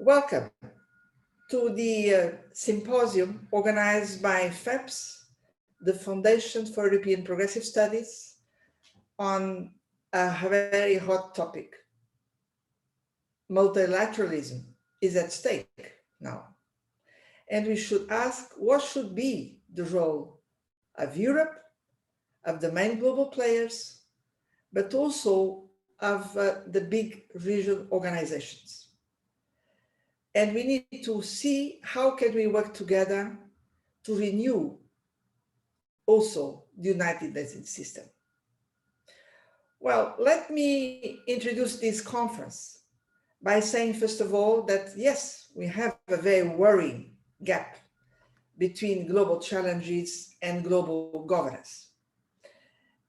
Welcome to the symposium organized by FEPS, the Foundation for European Progressive Studies, on a very hot topic. Multilateralism is at stake now. And we should ask what should be the role of Europe, of the main global players, but also of the big regional organizations. And we need to see how can we work together to renew also the United Nations system. Well, let me introduce this conference by saying, first of all, that yes, we have a very worrying gap between global challenges and global governance.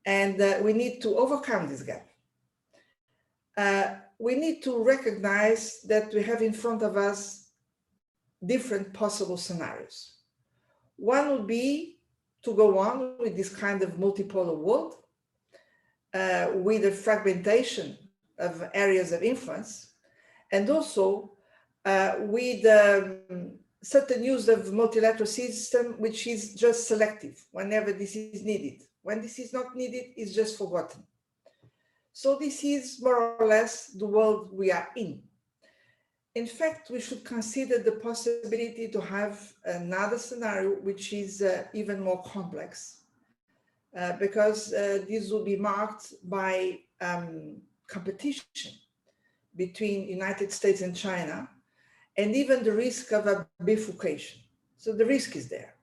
And we need to overcome this gap. We need to recognize that we have in front of us different possible scenarios. One would be to go on with this kind of multipolar world with a fragmentation of areas of influence, and also with certain use of multilateral system, which is just selective whenever this is needed. When this is not needed, it's just forgotten. So this is more or less the world we are in. In fact, we should consider the possibility to have another scenario, which is even more complex, because this will be marked by competition between United States and China, and even the risk of a bifurcation. So the risk is there.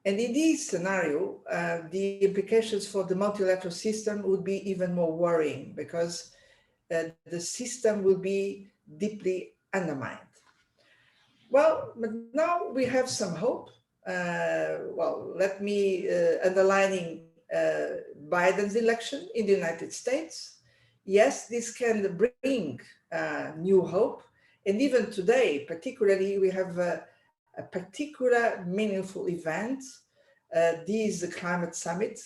And in this scenario, the implications for the multilateral system would be even more worrying, because the system will be deeply undermined. Well, but now we have some hope. Well, let me underlining Biden's election in the United States. Yes, this can bring new hope. And even today, particularly, we have a particular meaningful event, this climate summit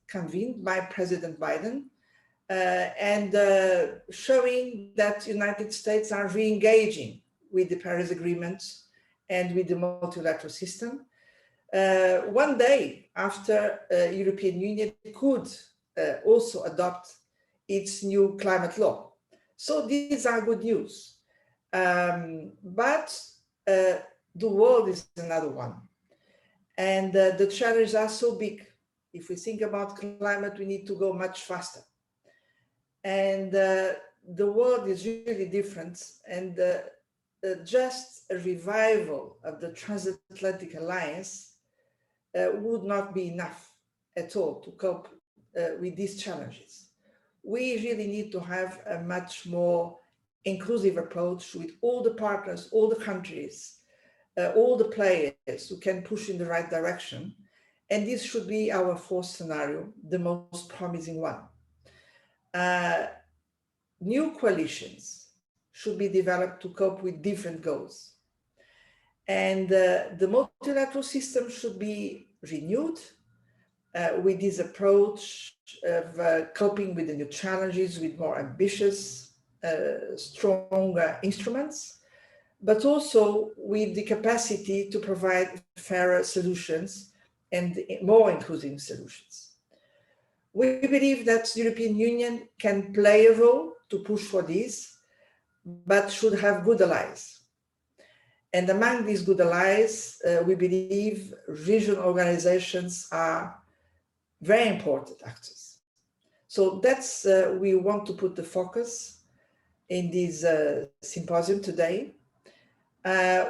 convened by President Biden, and showing that United States are re-engaging with the Paris Agreement and with the multilateral system. One day after European Union could also adopt its new climate law. So these are good news. But the world is another one. And the challenges are so big. If we think about climate, we need to go much faster. And the world is really different. And just a revival of the transatlantic alliance would not be enough at all to cope with these challenges. We really need to have a much more inclusive approach with all the partners, all the countries, all the players who can push in the right direction. And this should be our fourth scenario, the most promising one. New coalitions should be developed to cope with different goals. And the multilateral system should be renewed with this approach of coping with the new challenges with more ambitious, stronger instruments, but also with the capacity to provide fairer solutions and more inclusive solutions. We believe that the European Union can play a role to push for this, but should have good allies. And among these good allies, we believe regional organizations are very important actors. So that's, we want to put the focus in this symposium today.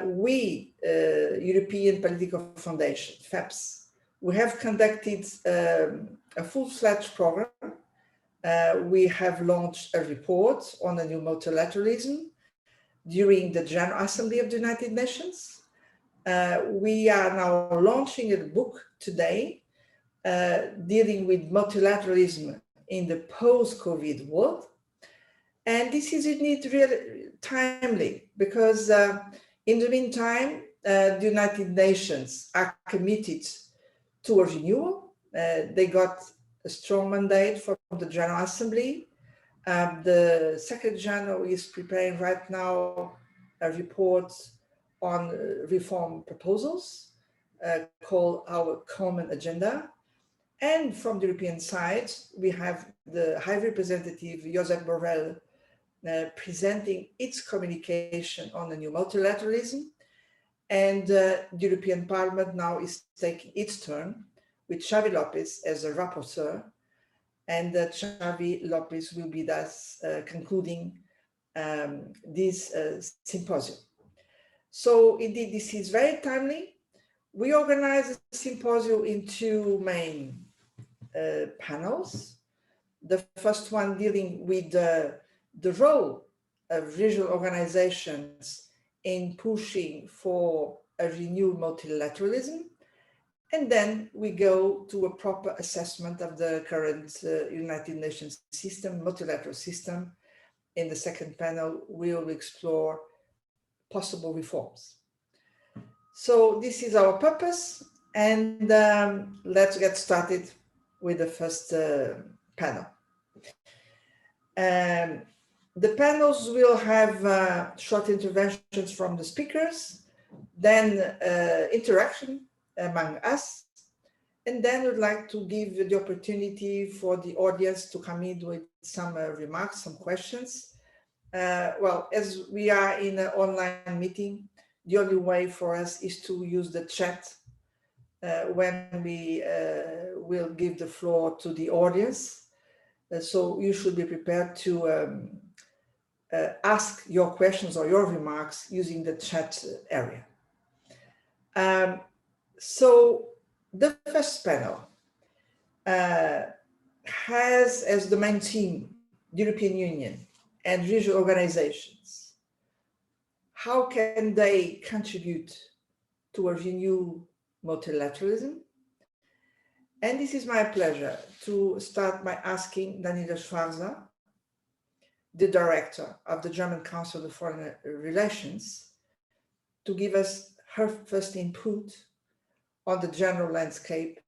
We, European Political Foundation, FEPS, we have conducted a full-fledged program. We have launched a report on the new multilateralism during the General Assembly of the United Nations. We are now launching a book today dealing with multilateralism in the post-COVID world. And this is indeed really timely, because in the meantime, the United Nations are committed to a renewal. They got a strong mandate from the General Assembly. The Secretary General is preparing right now a report on reform proposals called our common agenda. And from the European side, we have the High Representative Josep Borrell presenting its communication on the new multilateralism. And the European Parliament now is taking its turn with Xavi Lopez as a rapporteur. And Xavi Lopez will be thus concluding this symposium. So indeed, this is very timely. We organized the symposium in two main panels. The first one dealing with the role of regional organizations in pushing for a renewed multilateralism. And then we go to a proper assessment of the current United Nations system, multilateral system. In the second panel, we will explore possible reforms. So this is our purpose, and let's get started with the first panel. The panels will have short interventions from the speakers, then interaction among us, and then we'd like to give the opportunity for the audience to come in with some remarks, some questions. Well, as we are in an online meeting, the only way for us is to use the chat when we will give the floor to the audience. So you should be prepared to ask your questions or your remarks using the chat area. So the first panel has as the main theme the European Union and regional organizations. How can they contribute to a renewed multilateralism? And this is my pleasure to start by asking Daniela Schwarzer, the director of the German Council of Foreign Relations, to give us her first input on the general landscape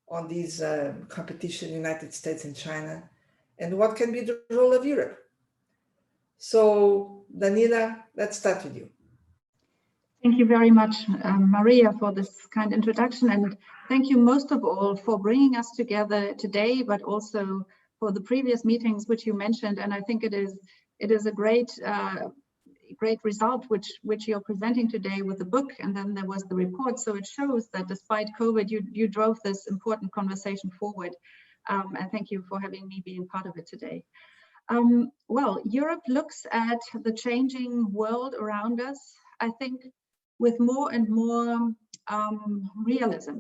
on this competition, United States and China, and what can be the role of Europe. So, Daniela, let's start with you. Thank you very much, Maria, for this kind introduction. And thank you most of all for bringing us together today, but also for the previous meetings which you mentioned. And I think it is a great result which you're presenting today with the book, and then there was the report. So it shows that despite COVID, you drove this important conversation forward. And thank you for having me being part of it today. Well, Europe looks at the changing world around us, I think, with more and more realism.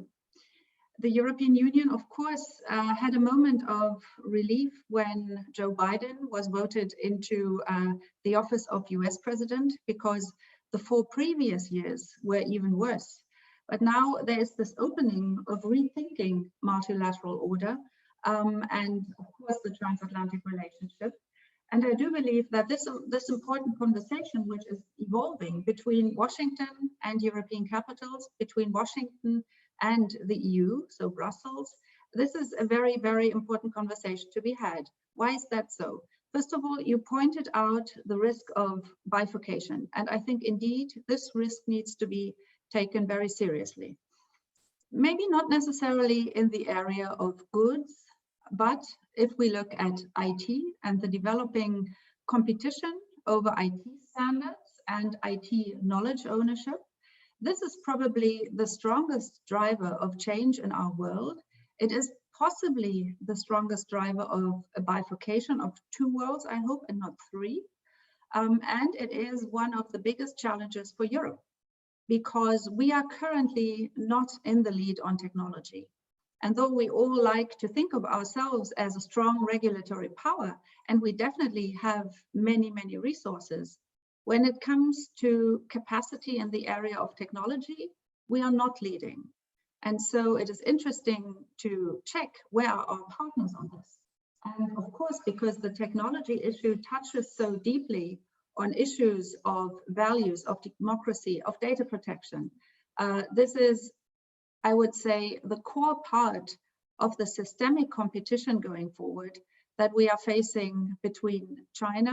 The European Union, of course, had a moment of relief when Joe Biden was voted into the office of US president, because the 4 previous years were even worse. But now there is this opening of rethinking multilateral order and, of course, the transatlantic relationship. And I do believe that this important conversation, which is evolving between Washington and European capitals, between Washington and the EU, so Brussels, this is a very, very important conversation to be had. Why is that so? First of all, you pointed out the risk of bifurcation. And I think indeed this risk needs to be taken very seriously. Maybe not necessarily in the area of goods, but if we look at IT and the developing competition over IT standards and IT knowledge ownership, this is probably the strongest driver of change in our world. It is possibly the strongest driver of a bifurcation of 2 worlds, I hope, and not 3. And it is one of the biggest challenges for Europe, because we are currently not in the lead on technology. And though we all like to think of ourselves as a strong regulatory power, and we definitely have many, many resources, when it comes to capacity in the area of technology, we are not leading. And so it is interesting to check where are our partners on this. And of course, because the technology issue touches so deeply on issues of values, of democracy, of data protection, this is, I would say, the core part of the systemic competition going forward that we are facing between China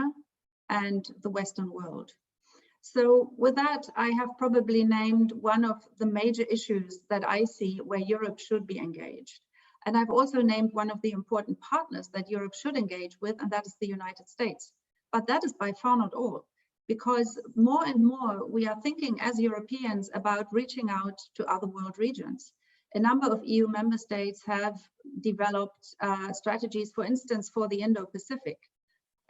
and the Western world. So with that, I have probably named one of the major issues that I see where Europe should be engaged. And I've also named one of the important partners that Europe should engage with, and that is the United States. But that is by far not all, because more and more we are thinking as Europeans about reaching out to other world regions. A number of EU member states have developed strategies, for instance, for the Indo-Pacific.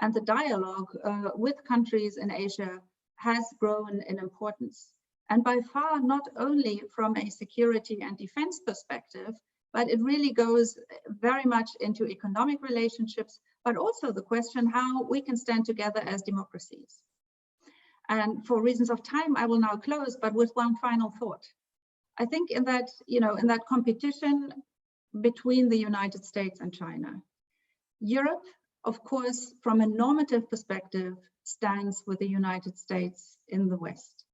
And the dialogue with countries in Asia has grown in importance. And by far, not only from a security and defense perspective, but it really goes very much into economic relationships, but also the question how we can stand together as democracies. And for reasons of time, I will now close, but with one final thought. I think in that, in that competition between the United States and China, Europe, of course, from a normative perspective, stands with the United States in the West.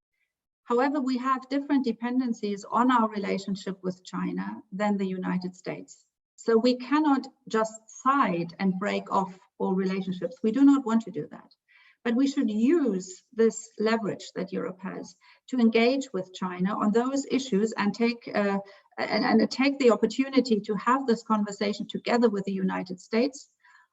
However, we have different dependencies on our relationship with China than the United States. So we cannot just side and break off all relationships. We do not want to do that. But we should use this leverage that Europe has to engage with China on those issues and take the opportunity to have this conversation together with the United States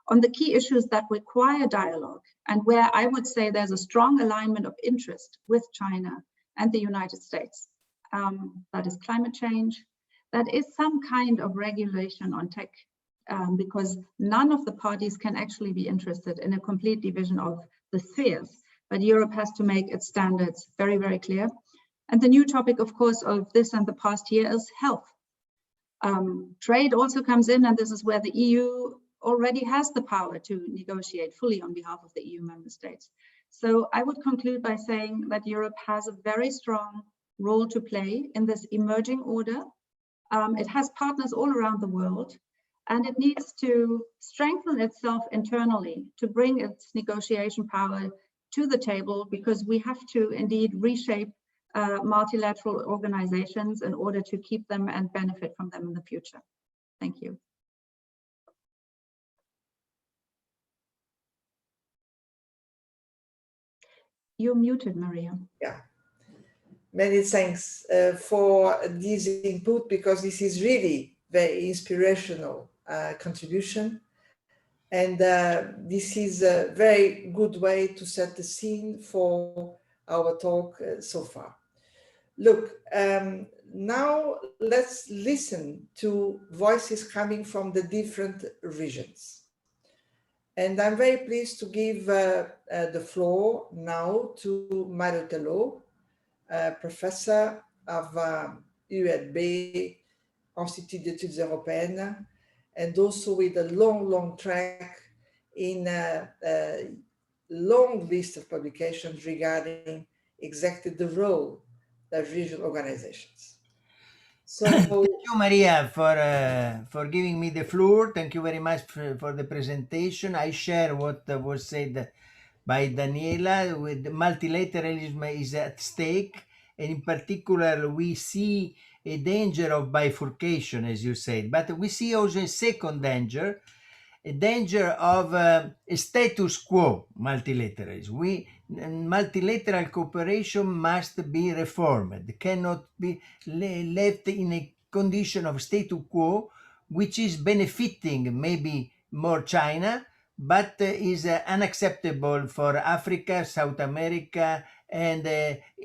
on the key issues that require dialogue, and where I would say there's a strong alignment of interest with China and the United States. That is climate change, that is some kind of regulation on tech, because none of the parties can actually be interested in a complete division of the spheres, but Europe has to make its standards very, very clear. And the new topic, of course, of this and the past year is health. Trade also comes in, and this is where the EU already has the power to negotiate fully on behalf of the EU member states. So I would conclude by saying that Europe has a very strong role to play in this emerging order. It has partners all around the world, and it needs to strengthen itself internally to bring its negotiation power to the table, because we have to indeed reshape multilateral organizations in order to keep them and benefit from them in the future. Thank you. You're muted, Maria. Yeah. Many thanks for this input, because this is really very inspirational contribution. And this is a very good way to set the scene for our talk so far. Look, now let's listen to voices coming from the different regions. And I'm very pleased to give the floor now to Mario Telot, professor of ULB, Institut d'études européennes, and also with a long track in a long list of publications regarding exactly the role of regional organizations. So, thank you, Maria, for giving me the floor. Thank you very much for the presentation. I share what was said by Daniela. With multilateralism is at stake, and in particular, we see a danger of bifurcation, as you said, but we see also a second danger, a danger of a status quo multilateralism. Multilateral cooperation must be reformed. It cannot be left in a condition of status quo, which is benefiting maybe more China, but is unacceptable for Africa, South America, and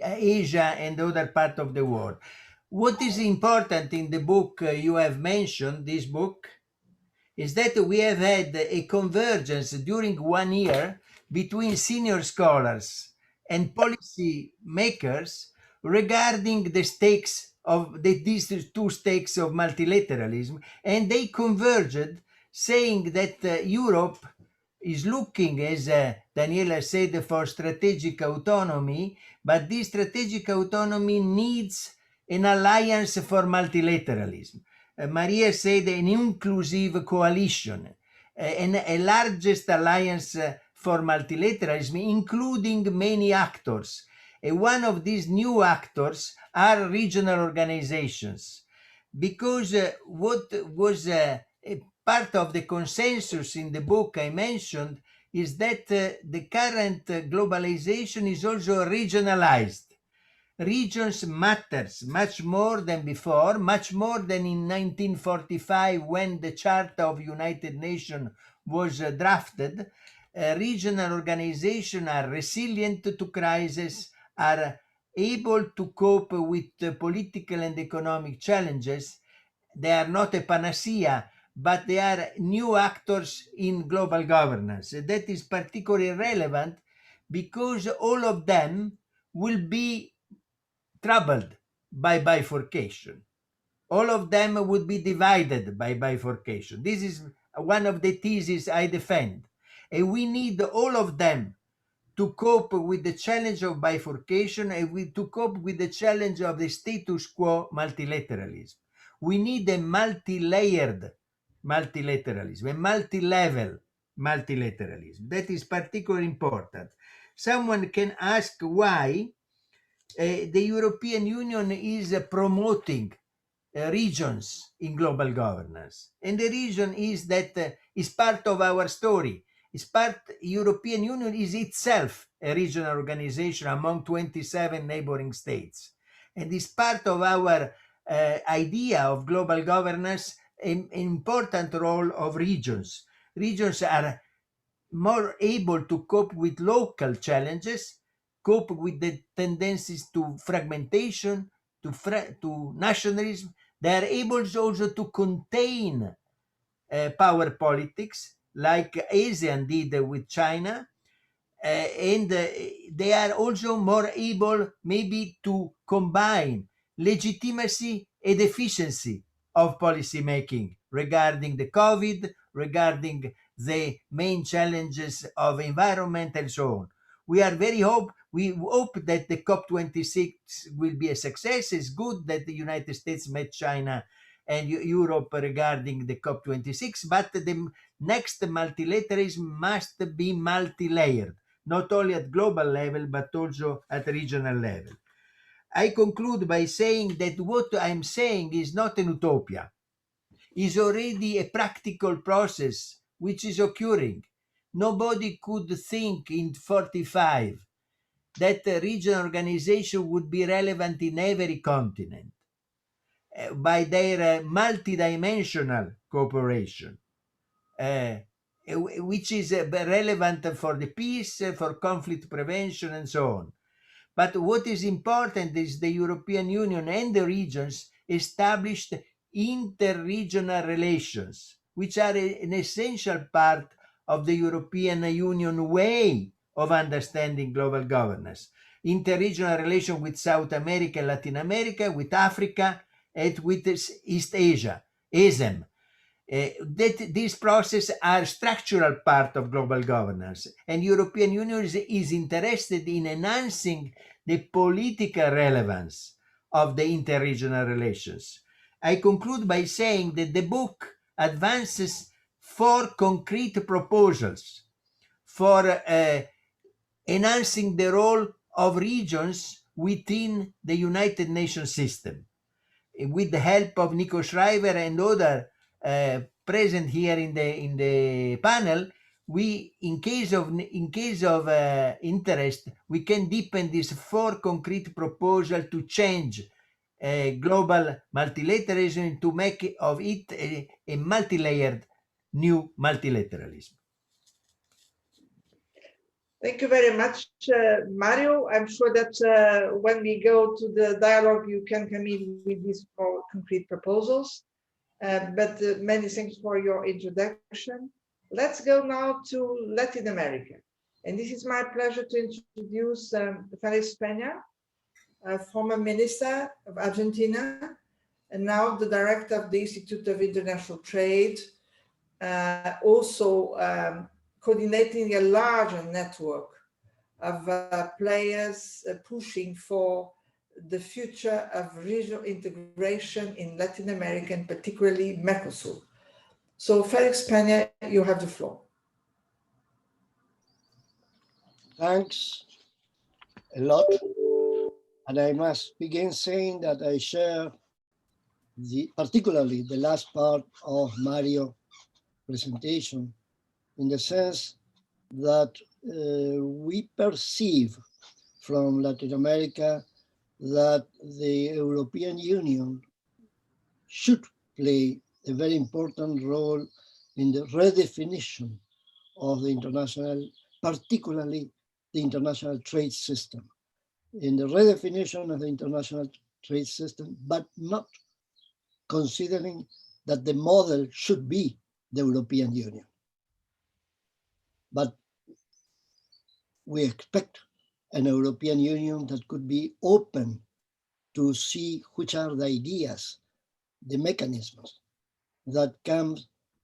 Asia and other parts of the world. What is important in the book you have mentioned, this book, is that we have had a convergence during 1 year between senior scholars and policy makers regarding the stakes of these two stakes of multilateralism, and they converged, saying that Europe is looking, as Daniela said, for strategic autonomy, but this strategic autonomy needs an alliance for multilateralism. Maria said an inclusive coalition, and a largest alliance for multilateralism, including many actors. And one of these new actors are regional organizations, because what was a part of the consensus in the book I mentioned is that the current globalization is also regionalized. Regions matters much more than before, much more than in 1945 when the Charter of United Nations was drafted. Regional organizations are resilient to crisis, are able to cope with political and economic challenges. They are not a panacea, but they are new actors in global governance. That is particularly relevant because all of them will be troubled by bifurcation. All of them would be divided by bifurcation. This is one of the theses I defend. And we need all of them to cope with the challenge of bifurcation and to cope with the challenge of the status quo multilateralism. We need a multi-layered multilateralism, a multi-level multilateralism. That is particularly important. Someone can ask why the European Union is promoting regions in global governance. And the reason is that is part of our story. European Union is itself a regional organization among 27 neighboring states. And is part of our idea of global governance, an important role of regions. Regions are more able to cope with local challenges, cope with the tendencies to fragmentation, to nationalism. They are able also to contain power politics, like ASEAN did with China, and they are also more able maybe to combine legitimacy and efficiency of policy making regarding the COVID, regarding the main challenges of environment and so on. We hope that the COP26 will be a success. It's good that the United States met China and Europe regarding the COP26, but the next multilateralism must be multi-layered, not only at global level, but also at regional level. I conclude by saying that what I'm saying is not an utopia. It's already a practical process which is occurring. Nobody could think in 45 that a regional organization would be relevant in every continent by their multidimensional cooperation. Which is relevant for the peace, for conflict prevention, and so on. But what is important is the European Union and the regions established inter-regional relations, which are an essential part of the European Union way of understanding global governance. Inter-regional relation with South America, Latin America, with Africa, and with East Asia, ASEAN. That these processes are structural part of global governance, and European Union is interested in enhancing the political relevance of the interregional relations. I conclude by saying that the book advances 4 concrete proposals for enhancing the role of regions within the United Nations system. With the help of Nico Schreiber and other present here in the panel, we, in case of interest, we can deepen these 4 concrete proposals to change global multilateralism, to make of it a multi-layered new multilateralism. Thank you very much, Mario. I'm sure that when we go to the dialogue, you can come in with these 4 concrete proposals. But many thanks for your introduction. Let's go now to Latin America. And this is my pleasure to introduce Felix Peña, former minister of Argentina, and now the director of the Institute of International Trade, also coordinating a larger network of players pushing for the future of regional integration in Latin America, and particularly Mercosur. So Felix Peña, you have the floor. Thanks a lot. And I must begin saying that I share particularly the last part of Mario's presentation, in the sense that we perceive from Latin America that the European Union should play a very important role in the redefinition of the international, particularly the international trade system, in the redefinition of the international trade system, but not considering that the model should be the European Union. But we expect an European Union that could be open to see which are the ideas, the mechanisms that come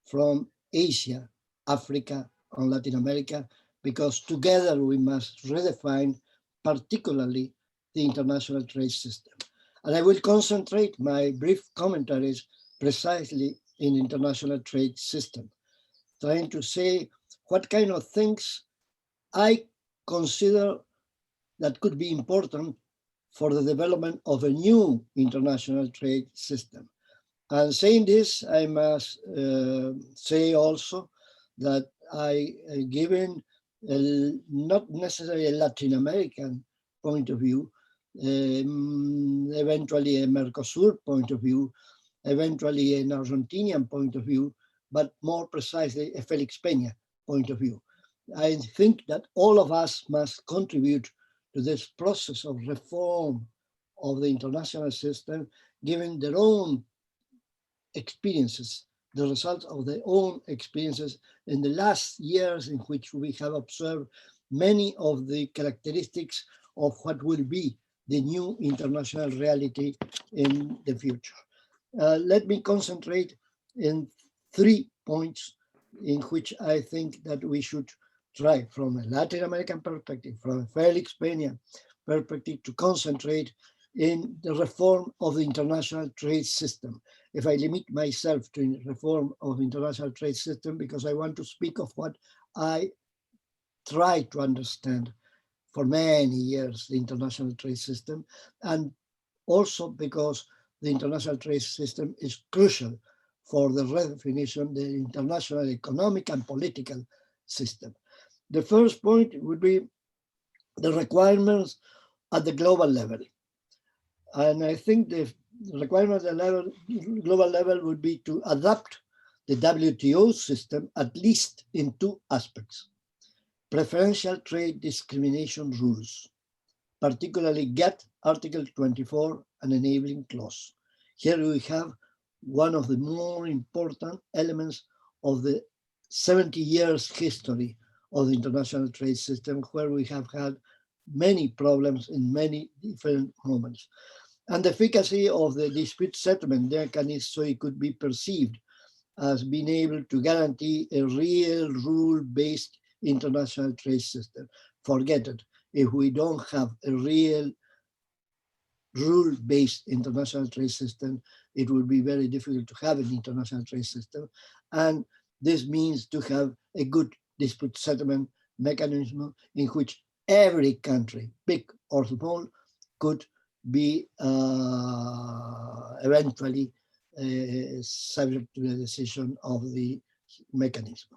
from Asia, Africa, and Latin America, because together we must redefine particularly the international trade system. And I will concentrate my brief commentaries precisely in international trade system, trying to say what kind of things I consider that could be important for the development of a new international trade system. And saying this, I must say also that I given not necessarily a Latin American point of view, eventually a Mercosur point of view, eventually an Argentinian point of view, but more precisely a Felix Peña point of view. I think that all of us must contribute to this process of reform of the international system, given their own experiences, the results of their own experiences in the last years in which we have observed many of the characteristics of what will be the new international reality in the future. Let me concentrate in 3 points in which I think that we should try from a Latin American perspective, from a Felix Peña perspective, to concentrate in the reform of the international trade system. If I limit myself to reform of the international trade system, because I want to speak of what I try to understand for many years, the international trade system, and also because the international trade system is crucial for the redefinition of the international economic and political system. The first point would be the requirements at the global level. And I think the requirement at the global level would be to adapt the WTO system at least in 2 aspects: preferential trade discrimination rules, particularly GATT Article 24 and enabling clause. Here we have one of the more important elements of the 70 years history of the international trade system, where we have had many problems in many different moments. And the efficacy of the dispute settlement mechanism, so it could be perceived as being able to guarantee a real rule-based international trade system. Forget it. If we don't have a real rule-based international trade system, it will be very difficult to have an international trade system. And this means to have a good dispute settlement mechanism in which every country, big or small, could be eventually subject to the decision of the mechanism.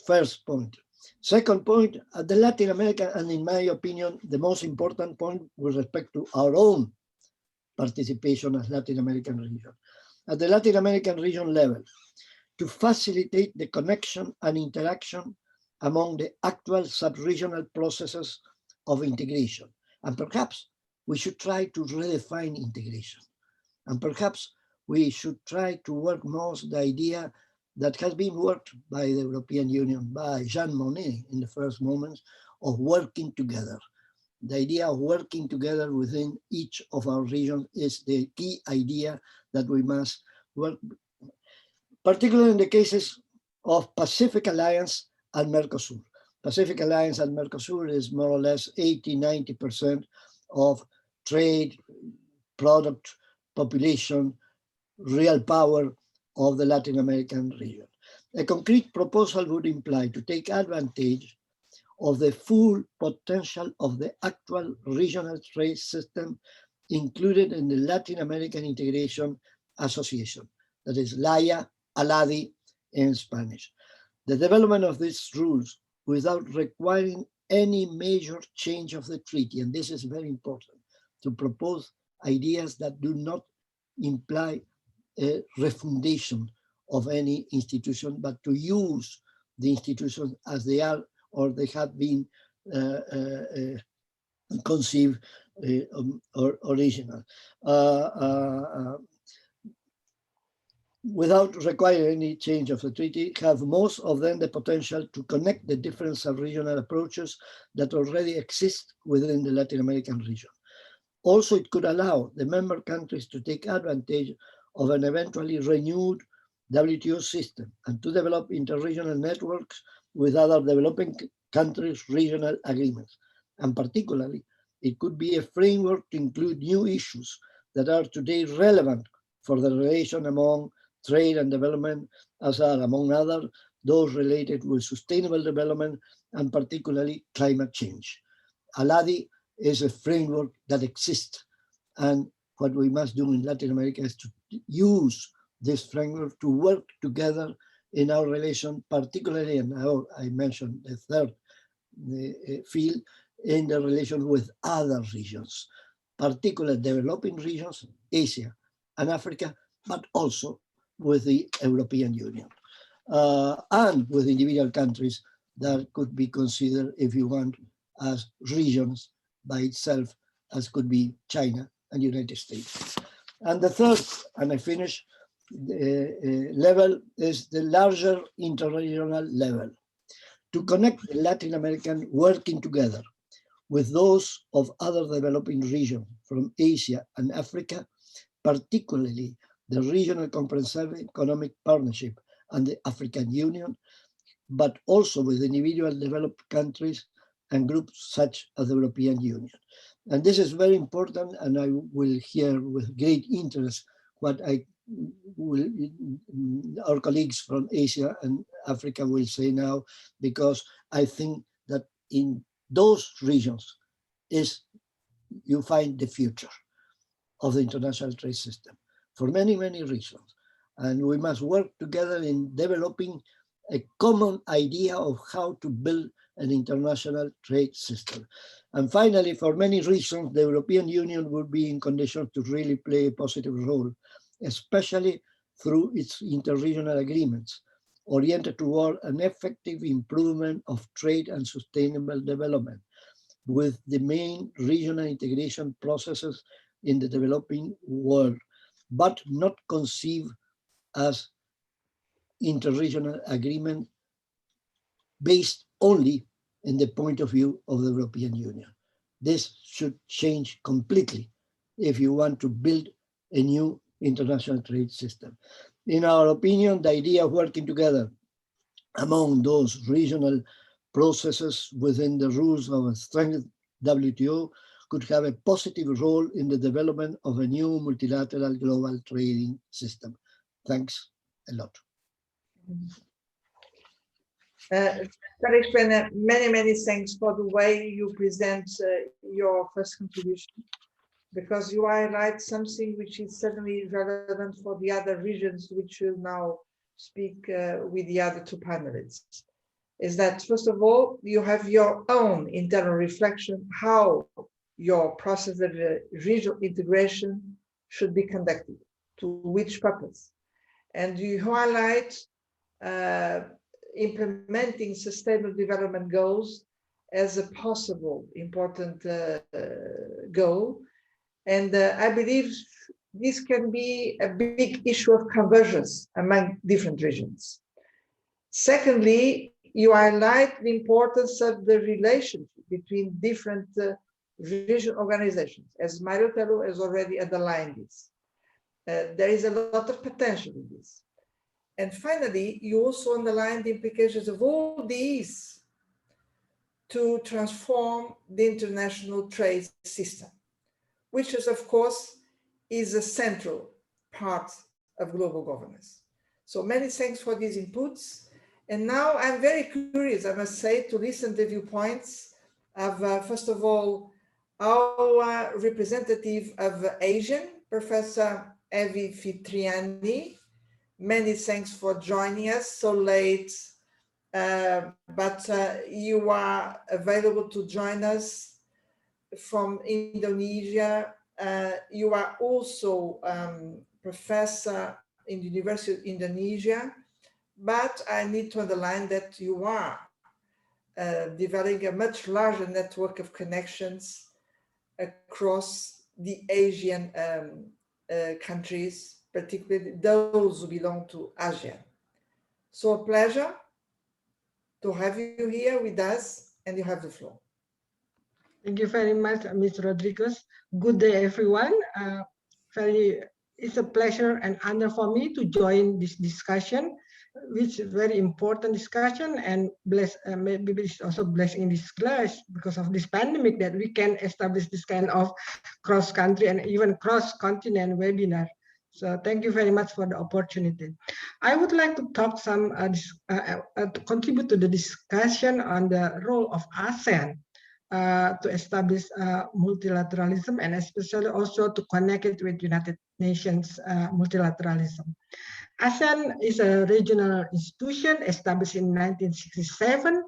First point. Second point, at the Latin American, and in my opinion, the most important point with respect to our own participation as Latin American region. At the Latin American region level, to facilitate the connection and interaction among the actual sub-regional processes of integration. And perhaps we should try to redefine integration. And perhaps we should try to work most the idea that has been worked by the European Union, by Jean Monnet in the first moments, of working together. The idea of working together within each of our regions is the key idea that we must work, particularly in the cases of Pacific Alliance and Mercosur. Pacific Alliance and Mercosur is more or less 80–90% of trade, product, population, real power of the Latin American region. A concrete proposal would imply to take advantage of the full potential of the actual regional trade system included in the Latin American Integration Association, that is LAIA, ALADI in Spanish. The development of these rules without requiring any major change of the treaty. And this is very important, to propose ideas that do not imply a refundation of any institution, but to use the institutions as they are or they have been conceived or original. Without requiring any change of the treaty, have most of them the potential to connect the different sub-regional approaches that already exist within the Latin American region. Also, it could allow the member countries to take advantage of an eventually renewed WTO system and to develop interregional networks with other developing countries' regional agreements. And particularly, it could be a framework to include new issues that are today relevant for the relation among trade and development, as are, among others, those related with sustainable development and particularly climate change. ALADI is a framework that exists, and what we must do in Latin America is to use this framework to work together in our relation, particularly, and now I mentioned the third field, in the relation with other regions, particularly developing regions, Asia and Africa, but also with the European Union and with individual countries that could be considered, if you want, as regions by itself, as could be China and United States. And the third, and I finish, level is the larger interregional level, to connect the Latin American working together with those of other developing regions from Asia and Africa, particularly the Regional Comprehensive Economic Partnership and the African Union, but also with individual developed countries and groups such as the European Union. And this is very important, and I will hear with great interest what our colleagues from Asia and Africa will say now, because I think that in those regions you find the future of the international trade system for many, many reasons. And we must work together in developing a common idea of how to build an international trade system. And finally, for many reasons, the European Union would be in condition to really play a positive role, especially through its interregional agreements, oriented toward an effective improvement of trade and sustainable development, with the main regional integration processes in the developing world, but not conceived as interregional agreement based only in the point of view of the European Union. This should change completely if you want to build a new international trade system. In our opinion, the idea of working together among those regional processes within the rules of a strengthened WTO could have a positive role in the development of a new multilateral global trading system. Thanks a lot. Many thanks for the way you present your first contribution, because you highlight something which is certainly relevant for the other regions, which will now speak with the other two panelists. Is that, first of all, you have your own internal reflection, how your process of regional integration should be conducted, to which purpose. And you highlight implementing sustainable development goals as a possible important goal. And I believe this can be a big issue of convergence among different regions. Secondly, you highlight the importance of the relationship between different regional organizations, as Mario Tello has already underlined this. There is a lot of potential in this. And finally, you also underline the implications of all these to transform the international trade system, which is, of course, is a central part of global governance. So many thanks for these inputs. And now I'm very curious, I must say, to listen to the viewpoints of, first of all, our representative of ASEAN, Professor Evi Fitriani. Many thanks for joining us so late but you are available to join us from Indonesia. You are also professor in the University of Indonesia, but I need to underline that you are developing a much larger network of connections across the Asian countries, particularly those who belong to ASEAN. So a pleasure to have you here with us, and you have the floor. Thank you very much, Ms. Rodriguez. Good day, everyone. It's a pleasure and honor for me to join this discussion, which is a very important discussion, and maybe it's also blessed in disguise because of this pandemic that we can establish this kind of cross-country and even cross-continent webinar. So thank you very much for the opportunity. I would like to talk to contribute to the discussion on the role of ASEAN to establish multilateralism, and especially also to connect it with United Nations multilateralism. ASEAN is a regional institution established in 1967.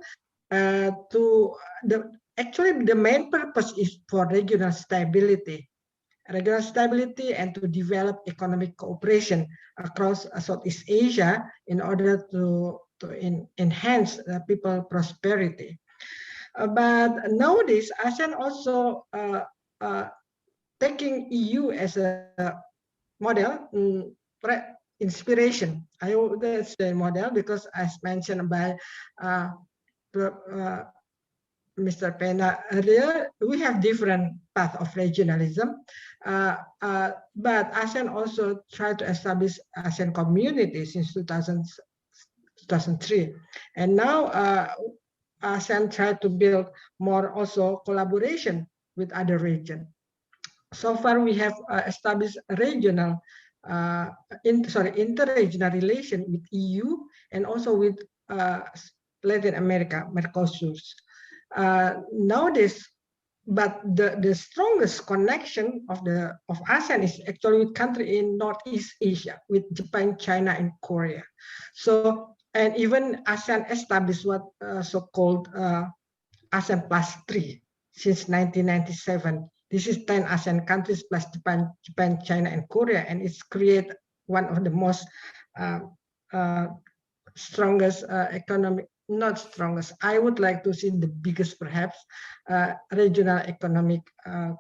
Actually, the main purpose is for regional stability and to develop economic cooperation across Southeast Asia in order to enhance people prosperity. But nowadays, ASEAN also taking EU as a model, inspiration. I hope that's the model because, as mentioned by Mr. Pena earlier, we have different path of regionalism, but ASEAN also tried to establish ASEAN community since 2003, and now ASEAN tried to build more also collaboration with other regions. So far, we have established a regional, interregional relation with EU and also with Latin America, Mercosur. Nowadays, but the strongest connection of ASEAN is actually with country in Northeast Asia, with Japan, China, and Korea. So, and even ASEAN established what so-called ASEAN plus 3 since 1997. This is 10 ASEAN countries plus Japan, China, and Korea, and it's create one of the most strongest economic, not strongest, I would like to see the biggest perhaps regional economic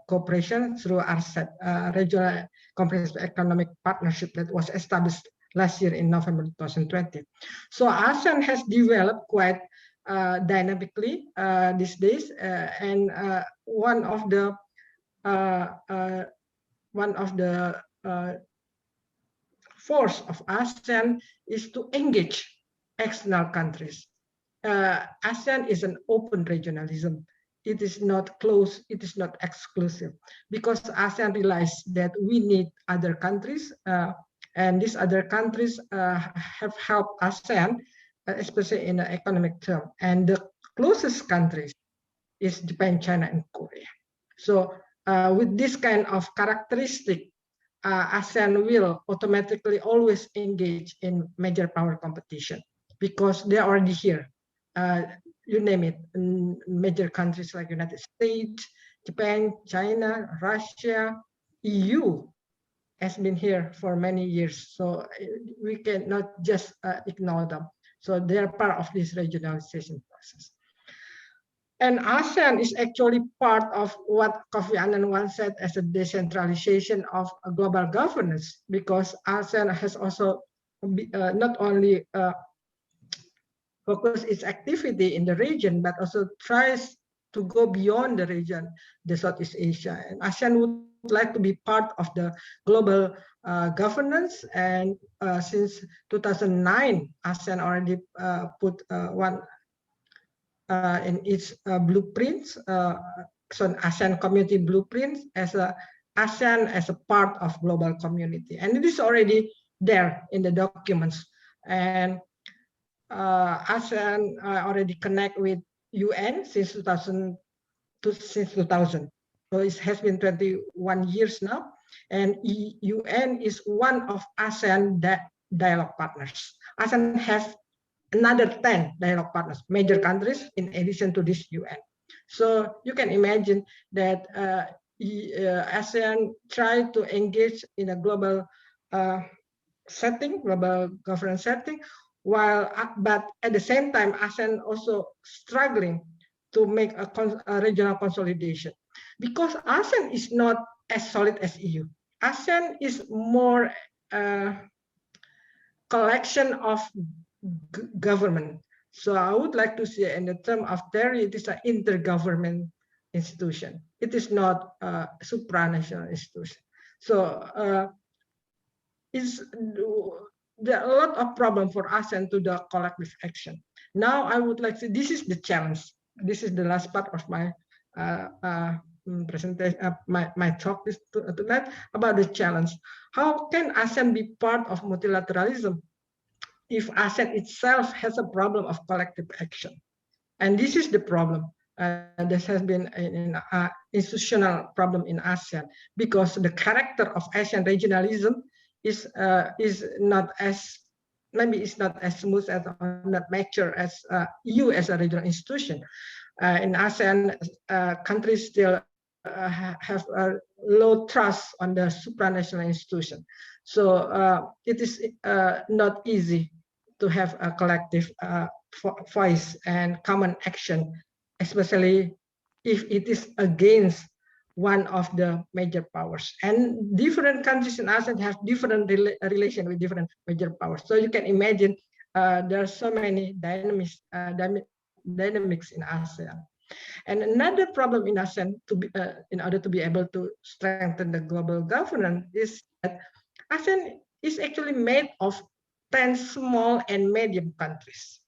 cooperation through RCEP, Regional Comprehensive Economic Partnership that was established last year in November 2020. So ASEAN has developed quite dynamically these days, and one of the force of ASEAN is to engage external countries. ASEAN is an open regionalism. It is not closed, it is not exclusive, because ASEAN realized that we need other countries, and these other countries have helped ASEAN, especially in the economic term. And the closest countries is Japan, China, and Korea. So with this kind of characteristic, ASEAN will automatically always engage in major power competition because they're already here. You name it, major countries like United States, Japan, China, Russia, EU has been here for many years. So we cannot just ignore them. So they are part of this regionalization process. And ASEAN is actually part of what Kofi Annan once said as a decentralization of global governance, because ASEAN has also not only focus its activity in the region, but also tries to go beyond the region, the Southeast Asia. And ASEAN would like to be part of the global governance. And since 2009, ASEAN already put one in its blueprints, so ASEAN community blueprints as ASEAN as a part of global community. And it is already there in the documents. And ASEAN already connect with UN since 2000. So it has been 21 years now. And UN is one of ASEAN dialogue partners. ASEAN has another 10 dialogue partners, major countries, in addition to this UN. So you can imagine that ASEAN tried to engage in a global setting, global governance setting, but at the same time, ASEAN also struggling to make a regional consolidation, because ASEAN is not as solid as EU. ASEAN is more collection of government. So I would like to see, in the term of theory, it is an intergovernment institution. It is not a supranational institution. So there are a lot of problems for ASEAN to the collective action. Now I would like to, this is the challenge. This is the last part of my presentation, my talk tonight about the challenge. How can ASEAN be part of multilateralism if ASEAN itself has a problem of collective action? And this is the problem. This has been an institutional problem in ASEAN, because the character of ASEAN regionalism is not as, maybe it's not as smooth as, or not mature as EU as a regional institution. In ASEAN, countries still have a low trust on the supranational institution. So it is not easy to have a collective voice and common action, especially if it is against one of the major powers. And different countries in ASEAN have different relation with different major powers. So you can imagine there are so many dynamics in ASEAN. And another problem in ASEAN, in order to be able to strengthen the global governance, is that ASEAN is actually made of 10 small and medium countries.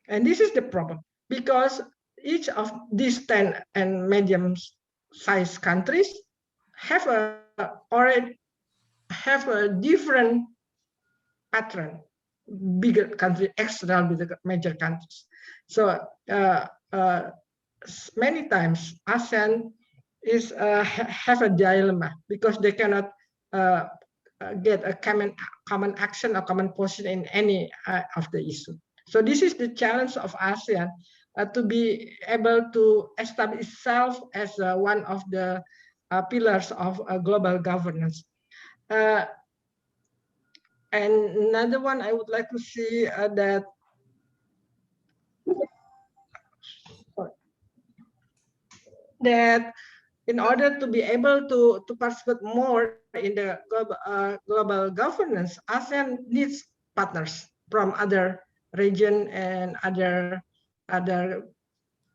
And this is the problem, because each of these 10 and medium-sized countries have already have a different pattern, bigger country, external with the major countries. So many times ASEAN is have a dilemma, because they cannot get a common action or common position in any of the issue. So this is the challenge of ASEAN, to be able to establish itself as one of the pillars of global governance. And another one I would like to see that in order to be able to participate more in the global governance, ASEAN needs partners from other region and other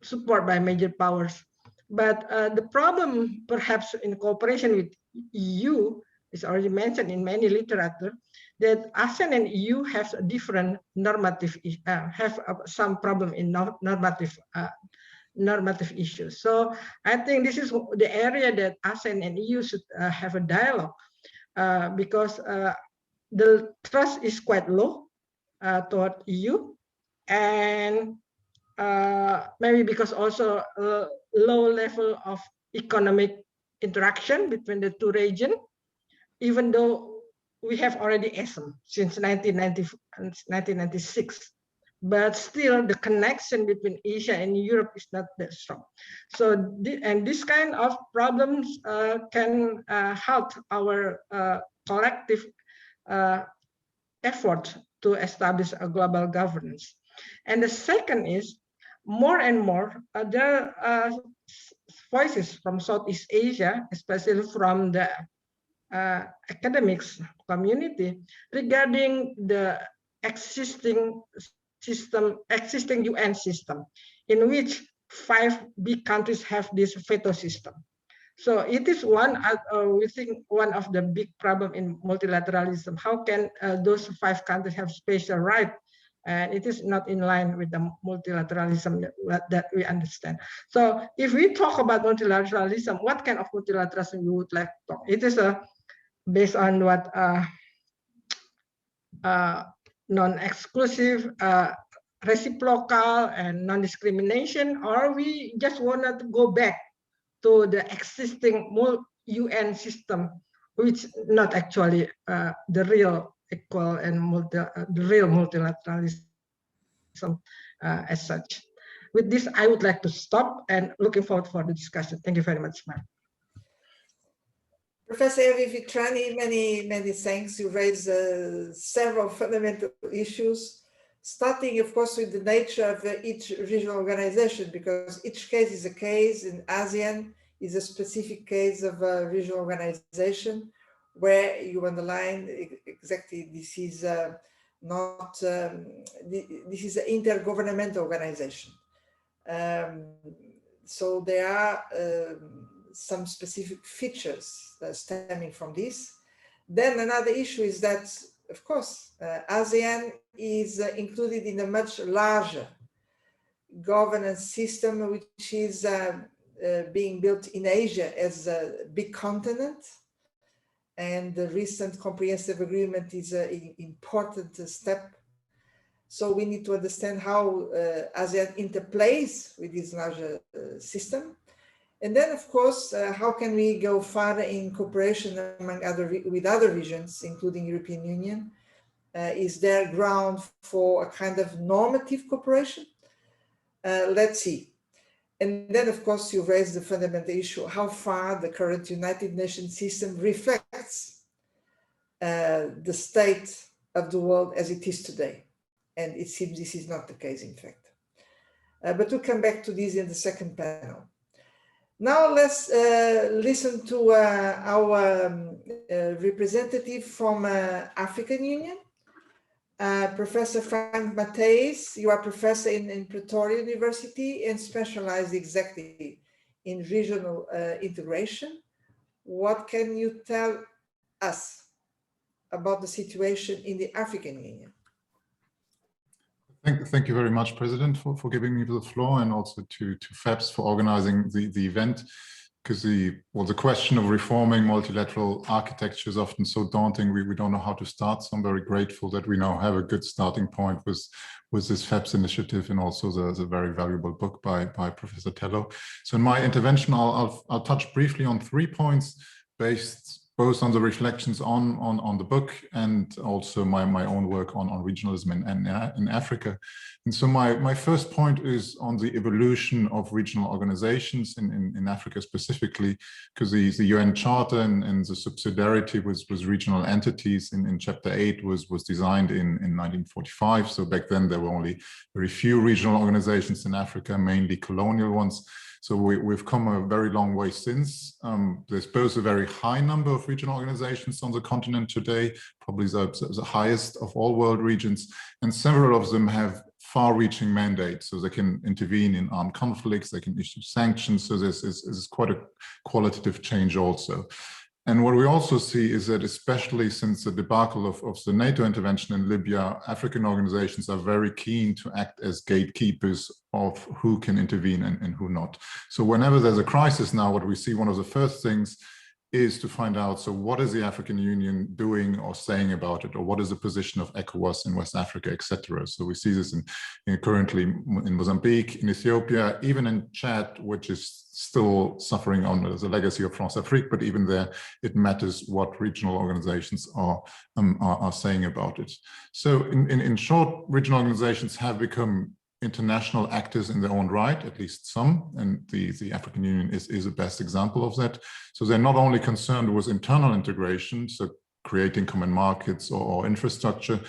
support by major powers. But the problem, perhaps in cooperation with EU, is already mentioned in many literature, that ASEAN and EU have a different normative, have some problem in normative issues. So I think this is the area that ASEAN and EU should have a dialogue, because the trust is quite low toward EU, and maybe because also low level of economic interaction between the two regions, even though we have already ASEAN since 1996. But still the connection between Asia and Europe is not that strong. So, and this kind of problems can halt our collective effort to establish a global governance. And the second is, more and more, there are voices from Southeast Asia, especially from the academics community, regarding the existing UN system, in which 5 big countries have this veto system. So it is we think one of the big problem in multilateralism. How can those 5 countries have special right? And it is not in line with the multilateralism that we understand. So if we talk about multilateralism, what kind of multilateralism we would like to talk? It is based on what non-exclusive, reciprocal, and non-discrimination, or we just wanted to go back to the existing UN system, which not actually the real equal and the real multilateralism. as such. With this, I would like to stop and looking forward for the discussion. Thank you very much, ma'am. Professor Evi Vitrani, many thanks. You raised several fundamental issues, starting, of course, with the nature of each regional organization, because each case is a case. In ASEAN is a specific case of a regional organization where you underline exactly this is this is an intergovernmental organization. So there are some specific features stemming from this. Then another issue is that, of course, ASEAN is included in a much larger governance system, which is being built in Asia as a big continent. And the recent comprehensive agreement is an important step. So we need to understand how ASEAN interplays with this larger system. And then, of course, how can we go further in cooperation with other regions, including European Union? Is there ground for a kind of normative cooperation? Let's see. And then, of course, you raised the fundamental issue, how far the current United Nations system reflects the state of the world as it is today. And it seems this is not the case, in fact. But we'll come back to this in the second panel. Now let's listen to our representative from African Union, Professor Frank Matthijs. You are professor in Pretoria University and specialized exactly in regional integration. What can you tell us about the situation in the African Union? Thank you very much, President, for giving me the floor, and also to FEPS for organizing the event, because the question of reforming multilateral architecture is often so daunting, we don't know how to start. So I'm very grateful that we now have a good starting point with this FEPS initiative, and also the very valuable book by Professor Tello. So in my intervention, I'll touch briefly on 3 points based both on the reflections on the book and also my own work on regionalism in Africa. And so my first point is on the evolution of regional organizations in Africa specifically, because the UN Charter and the subsidiarity with regional entities in Chapter 8 was designed in 1945. So back then there were only very few regional organizations in Africa, mainly colonial ones. So we've come a very long way since. There's both a very high number of regional organizations on the continent today, probably the highest of all world regions, and several of them have far-reaching mandates. So they can intervene in armed conflicts, they can issue sanctions. So this is quite a qualitative change also. And what we also see is that, especially since the debacle of the NATO intervention in Libya, African organizations are very keen to act as gatekeepers of who can intervene and who not. So whenever there's a crisis now, what we see, one of the first things is to find out, so what is the African Union doing or saying about it, or what is the position of ECOWAS in West Africa, etc. So we see this currently in Mozambique, in Ethiopia, even in Chad, which is still suffering under the legacy of France-Afrique, but even there, it matters what regional organizations are saying about it. So in short, regional organizations have become international actors in their own right, at least some, and the African Union is the best example of that. So they're not only concerned with internal integration, so creating common markets or infrastructure,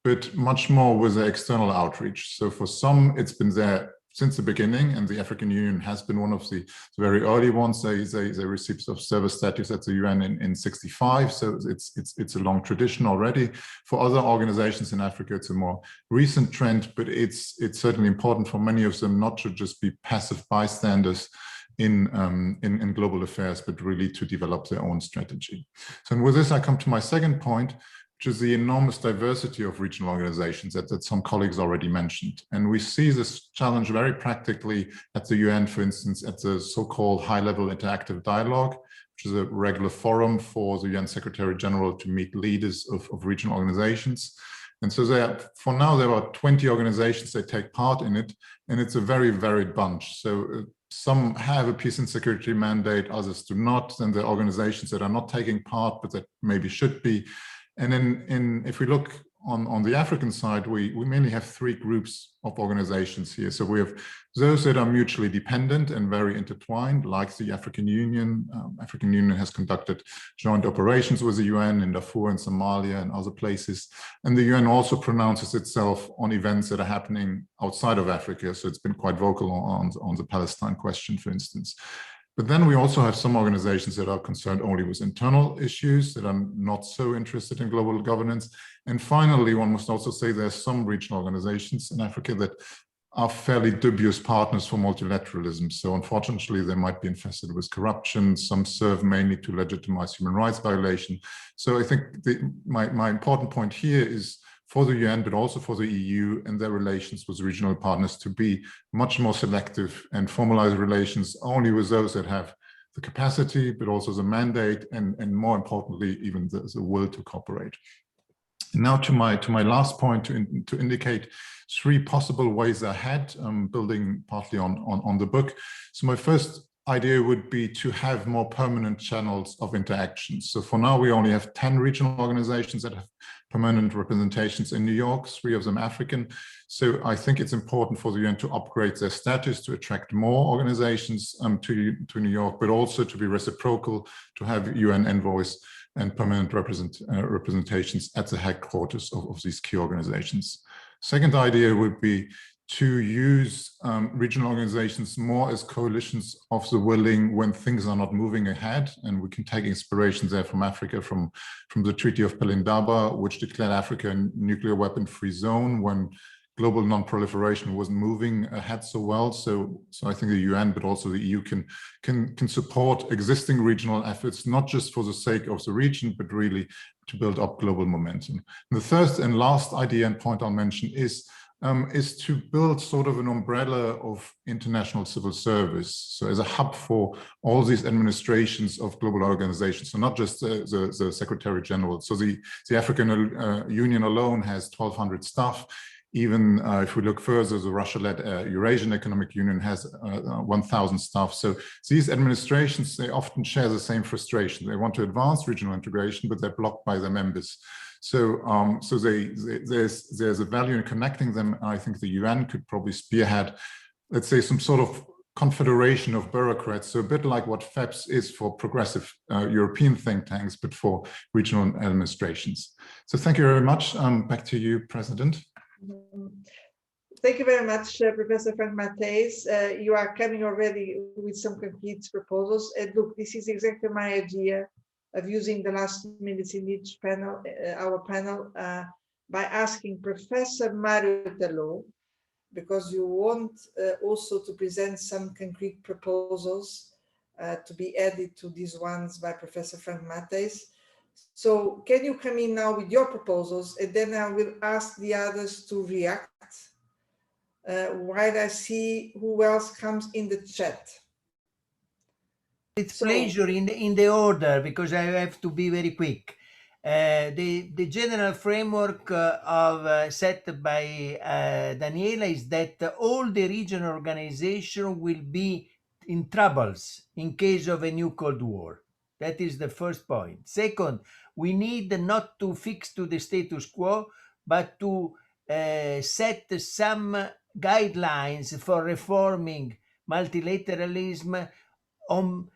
but much more with the external outreach. So for some, it's been there since the beginning, and the African Union has been one of the very early ones. They received observer status at the UN in 65, so it's a long tradition already. For other organizations in Africa, it's a more recent trend, but it's certainly important for many of them not to just be passive bystanders in global affairs, but really to develop their own strategy. So, and with this, I come to my second point, which is the enormous diversity of regional organizations that some colleagues already mentioned. And we see this challenge very practically at the UN, for instance, at the so-called high-level interactive dialogue, which is a regular forum for the UN Secretary General to meet leaders of regional organizations. And so for now, there are 20 organizations that take part in it, and it's a very varied bunch. So some have a peace and security mandate, others do not. And there are organizations that are not taking part, but that maybe should be. And then if we look on the African side, we mainly have three groups of organizations here. So we have those that are mutually dependent and very intertwined, like the African Union. African Union has conducted joint operations with the UN in Darfur and Somalia and other places. And the UN also pronounces itself on events that are happening outside of Africa. So it's been quite vocal on the Palestine question, for instance. But then we also have some organizations that are concerned only with internal issues, that are not so interested in global governance. And finally, one must also say there's some regional organizations in Africa that are fairly dubious partners for multilateralism. So unfortunately, they might be infested with corruption. Some serve mainly to legitimize human rights violation. So I think my important point here is for the UN, but also for the EU and their relations with regional partners to be much more selective and formalize relations only with those that have the capacity, but also the mandate, and more importantly, even the will to cooperate. And now to my last point, to indicate three possible ways ahead, building partly on the book. So my first idea would be to have more permanent channels of interaction. So for now, we only have 10 regional organizations that have permanent representations in New York, 3 of them African. So I think it's important for the UN to upgrade their status, to attract more organizations to New York, but also to be reciprocal, to have UN envoys and permanent representations at the headquarters of these key organizations. Second idea would be to use regional organizations more as coalitions of the willing when things are not moving ahead. And we can take inspiration there from Africa, from the Treaty of Pelindaba, which declared Africa a nuclear weapon-free zone when global non-proliferation wasn't moving ahead so well. So I think the UN, but also the EU can support existing regional efforts, not just for the sake of the region, but really to build up global momentum. And the third and last idea and point I'll mention is to build sort of an umbrella of international civil service. So as a hub for all these administrations of global organizations, so not just the Secretary General. So the African Union alone has 1,200 staff. Even if we look further, the Russia-led Eurasian Economic Union has 1,000 staff. So these administrations, they often share the same frustration. They want to advance regional integration, but they're blocked by their members. So, there's a value in connecting them. I think the UN could probably spearhead, let's say, some sort of confederation of bureaucrats. So a bit like what FEPS is for progressive European think tanks, but for regional administrations. So thank you very much. Back to you, President. Thank you very much, Professor Frank Matheis. You are coming already with some concrete proposals. And look, this is exactly my idea of using the last minutes in each panel, our panel, by asking Professor Mario Tello, because you want also to present some concrete proposals to be added to these ones by Professor Frank Matheis. So can you come in now with your proposals, and then I will ask the others to react while I see who else comes in the chat. It's pleasure in the order, because I have to be very quick. The general framework set by Daniela is that all the regional organizations will be in troubles in case of a new Cold War. That is the first point. Second, we need not to fix to the status quo, but to set some guidelines for reforming multilateralism on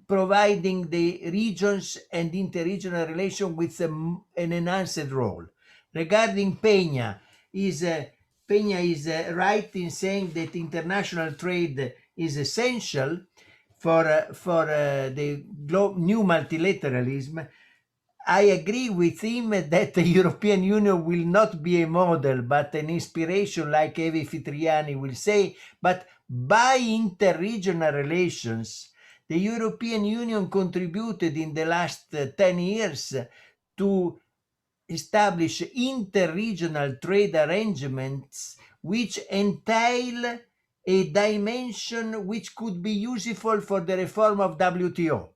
providing the regions and interregional relations with an enhanced role. Regarding Peña is right in saying that international trade is essential for the new multilateralism. I agree with him that the European Union will not be a model, but an inspiration, like Evi Fitriani will say. But by interregional relations, the European Union contributed in the last 10 years to establish interregional trade arrangements which entail a dimension which could be useful for the reform of WTO.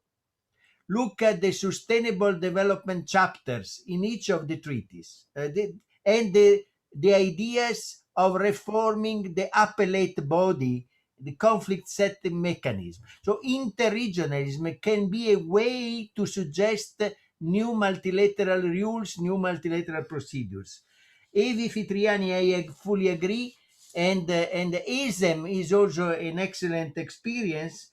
Look at the sustainable development chapters in each of the treaties and the ideas of reforming the appellate body, the conflict setting mechanism. So interregionalism can be a way to suggest new multilateral rules, new multilateral procedures. Evi Fitriani, I fully agree, and ASEAN is also an excellent experience.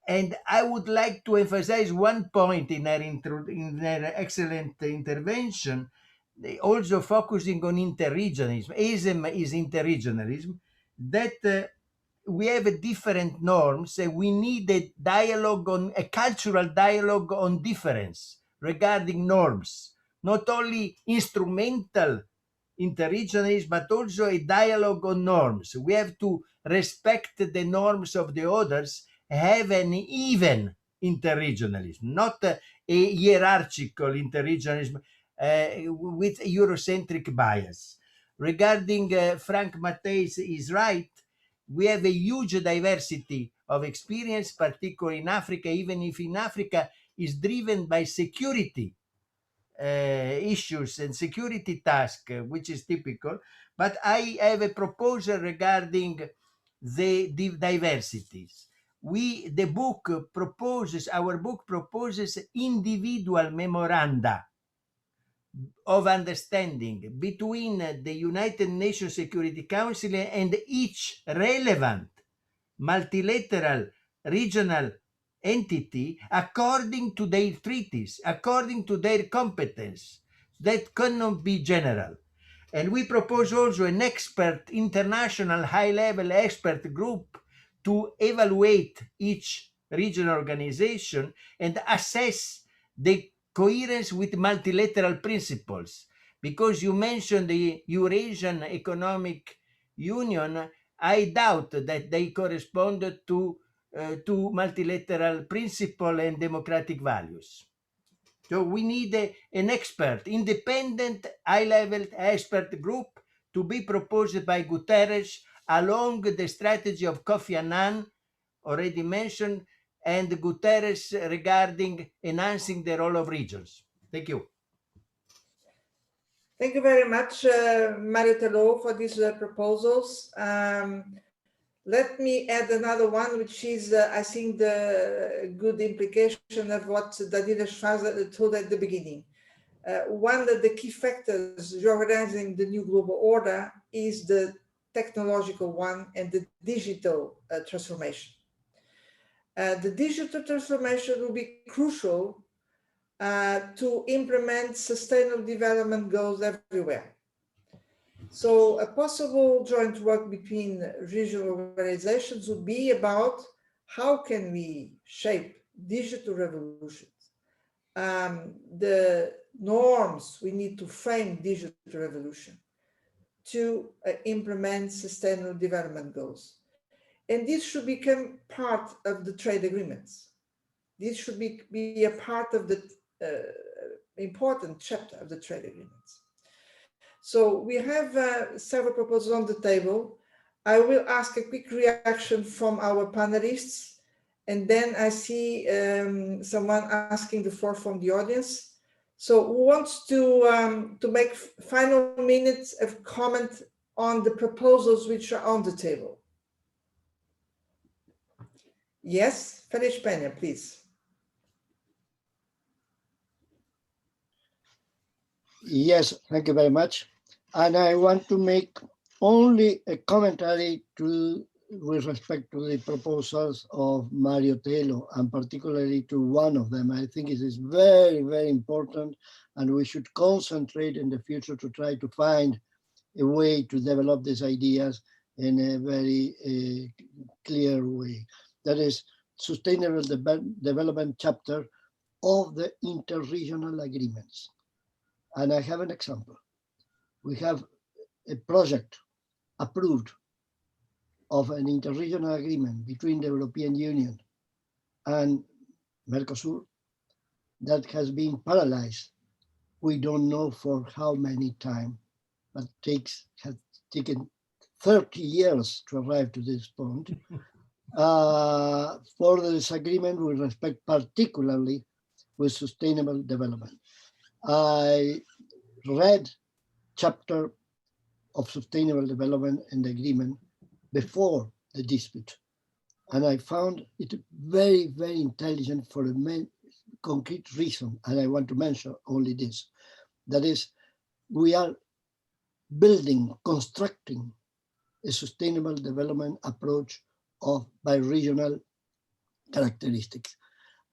And I would like to emphasize one point in her excellent intervention, also focusing on interregionalism. ASEAN is interregionalism, that we have different norms, and we need a cultural dialogue on difference regarding norms, not only instrumental interregionalism, but also a dialogue on norms. We have to respect the norms of the others, have an even interregionalism, not a hierarchical interregionalism with Eurocentric bias. Regarding Frank Matthijs is right, we have a huge diversity of experience, particularly in Africa, even if in Africa is driven by security issues and security tasks, which is typical. But I have a proposal regarding the diversities. Our book proposes individual memoranda of understanding between the United Nations Security Council and each relevant multilateral regional entity according to their treaties, according to their competence. That cannot be general. And we propose also an international high-level expert group to evaluate each regional organization and assess the coherence with multilateral principles. Because you mentioned the Eurasian Economic Union, I doubt that they correspond to multilateral principle and democratic values. So we need an expert, independent, high-level expert group to be proposed by Guterres along the strategy of Kofi Annan, already mentioned, and Guterres regarding enhancing the role of regions. Thank you. Thank you very much, Mario Tello, for these proposals. Let me add another one, which is, I think, the good implication of what Daniela Schwarzer told at the beginning. One of the key factors reorganizing the new global order is the technological one and the digital transformation. The digital transformation will be crucial to implement sustainable development goals everywhere. So a possible joint work between regional organizations would be about how can we shape digital revolutions, the norms we need to frame digital revolution to implement sustainable development goals. And this should become part of the trade agreements. This should be a part of the important chapter of the trade agreements. So we have several proposals on the table. I will ask a quick reaction from our panelists, and then I see someone asking the floor from the audience. So who wants to make final minutes of comment on the proposals which are on the table? Yes, Feliz Peña, please. Yes, thank you very much. And I want to make only a commentary with respect to the proposals of Mario Tello, and particularly to one of them. I think it is very, very important, and we should concentrate in the future to try to find a way to develop these ideas in a very clear way. That is Sustainable Development Chapter of the Interregional Agreements. And I have an example. We have a project approved of an interregional agreement between the European Union and Mercosur that has been paralyzed. We don't know for how many time, but has taken 30 years to arrive to this point. For the disagreement with respect particularly with sustainable development. I read chapter of sustainable development and the agreement before the dispute, and I found it very, very intelligent for concrete reason, and I want to mention only this. That is, we are building, constructing a sustainable development approach by regional characteristics.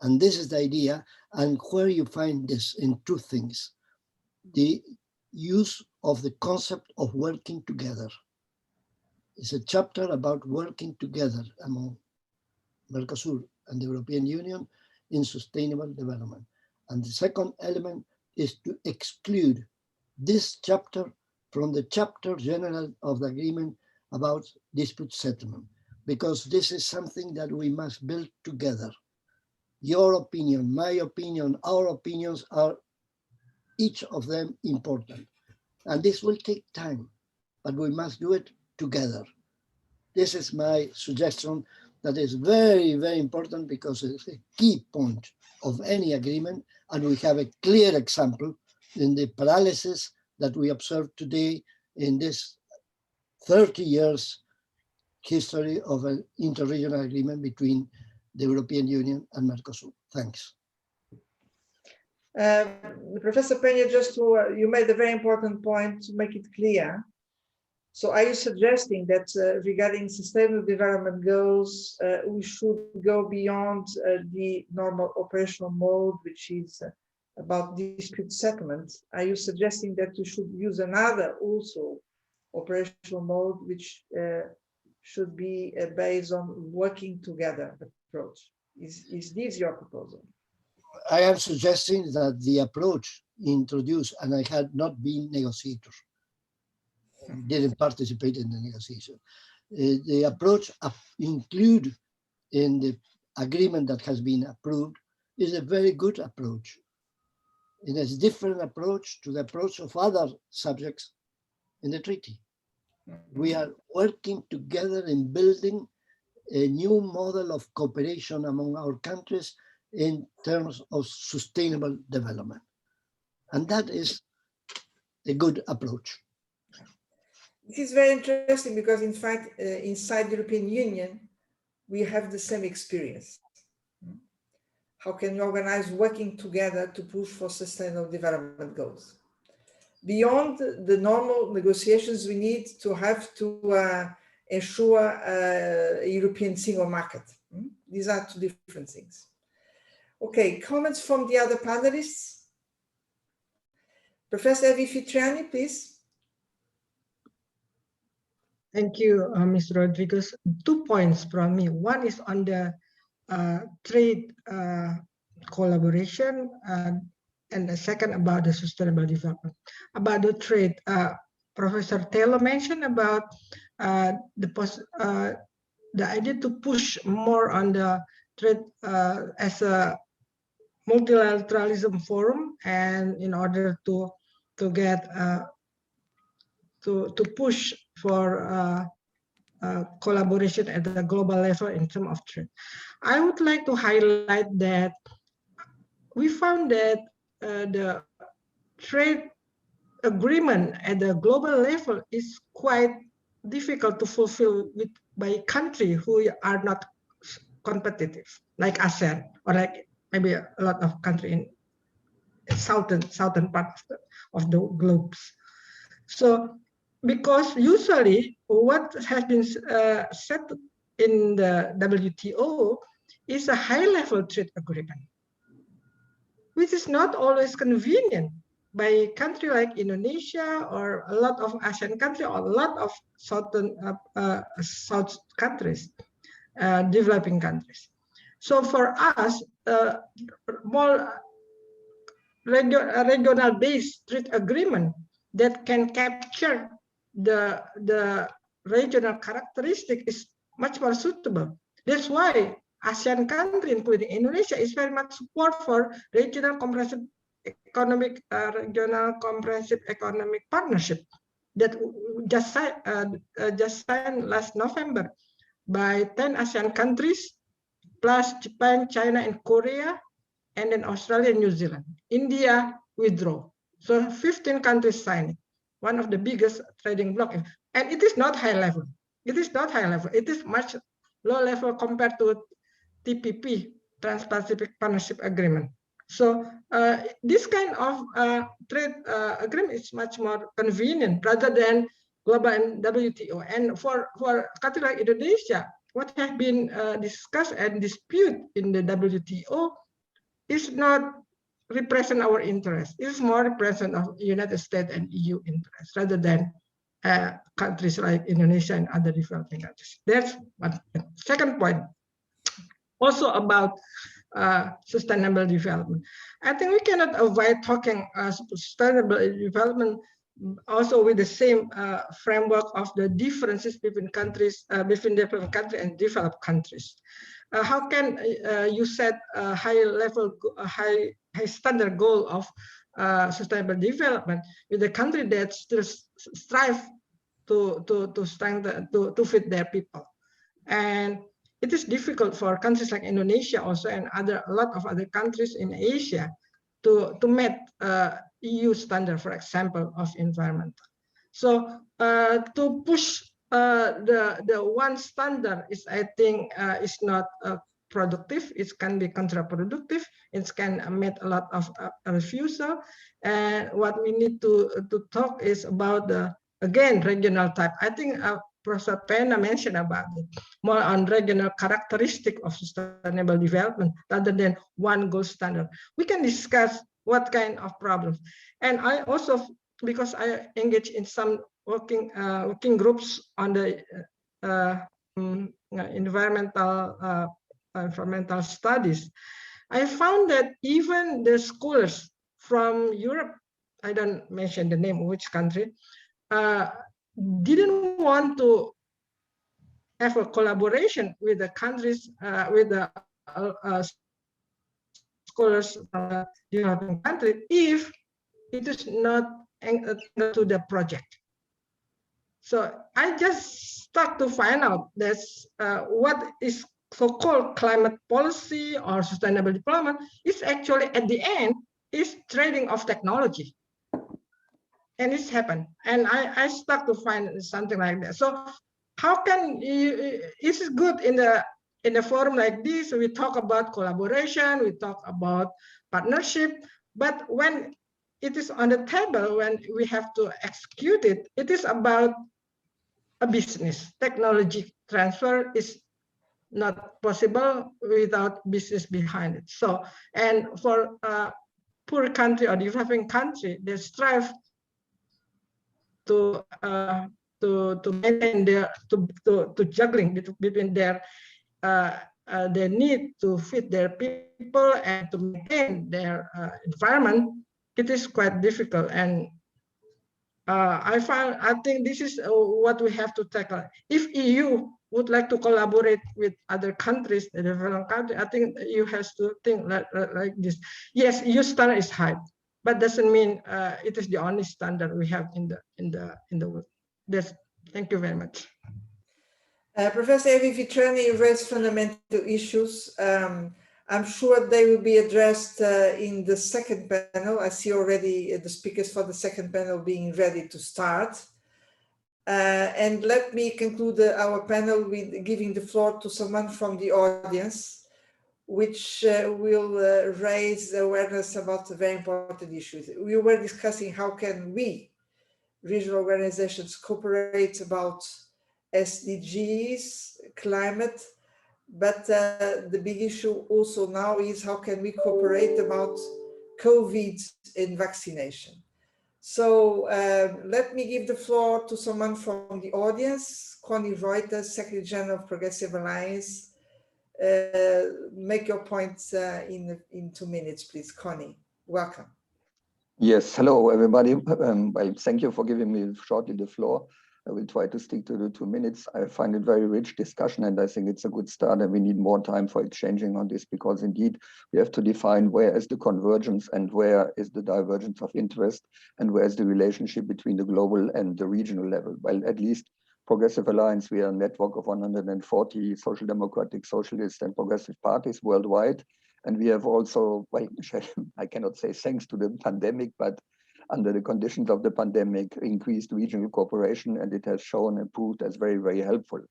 And this is the idea, and where you find this in two things. The use of the concept of working together. It's a chapter about working together among Mercosur and the European Union in sustainable development. And the second element is to exclude this chapter from the chapter general of the agreement about dispute settlement, because this is something that we must build together. Your opinion, my opinion, our opinions are each of them important. And this will take time, but we must do it together. This is my suggestion that is very, very important, because it's a key point of any agreement. And we have a clear example in the paralysis that we observe today in this 30 years history of an interregional agreement between the European Union and Mercosur. Thanks. Professor Peña, you made a very important point to make it clear. So are you suggesting that regarding sustainable development goals, we should go beyond the normal operational mode, which is about dispute settlement? Are you suggesting that we should use another also operational mode, which should be based on working together approach? Is this your proposal? I am suggesting that the approach introduced, and I had not been negotiator, didn't participate in the negotiation. The approach included in the agreement that has been approved is a very good approach. It is a different approach to the approach of other subjects in the treaty. We are working together in building a new model of cooperation among our countries in terms of sustainable development. And that is a good approach. This is very interesting, because in fact, inside the European Union, we have the same experience. How can we organize working together to push for sustainable development goals? Beyond the normal negotiations, we need to have to ensure a European single market. These are two different things. Okay, comments from the other panelists? Professor Evi Fitriani, please. Thank you, Ms. Rodriguez. 2 points from me. One is on the trade collaboration, and the second about the sustainable development. About the trade, Professor Taylor mentioned about the idea to push more on the trade as a multilateralism forum, and in order to get to push for collaboration at the global level in terms of trade. I would like to highlight that we found that the trade agreement at the global level is quite difficult to fulfill by countries who are not competitive, like ASEAN, or like maybe a lot of countries in southern part of the globes. So, because usually what has been set in the WTO is a high-level trade agreement, which is not always convenient by a country like Indonesia or a lot of ASEAN countries or a lot of South countries, developing countries. So for us, more regional-based trade agreement that can capture the regional characteristic is much more suitable. That's why ASEAN countries, including Indonesia, is very much support for regional comprehensive economic partnership that just signed last November by 10 ASEAN countries, plus Japan, China, and Korea, and then Australia and New Zealand. India withdraw. So 15 countries signed, one of the biggest trading bloc. And it is not high level. It is not high level. It is much low level compared to TPP, Trans-Pacific Partnership Agreement. So this kind of trade agreement is much more convenient rather than global and WTO. And for a country like Indonesia, what has been discussed and disputed in the WTO is not represent our interest. It's more represent of United States and EU interest rather than countries like Indonesia and other developing countries. That's one. Second point, also about sustainable development. I think we cannot avoid talking sustainable development also with the same framework of the differences between countries, between developing countries and developed countries. How can you set a high level, high standard goal of sustainable development with a country that still strive to strengthen, to feed their people? And it is difficult for countries like Indonesia also and a lot of other countries in Asia to meet EU standard, for example, of environment. So to push the one standard is, I think, is not productive. It can be counterproductive. It can make a lot of refusal. And what we need to talk is about the, again, regional type. I think Professor Pena mentioned about it, more on regional characteristic of sustainable development rather than one gold standard. We can discuss what kind of problems. And I also, because I engage in some working groups on the environmental studies, I found that even the scholars from Europe, I don't mention the name of which country, didn't want to have a collaboration with the countries, with the scholars from the developing country if it is not to the project. So I just start to find out that's what is so-called climate policy or sustainable development is actually at the end is trading of technology. And it's happened. And I start to find something like that. So how can you, it's good in a forum like this, we talk about collaboration, we talk about partnership, but when it is on the table, when we have to execute it, it is about a business. Technology transfer is not possible without business behind it. So, and for a poor country or developing country, they strive to maintain their to juggling between their need to feed their people and to maintain their environment. It is quite difficult, and I think this is what we have to tackle. If EU would like to collaborate with other countries, the developing countries, I think EU has to think like this. Yes, EU standard is high, but doesn't mean it is the only standard we have in the world. Thank you very much. Professor Evi Vitrani raised fundamental issues. I'm sure they will be addressed in the second panel. I see already the speakers for the second panel being ready to start. And let me conclude our panel with giving the floor to someone from the audience, which will raise awareness about very important issues. We were discussing how can we, regional organizations, cooperate about SDGs, climate, but the big issue also now is how can we cooperate about COVID and vaccination. So let me give the floor to someone from the audience, Connie Reuters, Secretary General of Progressive Alliance. Make your points in 2 minutes, please. Connie, welcome. Yes, hello everybody. Well, thank you for giving me shortly the floor. I will try to stick to the 2 minutes. I find it very rich discussion, and I think it's a good start, and we need more time for exchanging on this, because indeed we have to define where is the convergence and where is the divergence of interest, and where is the relationship between the global and the regional level. Well, at least Progressive Alliance, we are a network of 140 social democratic, socialist and progressive parties worldwide. And we have also, well, I cannot say thanks to the pandemic, but under the conditions of the pandemic, increased regional cooperation, and it has shown and proved as very, very helpful.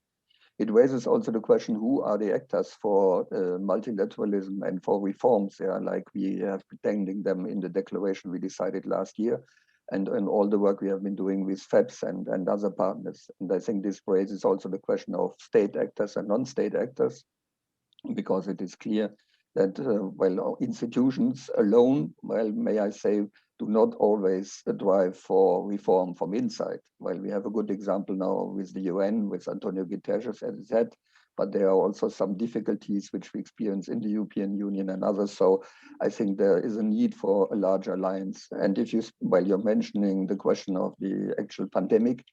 it raises also the question, who are the actors for multilateralism and for reforms? Yeah, like we have pretending them in the declaration we decided last year, and all the work we have been doing with FEPS and other partners. And I think this raises also the question of state actors and non-state actors, because it is clear that, well, institutions alone, well, may I say, do not always drive for reform from inside. Well, we have a good example now with the UN, with Antonio Guterres as head, but there are also some difficulties which we experience in the European Union and others. So I think there is a need for a larger alliance. And if you, while you're mentioning the question of the actual pandemic,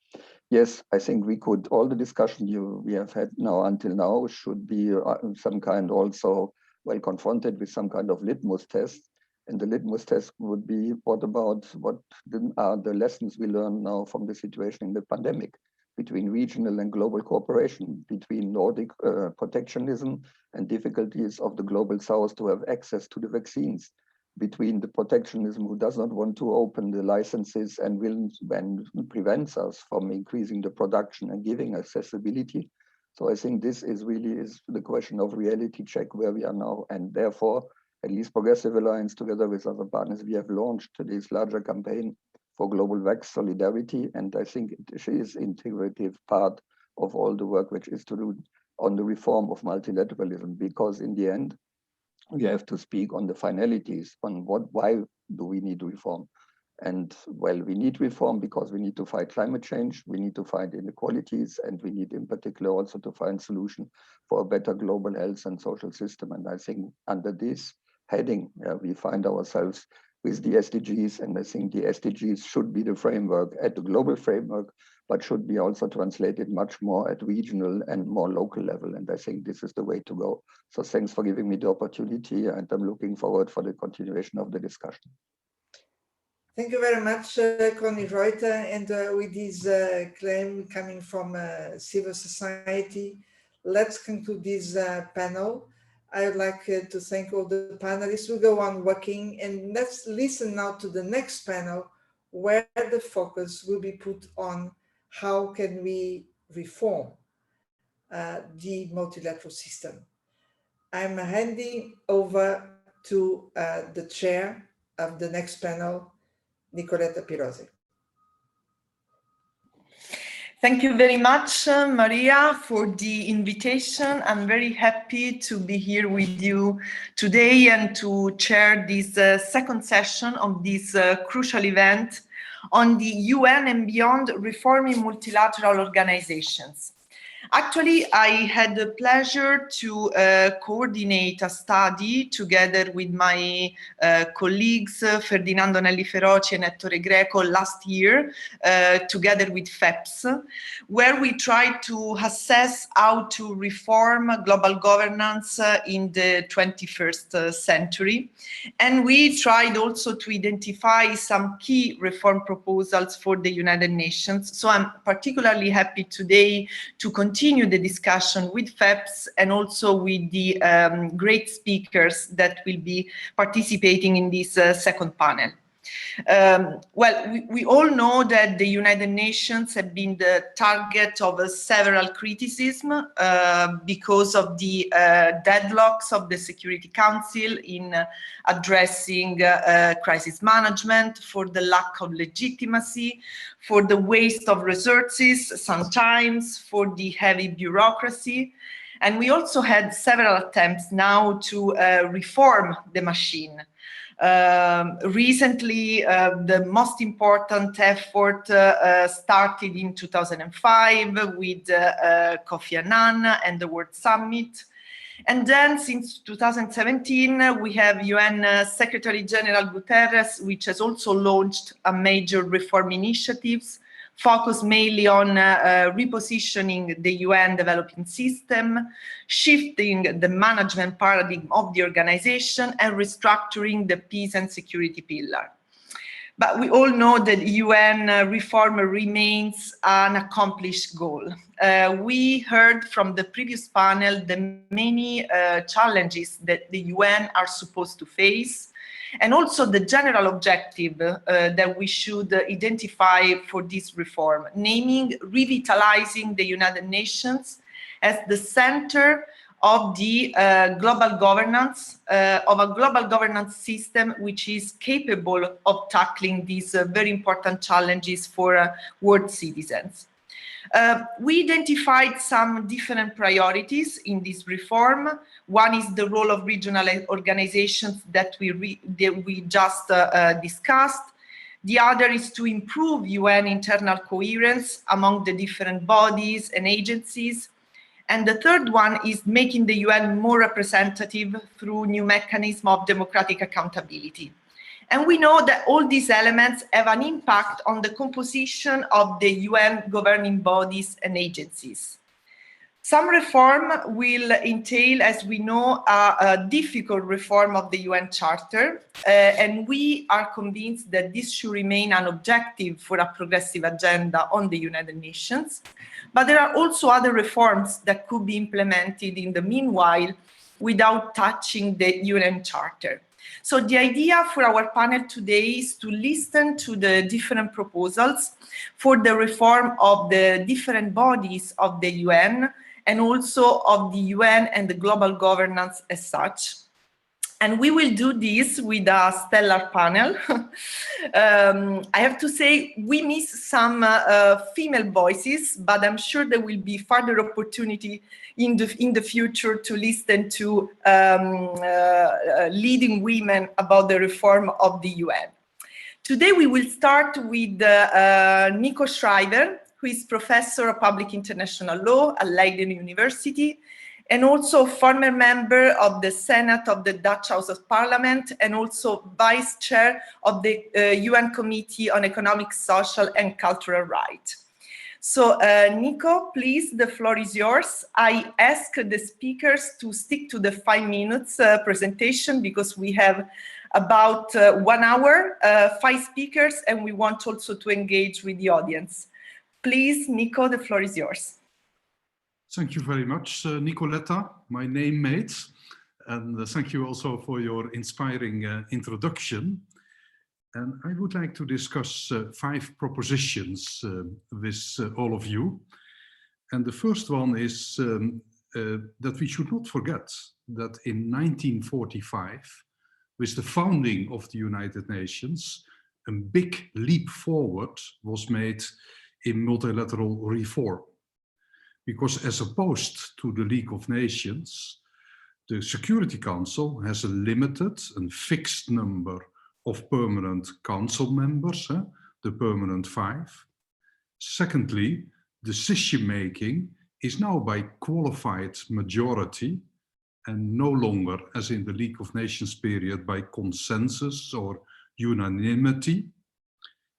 yes, I think we could, all the discussion we have had now until now should be some kind also, well, confronted with some kind of litmus test. And the litmus test would be, what about what are the lessons we learned now from the situation in the pandemic, between regional and global cooperation, between Nordic protectionism and difficulties of the global south to have access to the vaccines, between the protectionism who does not want to open the licenses and prevents us from increasing the production and giving accessibility. So I think this is really the question of reality check where we are now, and therefore, at least Progressive Alliance together with other partners, we have launched this larger campaign for global vax solidarity, and I think it is an integrative part of all the work which is to do on the reform of multilateralism, because in the end, we have to speak on the finalities, on why do we need reform. And well, we need reform because we need to fight climate change, we need to fight inequalities, and we need in particular also to find solution for a better global health and social system. And I think under this heading, we find ourselves with the SDGs, and I think the SDGs should be the framework at the global framework, but should be also translated much more at regional and more local level. And I think this is the way to go. So thanks for giving me the opportunity, and I'm looking forward for the continuation of the discussion. Thank you very much, Connie Reuter. And with this claim coming from civil society, let's conclude this panel. I would like to thank all the panelists. We'll go on working, and let's listen now to the next panel, where the focus will be put on how can we reform the multilateral system. I'm handing over to the chair of the next panel, Nicoletta Pirozzi. Thank you very much, Maria, for the invitation. I'm very happy to be here with you today and to chair this second session of this crucial event on the UN and beyond reforming multilateral organizations. Actually, I had the pleasure to coordinate a study together with my colleagues Ferdinando Nelli Feroci and Ettore Greco last year, together with FEPS, where we tried to assess how to reform global governance in the 21st century. And we tried also to identify some key reform proposals for the United Nations. So I'm particularly happy today to continue the discussion with FEPS and also with the great speakers that will be participating in this second panel. Well, we all know that the United Nations have been the target of several criticisms because of the deadlocks of the Security Council in addressing crisis management, for the lack of legitimacy, for the waste of resources, sometimes for the heavy bureaucracy. And we also had several attempts now to reform the machine. Recently, the most important effort started in 2005 with Kofi Annan and the World Summit. And then since 2017, we have UN Secretary General Guterres, which has also launched a major reform initiatives focused mainly on repositioning the UN development system, shifting the management paradigm of the organization, and restructuring the peace and security pillar. But we all know that UN reform remains an accomplished goal. We heard from the previous panel the many challenges that the UN are supposed to face, and also the general objective that we should identify for this reform, naming revitalizing the United Nations as the center of the global governance, of a global governance system which is capable of tackling these very important challenges for world citizens. We identified some different priorities in this reform. One is the role of regional organizations that we just discussed. The other is to improve UN internal coherence among the different bodies and agencies. And the third one is making the UN more representative through new mechanism of democratic accountability. And we know that all these elements have an impact on the composition of the UN governing bodies and agencies. Some reform will entail, as we know, a difficult reform of the UN Charter, and we are convinced that this should remain an objective for a progressive agenda on the United Nations. But there are also other reforms that could be implemented in the meanwhile without touching the UN Charter. So the idea for our panel today is to listen to the different proposals for the reform of the different bodies of the UN and also of the UN and the global governance as such. And we will do this with a stellar panel. I have to say, we miss some female voices, but I'm sure there will be further opportunity in the future to listen to leading women about the reform of the UN. Today, we will start with Nico Schreiber, who is Professor of Public International Law at Leiden University, and also former member of the Senate of the Dutch House of Parliament, and also Vice Chair of the UN Committee on Economic, Social and Cultural Rights. So Nico, please, the floor is yours. I ask the speakers to stick to the 5 minutes presentation because we have about 1 hour, 5 speakers, and we want also to engage with the audience. Please, Nico, the floor is yours. Thank you very much, Nicoletta, my name mate, and thank you also for your inspiring introduction. And I would like to discuss 5 propositions with all of you. And the first one is that we should not forget that in 1945, with the founding of the United Nations, a big leap forward was made in multilateral reform. Because as opposed to the League of Nations, the Security Council has a limited and fixed number of permanent council members, the permanent 5. Secondly, decision-making is now by qualified majority and no longer, as in the League of Nations period, by consensus or unanimity.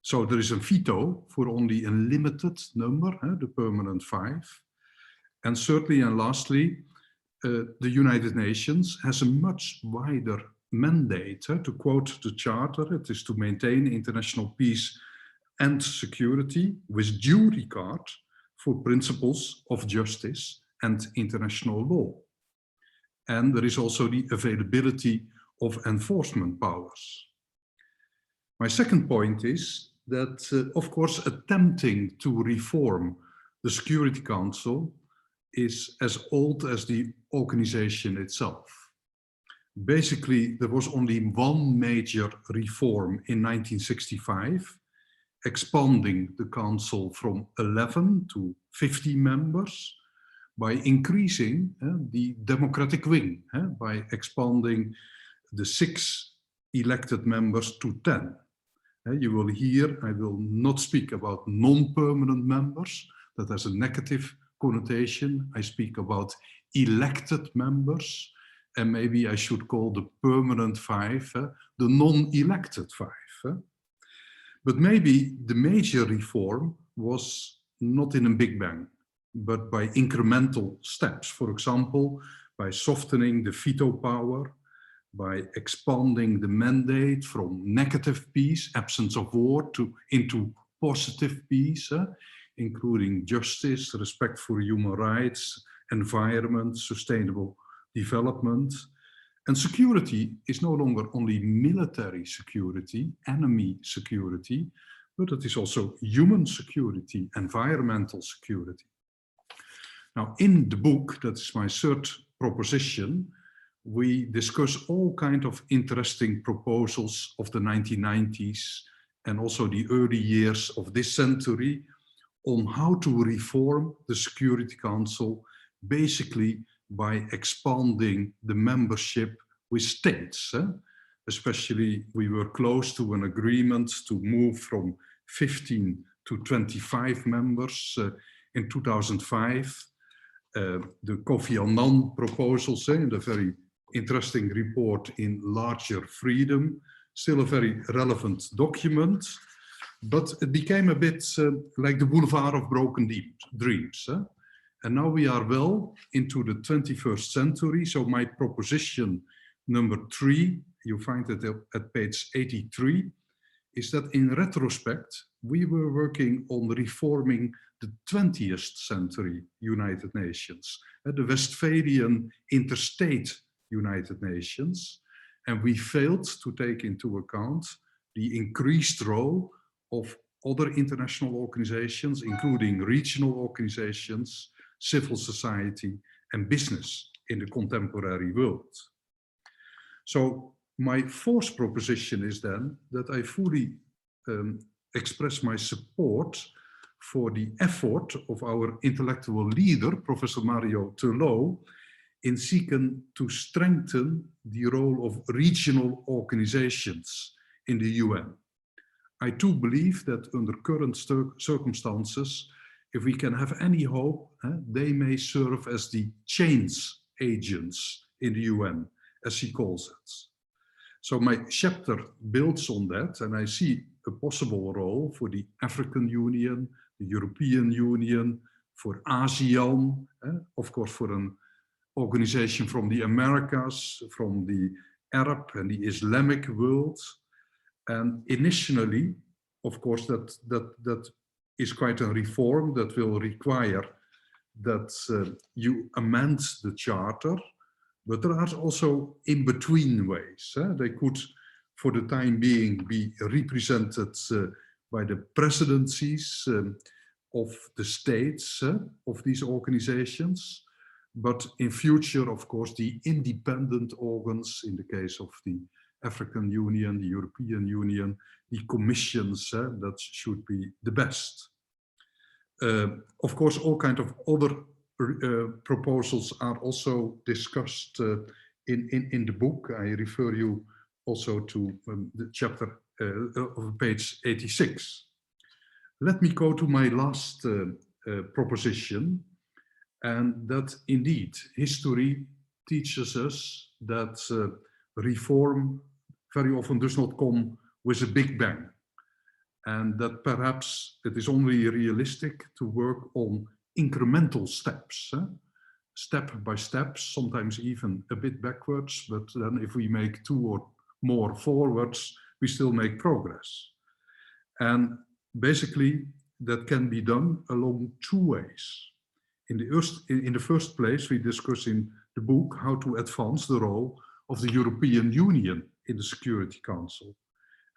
So there is a veto for only a limited number, the permanent 5. And thirdly and lastly, the United Nations has a much wider mandate. To quote the Charter, it is to maintain international peace and security with due regard for principles of justice and international law. And there is also the availability of enforcement powers. My second point is that, of course, attempting to reform the Security Council is as old as the organization itself. Basically, there was only one major reform in 1965, expanding the council from 11 to 50 members by increasing the democratic wing, by expanding the 6 elected members to 10. You will hear, I will not speak about non-permanent members, that has a negative connotation. I speak about elected members, and maybe I should call the permanent 5 the non-elected 5. But maybe the major reform was not in a big bang, but by incremental steps. For example, by softening the veto power, by expanding the mandate from negative peace, absence of war, into positive peace, including justice, respect for human rights, environment, sustainable development. And security is no longer only military security, enemy security, but it is also human security, environmental security. Now, in the book, that's my third proposition, we discuss all kinds of interesting proposals of the 1990s and also the early years of this century on how to reform the Security Council, basically by expanding the membership with states. Especially, we were close to an agreement to move from 15 to 25 members in 2005. The Kofi Annan proposals in the very interesting report In Larger Freedom, still a very relevant document, but it became a bit like the boulevard of broken dreams. And now we are well into the 21st century, so my proposition number 3, you find it at page 83, is that in retrospect, we were working on reforming the 20th century United Nations, the Westphalian interstate United Nations, and we failed to take into account the increased role of other international organizations, including regional organizations, civil society, and business in the contemporary world. So my fourth proposition is then that I fully express my support for the effort of our intellectual leader, Professor Mario Tullow, in seeking to strengthen the role of regional organizations in the UN. I too believe that under current circumstances, if we can have any hope, they may serve as the change agents in the UN, as he calls it. So my chapter builds on that, and I see a possible role for the African Union, the European Union, for ASEAN, of course for an organization from the Americas, from the Arab and the Islamic world. And initially, of course, that is quite a reform that will require that you amend the charter, but there are also in-between ways. They could, for the time being, be represented by the presidencies of the states of these organizations. But in future, of course, the independent organs, in the case of the African Union, the European Union, the commissions, that should be the best. Of course, all kinds of other proposals are also discussed in the book. I refer you also to the chapter of page 86. Let me go to my last proposition, and that indeed history teaches us that reform very often does not come with a big bang, and that perhaps it is only realistic to work on incremental steps, step by step, sometimes even a bit backwards, but then if we make 2 or more forwards, we still make progress. And basically that can be done along 2 ways. In the first place, we discuss in the book how to advance the role of the European Union in the Security Council.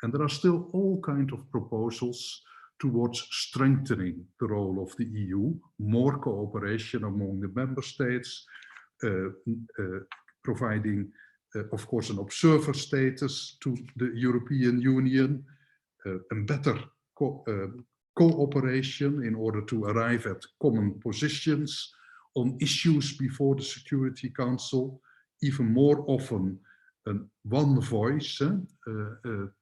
And there are still all kinds of proposals towards strengthening the role of the EU, more cooperation among the member states, providing, of course, an observer status to the European Union, and better cooperation in order to arrive at common positions on issues before the Security Council, even more often one voice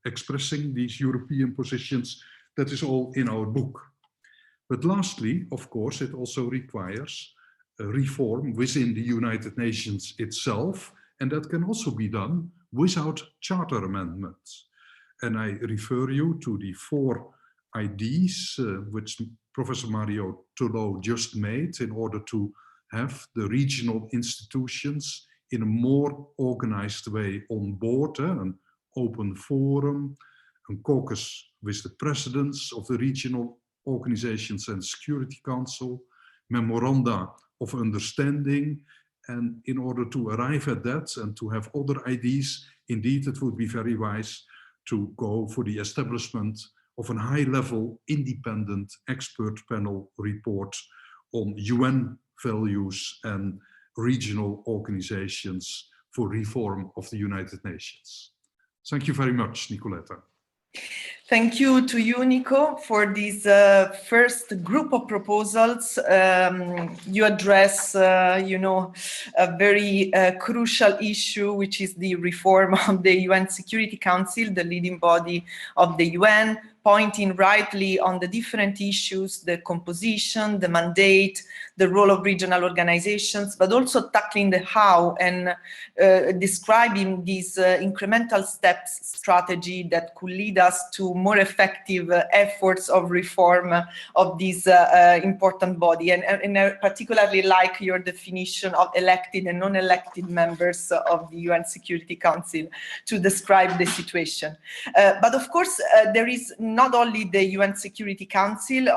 expressing these European positions. That is all in our book. But lastly, of course, it also requires a reform within the United Nations itself, and that can also be done without charter amendments. And I refer you to the 4 ideas which Professor Mario Tullow just made in order to have the regional institutions in a more organized way on board, an open forum, a caucus with the presidents of the regional organizations and Security Council, memoranda of understanding, and in order to arrive at that and to have other ideas, indeed it would be very wise to go for the establishment of a high-level independent expert panel report on UN values and regional organizations for reform of the United Nations. Thank you very much, Nicoletta. Thank you to you, Nico, for this first group of proposals. You address, you know, a very crucial issue, which is the reform of the UN Security Council, the leading body of the UN, pointing rightly on the different issues, the composition, the mandate, the role of regional organizations, but also tackling the how and describing these incremental steps strategy that could lead us to more effective efforts of reform of this important body. And I particularly like your definition of elected and non-elected members of the UN Security Council to describe the situation. But of course, there is not only the UN Security Council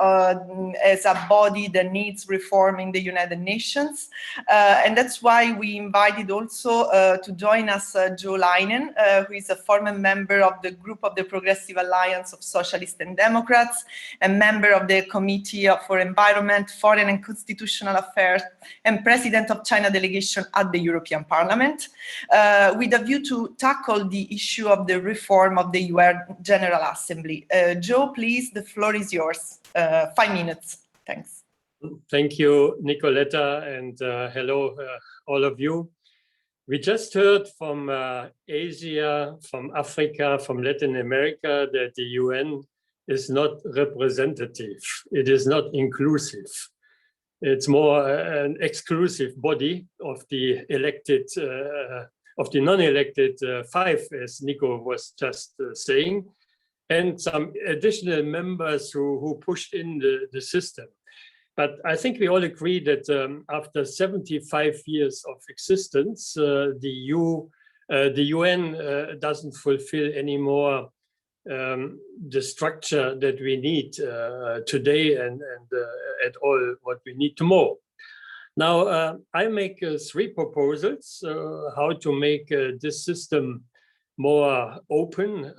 as a body that needs reform in the United Nations, and that's why we invited also to join us Joe Leinen, who is a former member of the group of the Progressive Alliance of Socialists and Democrats, and member of the Committee for Environment, Foreign and Constitutional Affairs, and President of China delegation at the European Parliament, with a view to tackle the issue of the reform of the UN General Assembly. Joe, please, the floor is yours. 5 minutes. Thanks. Thank you, Nicoletta, and hello, all of you. We just heard from Asia, from Africa, from Latin America that the UN is not representative. It is not inclusive. It's more an exclusive body of the elected, of the non-elected 5, as Nico was just saying, and some additional members who pushed in the system. But I think we all agree that after 75 years of existence, the UN doesn't fulfill anymore the structure that we need today and at all what we need tomorrow. Now, I make 3 proposals how to make this system more open,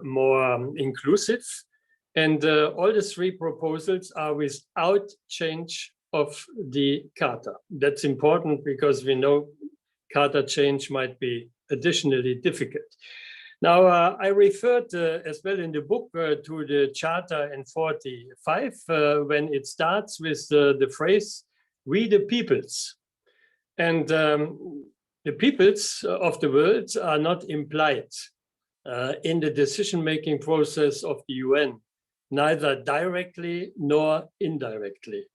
more inclusive. And all the 3 proposals are without change of the Charter. That's important because we know Charter change might be additionally difficult. Now, I referred as well in the book to the Charter in 45 when it starts with the phrase, "We the peoples." And the peoples of the world are not implied in the decision-making process of the UN. Neither directly nor indirectly.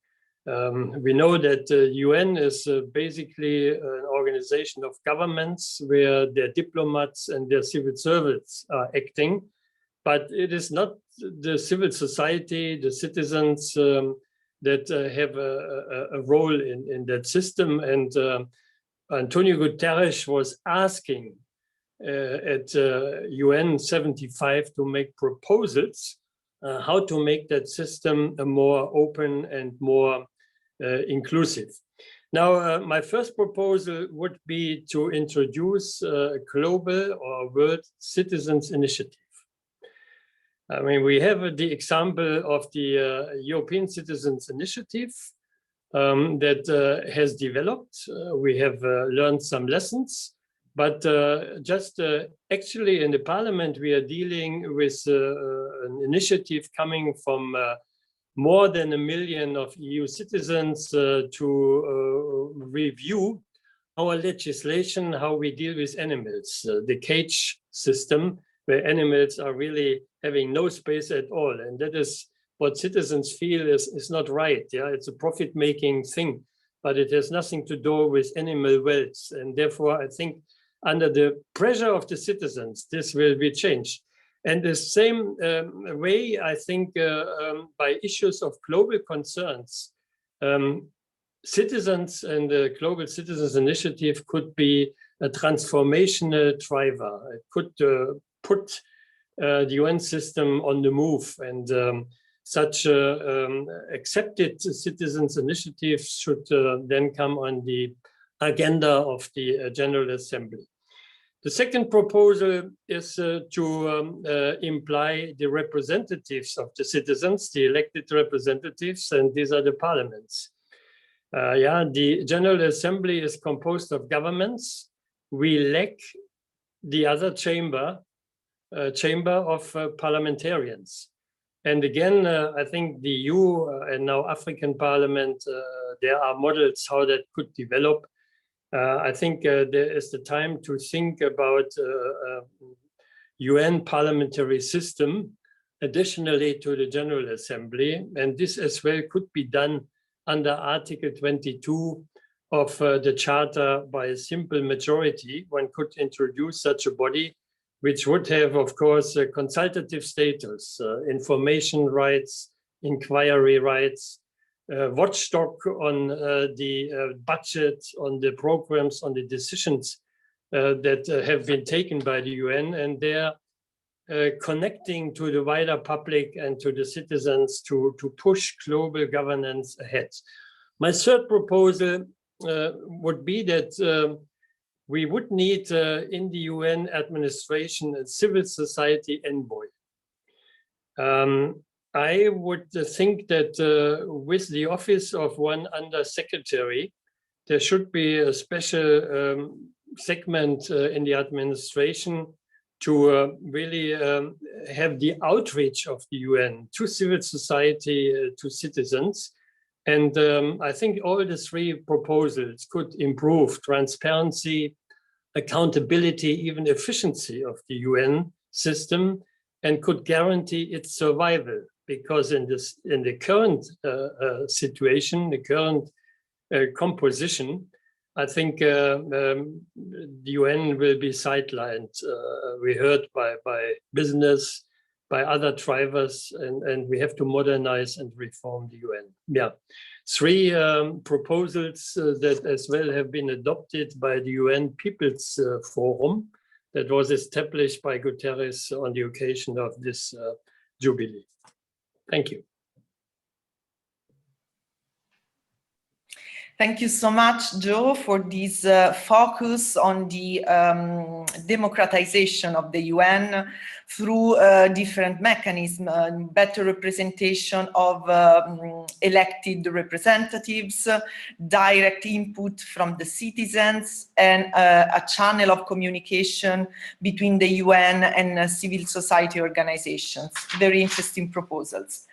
We know that the UN is basically an organization of governments where their diplomats and their civil servants are acting, but it is not the civil society, the citizens that have a role in that system. And Antonio Guterres was asking at UN 75 to make proposals how to make that system more open and more inclusive. Now, my first proposal would be to introduce a global or world citizens initiative. I mean, we have the example of the European Citizens Initiative that has developed. We have learned some lessons. But just actually in the Parliament, we are dealing with an initiative coming from more than 1 million of EU citizens to review our legislation, how we deal with animals, the cage system, where animals are really having no space at all. And that is what citizens feel is not right. Yeah, it's a profit-making thing, but it has nothing to do with animal wealth. And therefore, I think under the pressure of the citizens, this will be changed. And the same way, I think, by issues of global concerns, citizens and the Global Citizens Initiative could be a transformational driver. It could put the UN system on the move. And such accepted citizens initiatives should then come on the agenda of the General Assembly. The second proposal is to imply the representatives of the citizens, the elected representatives, and these are the parliaments. The General Assembly is composed of governments. We lack the other chamber of parliamentarians. And again, I think the EU and now African Parliament, there are models how that could develop. I think there is the time to think about UN parliamentary system additionally to the General Assembly. And this as well could be done under Article 22 of the Charter by a simple majority. One could introduce such a body, which would have, of course, a consultative status, information rights, inquiry rights, watchdog on the budget, on the programs, on the decisions that have been taken by the UN, and they're connecting to the wider public and to the citizens to push global governance ahead. My third proposal would be that we would need in the UN administration a civil society envoy. I would think that with the office of one under-secretary, there should be a special segment in the administration to really have the outreach of the UN to civil society, to citizens. And I think all the three proposals could improve transparency, accountability, even efficiency of the UN system, and could guarantee its survival. Because in the current situation, the current composition, I think the UN will be sidelined. We heard by business, by other drivers, and we have to modernize and reform the UN. Yeah, three proposals that as well have been adopted by the UN People's Forum that was established by Guterres on the occasion of this jubilee. Thank you. Thank you so much, Joe, for this focus on the democratization of the UN through different mechanisms, better representation of elected representatives, direct input from the citizens, and a channel of communication between the UN and civil society organizations. Very interesting proposals.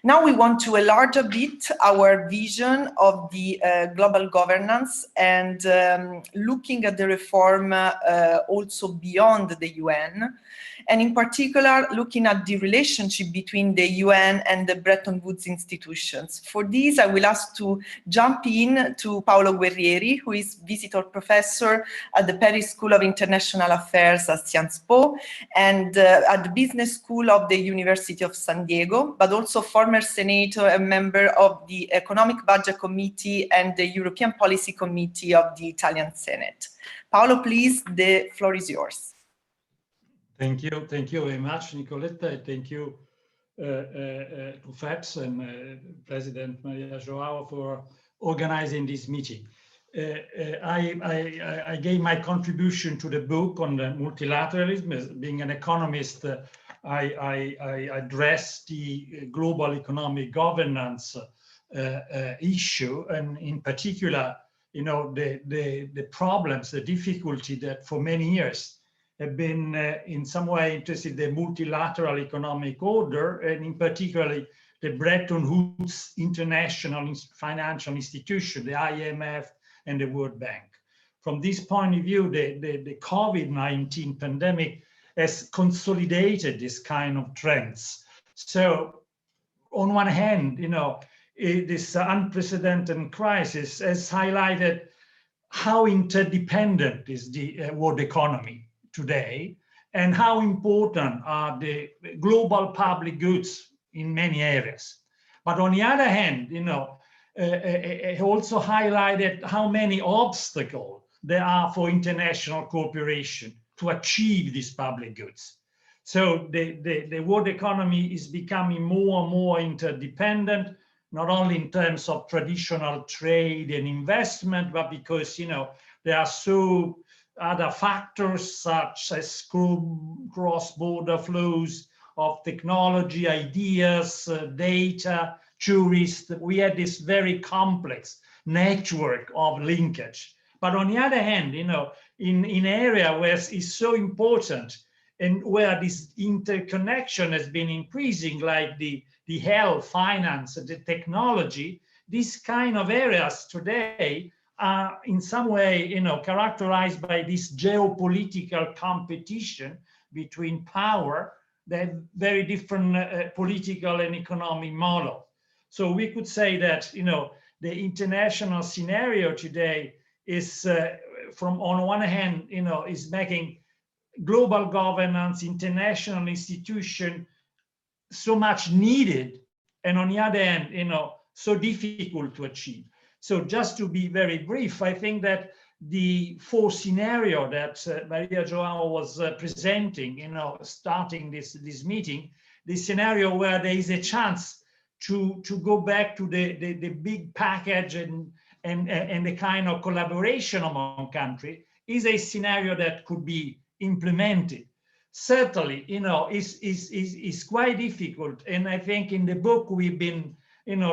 Now we want to enlarge a bit our vision of the global governance and looking at the reform also beyond the UN, and in particular looking at the relationship between the UN and the Bretton Woods institutions. For this, I will ask to jump in to Paolo Guerrieri, who is visitor professor at the Paris School of International Affairs at Sciences Po and at the Business School of the University of San Diego, but also former senator and member of the Economic Budget Committee and the European Policy Committee of the Italian Senate. Paolo, please, the floor is yours. Thank you very much, Nicoletta. Thank you to FEPS and President Maria Joao for organizing this meeting. I gave my contribution to the book on the multilateralism. As being an economist, I address the global economic governance issue, and in particular, you know, the problems, the difficulty that for many years have been in some way interested in the multilateral economic order, and in particular the Bretton Woods international financial institution, the IMF and the World Bank. From this point of view, the COVID-19 pandemic has consolidated this kind of trends. So on one hand, you know, this unprecedented crisis has highlighted how interdependent is the world economy today, and how important are the global public goods in many areas. But on the other hand, you know, it also highlighted how many obstacles there are for international cooperation to achieve these public goods. So the world economy is becoming more and more interdependent, not only in terms of traditional trade and investment, but because, you know, there are so other factors such as cross-border flows of technology, ideas, data, tourists. We had this very complex network of linkage. But on the other hand, in an area where it's so important and where this interconnection has been increasing, like the health, finance, the technology, these kind of areas today are in some way, characterized by this geopolitical competition between power, that very different political and economic model. So we could say that, the international scenario today is, from on one hand, is making global governance, international institution so much needed, and on the other hand, so difficult to achieve. So just to be very brief, I think that the four scenario that Maria Joao was presenting, starting this meeting, the scenario where there is a chance to go back to the big package and the kind of collaboration among countries is a scenario that could be implemented. Certainly, is quite difficult, and I think in the book we've been,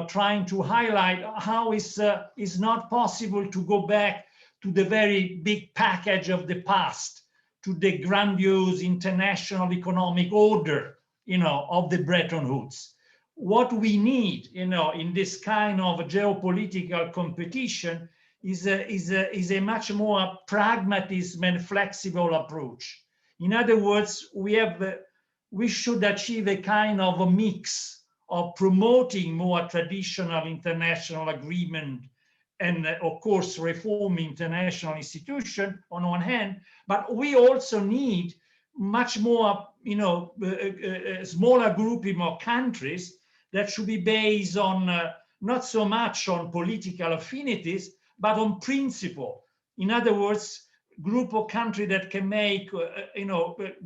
trying to highlight how it's not possible to go back to the very big package of the past, to the grandiose international economic order, of the Bretton Woods. What we need, in this kind of geopolitical competition is a much more pragmatism and flexible approach. In other words, we should achieve a kind of a mix of promoting more traditional international agreement and, of course, reform international institution on one hand, but we also need much more, a smaller grouping of countries that should be based on not so much on political affinities, but on principle. In other words, group of countries that can make,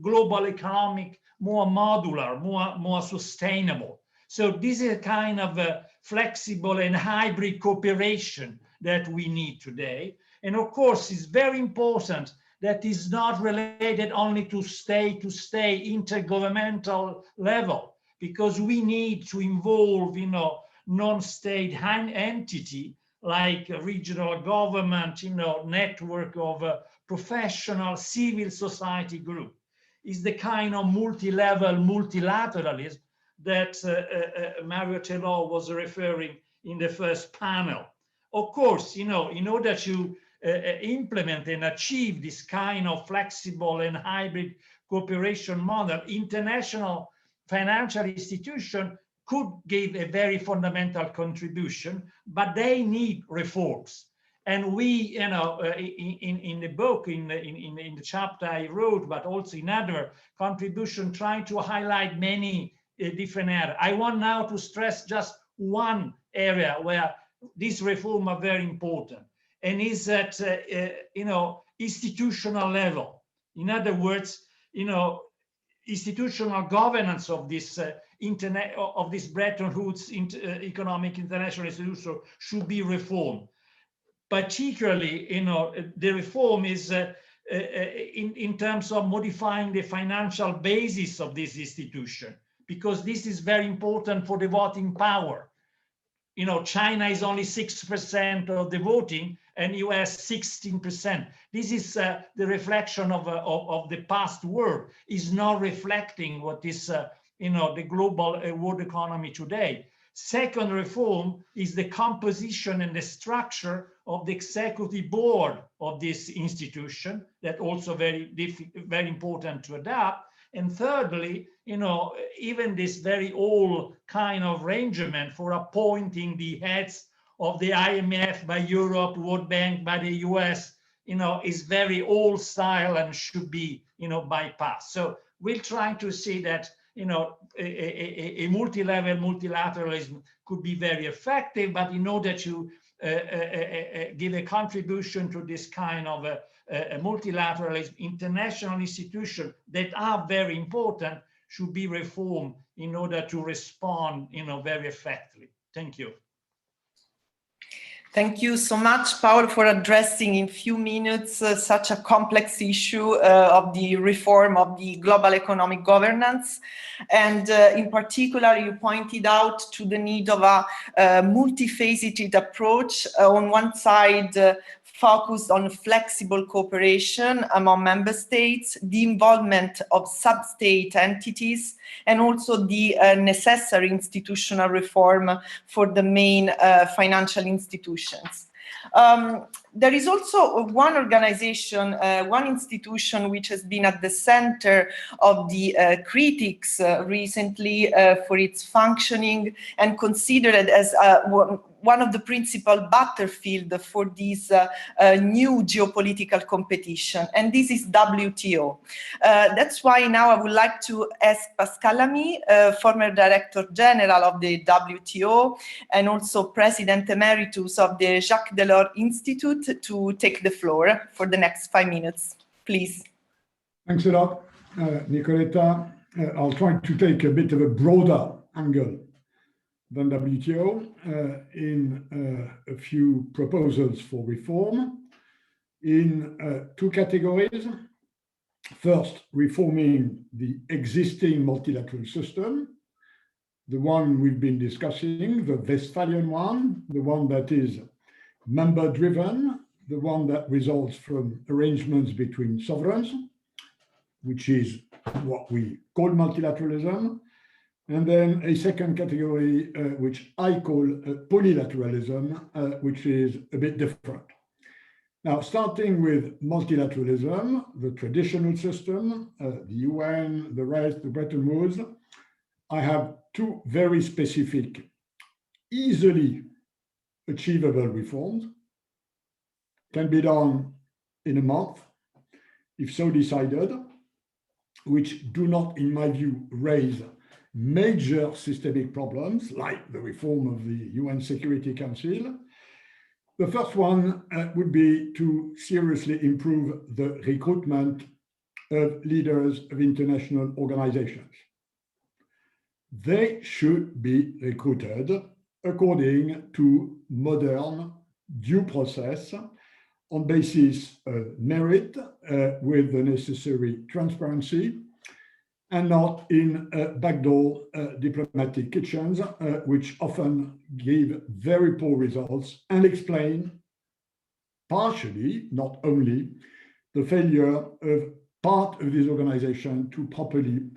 global economic more modular, more sustainable. So this is a kind of a flexible and hybrid cooperation that we need today. And of course, it's very important that is not related only to state intergovernmental level, because we need to involve, non-state entity like a regional government, network of professional civil society group. Is the kind of multi-level multilateralism that Mario Telò was referring in the first panel. Of course, in order to implement and achieve this kind of flexible and hybrid cooperation model, international financial institutions could give a very fundamental contribution, but they need reforms. And we, in the book, in the chapter I wrote, but also in other contributions, trying to highlight many different areas. I want now to stress just one area where these reforms are very important, and is that, institutional level. In other words, institutional governance of this of this Bretton Woods economic international institution should be reformed. Particularly, the reform is in terms of modifying the financial basis of this institution, because this is very important for the voting power. China is only 6% of the voting, and US 16%. This is the reflection of the past world, is not reflecting what is the global world economy today. Second reform is the composition and the structure of the executive board of this institution, that also very important to adapt. And thirdly, even this very old kind of arrangement for appointing the heads of the IMF by Europe, World Bank by the US, is very old style and should be, bypassed. So we're trying to see that, a multi-level multilateralism could be very effective, but in order to give a contribution to this kind of a multilateralism, international institutions that are very important should be reformed in order to respond, very effectively. Thank you. Thank you so much, Paul, for addressing in few minutes such a complex issue of the reform of the global economic governance. And in particular, you pointed out to the need of a multifaceted approach. On one side, focused on flexible cooperation among member states, the involvement of sub-state entities, and also the necessary institutional reform for the main financial institutions. There is also one organization, one institution which has been at the center of the critics recently for its functioning and considered as one of the principal battlefield for this new geopolitical competition, and this is WTO. That's why now I would like to ask Pascal Lamy, former Director General of the WTO and also President Emeritus of the Jacques Delors Institute, to take the floor for the next 5 minutes, please. Thanks a lot, Nicoletta. I'll try to take a bit of a broader angle than WTO in a few proposals for reform in 2 categories. First, reforming the existing multilateral system, the one we've been discussing, the Westphalian one, the one that is member-driven, the one that results from arrangements between sovereigns, which is what we call multilateralism, and then a second category, which I call polylateralism, which is a bit different. Now, starting with multilateralism, the traditional system, the UN, the rest, the Bretton Woods, I have 2 very specific, easily achievable reforms. Can be done in a month, if so decided, which do not, in my view, raise major systemic problems like the reform of the UN Security Council. The first one would be to seriously improve the recruitment of leaders of international organizations. They should be recruited according to modern due process on basis of merit with the necessary transparency, and not in backdoor diplomatic kitchens, which often give very poor results and explain partially, not only, the failure of part of this organization to properly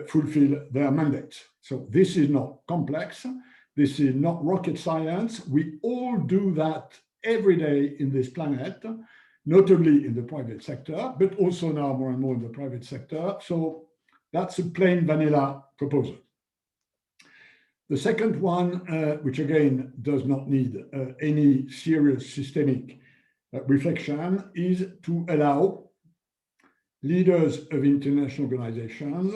fulfill their mandates. So this is not complex. This is not rocket science. We all do that every day in this planet, notably in the private sector, but also now more and more in the private sector. So that's a plain vanilla proposal. The second one, which again does not need any serious systemic reflection, is to allow leaders of international organizations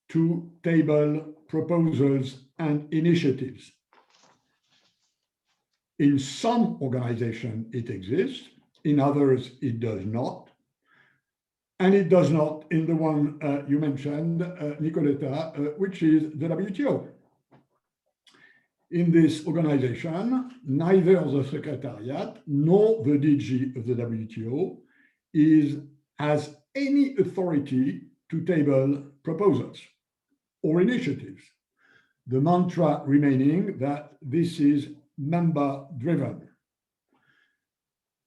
to table proposals and initiatives. In some organizations it exists, in others it does not. And it does not in the one you mentioned, Nicoletta, which is the WTO. In this organization, neither the Secretariat nor the DG of the WTO has any authority to table proposals or initiatives. The mantra remaining that this is member-driven.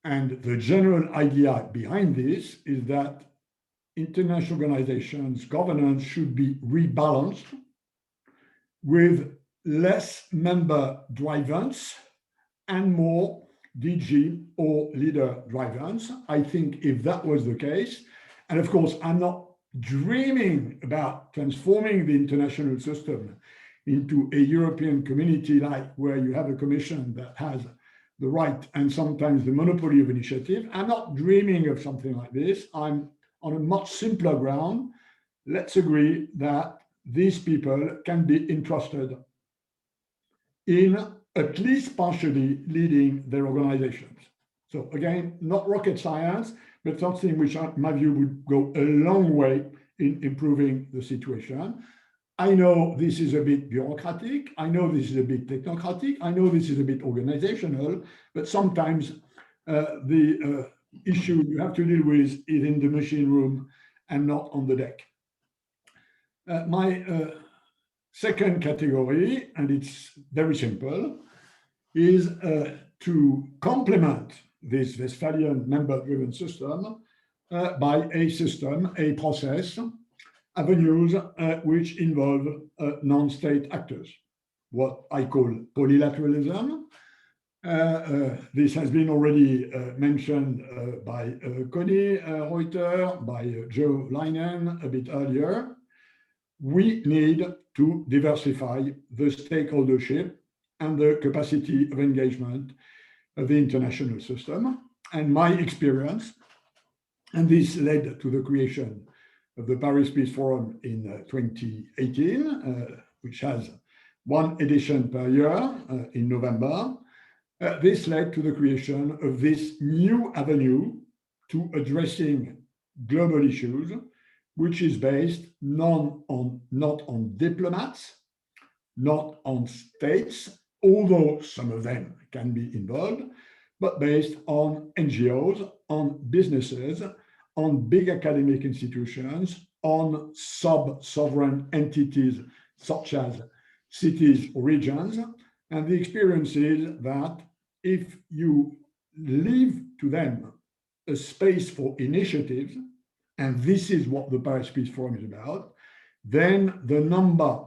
And the general idea behind this is that international organizations' governance should be rebalanced with less member drive-ins and more DG or leader drive-ins. I think if that was the case, and of course, I'm not dreaming about transforming the international system into a European community like where you have a commission that has the right and sometimes the monopoly of initiative. I'm not dreaming of something like this. I'm on a much simpler ground. Let's agree that these people can be entrusted in at least partially leading their organizations. So again, not rocket science, but something which in my view would go a long way in improving the situation. I know this is a bit bureaucratic. I know this is a bit technocratic. I know this is a bit organizational, but sometimes the issue you have to deal with is in the machine room and not on the deck. My second category, and it's very simple, is to complement this Westphalian member-driven system by a system, a process, avenues which involve non-state actors, what I call polylateralism. This has been already mentioned by Connie Reuter, by Joe Leinen a bit earlier. We need to diversify the stakeholdership and the capacity of engagement of the international system. And my experience, and this led to the creation of the Paris Peace Forum in 2018, which has one edition per year in November. This led to the creation of this new avenue to addressing global issues, which is based not on diplomats, not on states, although some of them can be involved, but based on NGOs, on businesses, on big academic institutions, on sub-sovereign entities such as cities or regions. And the experience is that if you leave to them a space for initiatives, and this is what the Paris Peace Forum is about, then the number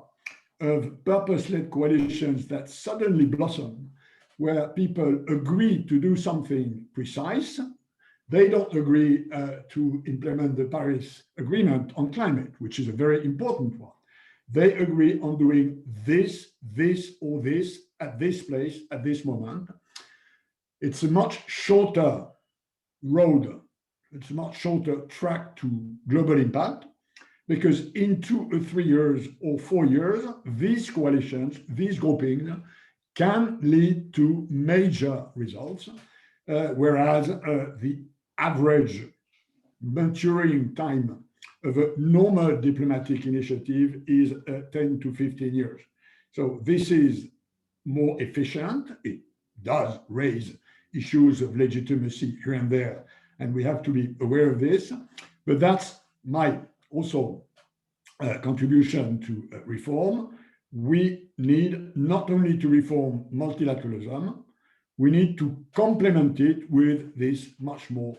of purpose-led coalitions that suddenly blossom, where people agree to do something precise. They don't agree to implement the Paris Agreement on climate, which is a very important one. They agree on doing this, this, or this at this place, at this moment. It's a much shorter road. It's a much shorter track to global impact, because in 2 or 3 years or 4 years, these coalitions, these groupings can lead to major results, whereas the average maturing time of a normal diplomatic initiative is 10 to 15 years. So this is more efficient. It does raise issues of legitimacy here and there, and we have to be aware of this. But that's my also contribution to reform. We need not only to reform multilateralism, we need to complement it with this much more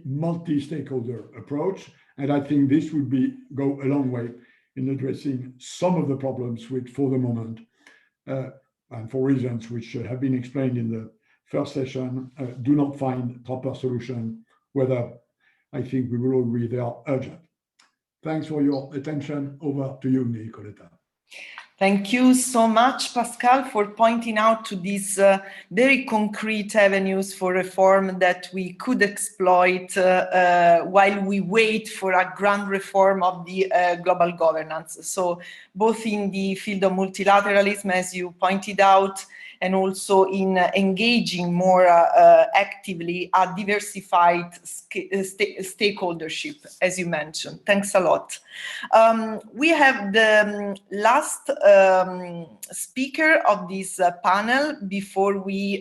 multi-stakeholder approach. And I think this would go a long way in addressing some of the problems which for the moment, and for reasons which have been explained in the first session, do not find proper solution, whether I think we will all agree they are urgent. Thanks for your attention. Over to you, Nicoletta. Thank you so much, Pascal, for pointing out to these very concrete avenues for reform that we could exploit while we wait for a grand reform of the global governance. So both in the field of multilateralism, as you pointed out, and also in engaging more actively a diversified stakeholdership, as you mentioned. Thanks a lot. We have the last speaker of this panel before we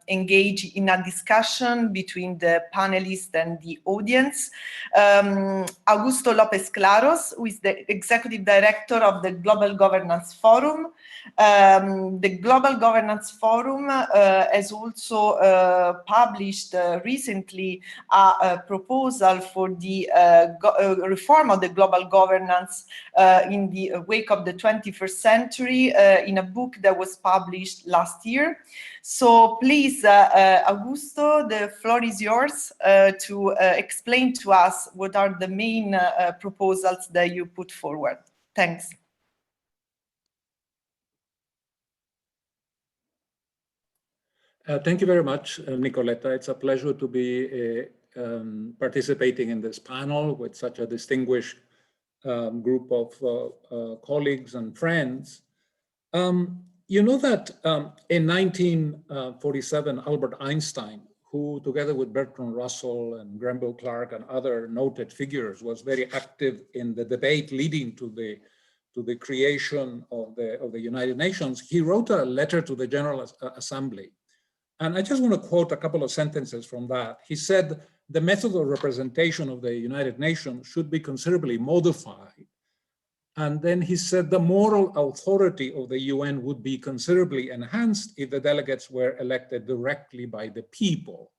engage in a discussion between the panelists and the audience. Augusto López Claros, who is the Executive Director of the Global Governance Forum. The Global Governance Forum has also published recently a proposal for the reform of the global governance in the wake of the 21st century in a book that was published last year. So please, Augusto, the floor is yours to explain to us what are the main proposals that you put forward. Thanks. Thank you very much, Nicoletta. It's a pleasure to be participating in this panel with such a distinguished group of colleagues and friends. You know that in 1947, Albert Einstein, who together with Bertrand Russell and Granville Clark and other noted figures was very active in the debate leading to the creation of the United Nations, he wrote a letter to the General Assembly. And I just want to quote a couple of sentences from that. He said, the method of representation of the United Nations should be considerably modified. And then he said the moral authority of the UN would be considerably enhanced if the delegates were elected directly by the people.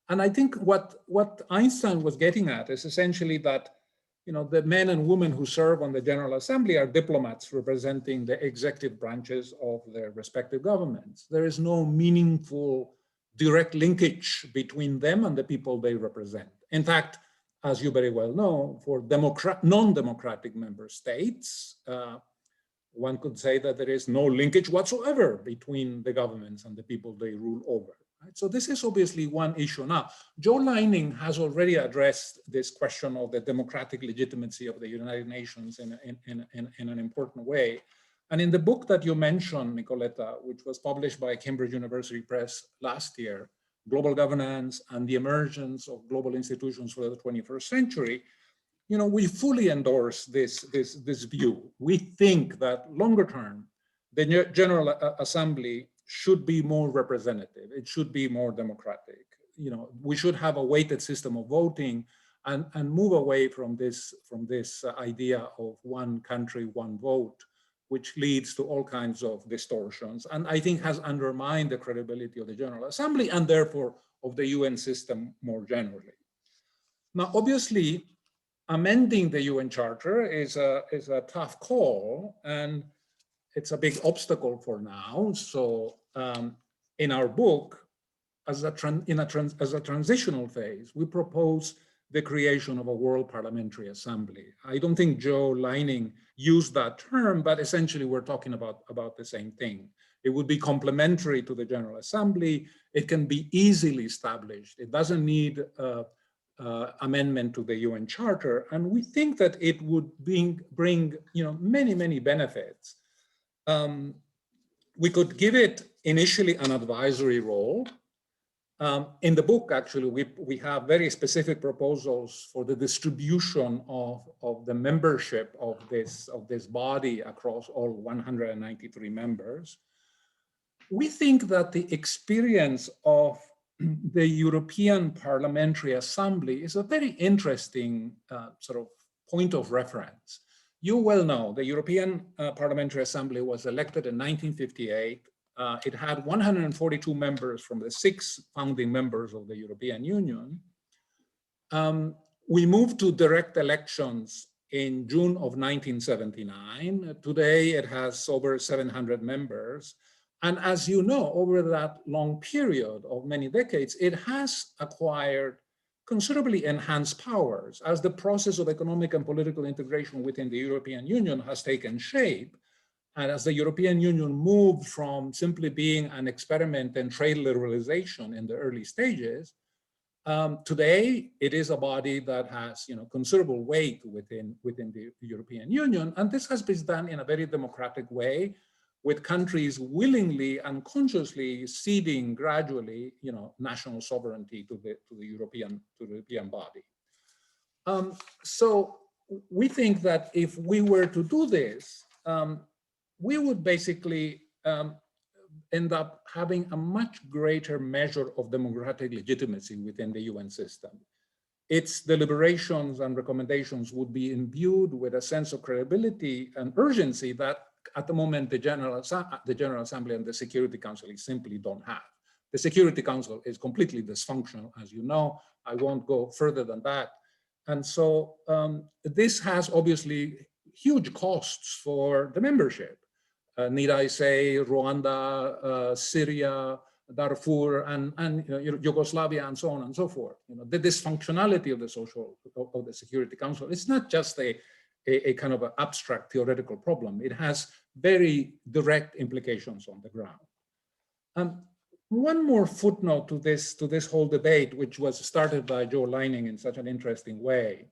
And I think what Einstein was getting at is essentially that, the men and women who serve on the General Assembly are diplomats representing the executive branches of their respective governments. There is no meaningful direct linkage between them and the people they represent. In fact, as you very well know, for non-democratic member states, one could say that there is no linkage whatsoever between the governments and the people they rule over. Right? So this is obviously one issue. Now, Joe Leining has already addressed this question of the democratic legitimacy of the United Nations in an important way. And in the book that you mentioned, Nicoletta, which was published by Cambridge University Press last year, Global Governance and the Emergence of Global Institutions for the 21st Century, we fully endorse this view. We think that longer term, the General Assembly should be more representative. It should be more democratic. We should have a weighted system of voting and move away from this idea of one country, one vote, which leads to all kinds of distortions, and I think has undermined the credibility of the General Assembly and therefore of the UN system more generally. Now, obviously, amending the UN Charter is a tough call, and it's a big obstacle for now. So in our book, as a transitional phase, we propose the creation of a World Parliamentary Assembly. I don't think Joe Leining used that term, but essentially we're talking about the same thing. It would be complementary to the General Assembly. It can be easily established. It doesn't need amendment to the UN Charter, and we think that it would bring many benefits. We could give it initially an advisory role. In the book, actually, we have very specific proposals for the distribution of the membership of this body across all 193 members. We think that the experience of the European Parliamentary Assembly is a very interesting sort of point of reference. You well know the European Parliamentary Assembly was elected in 1958. It had 142 members from the 6 founding members of the European Union. We moved to direct elections in June of 1979. Today, it has over 700 members. And as you know, over that long period of many decades, it has acquired considerably enhanced powers as the process of economic and political integration within the European Union has taken shape. And as the European Union moved from simply being an experiment in trade liberalization in the early stages, today it is a body that has considerable weight within the European Union. And this has been done in a very democratic way, with countries willingly and consciously ceding gradually national sovereignty to the European body. So we think that if we were to do this, we would basically end up having a much greater measure of democratic legitimacy within the UN system. Its deliberations and recommendations would be imbued with a sense of credibility and urgency that at the moment the General Assembly and the Security Council simply don't have. The Security Council is completely dysfunctional, as you know. I won't go further than that. And so this has obviously huge costs for the membership. Need I say Rwanda, Syria, Darfur, and Yugoslavia, and so on and so forth. The dysfunctionality of the Security Council, it's not just a kind of an abstract theoretical problem. It has very direct implications on the ground. One more footnote to this whole debate, which was started by Joe Leining in such an interesting way.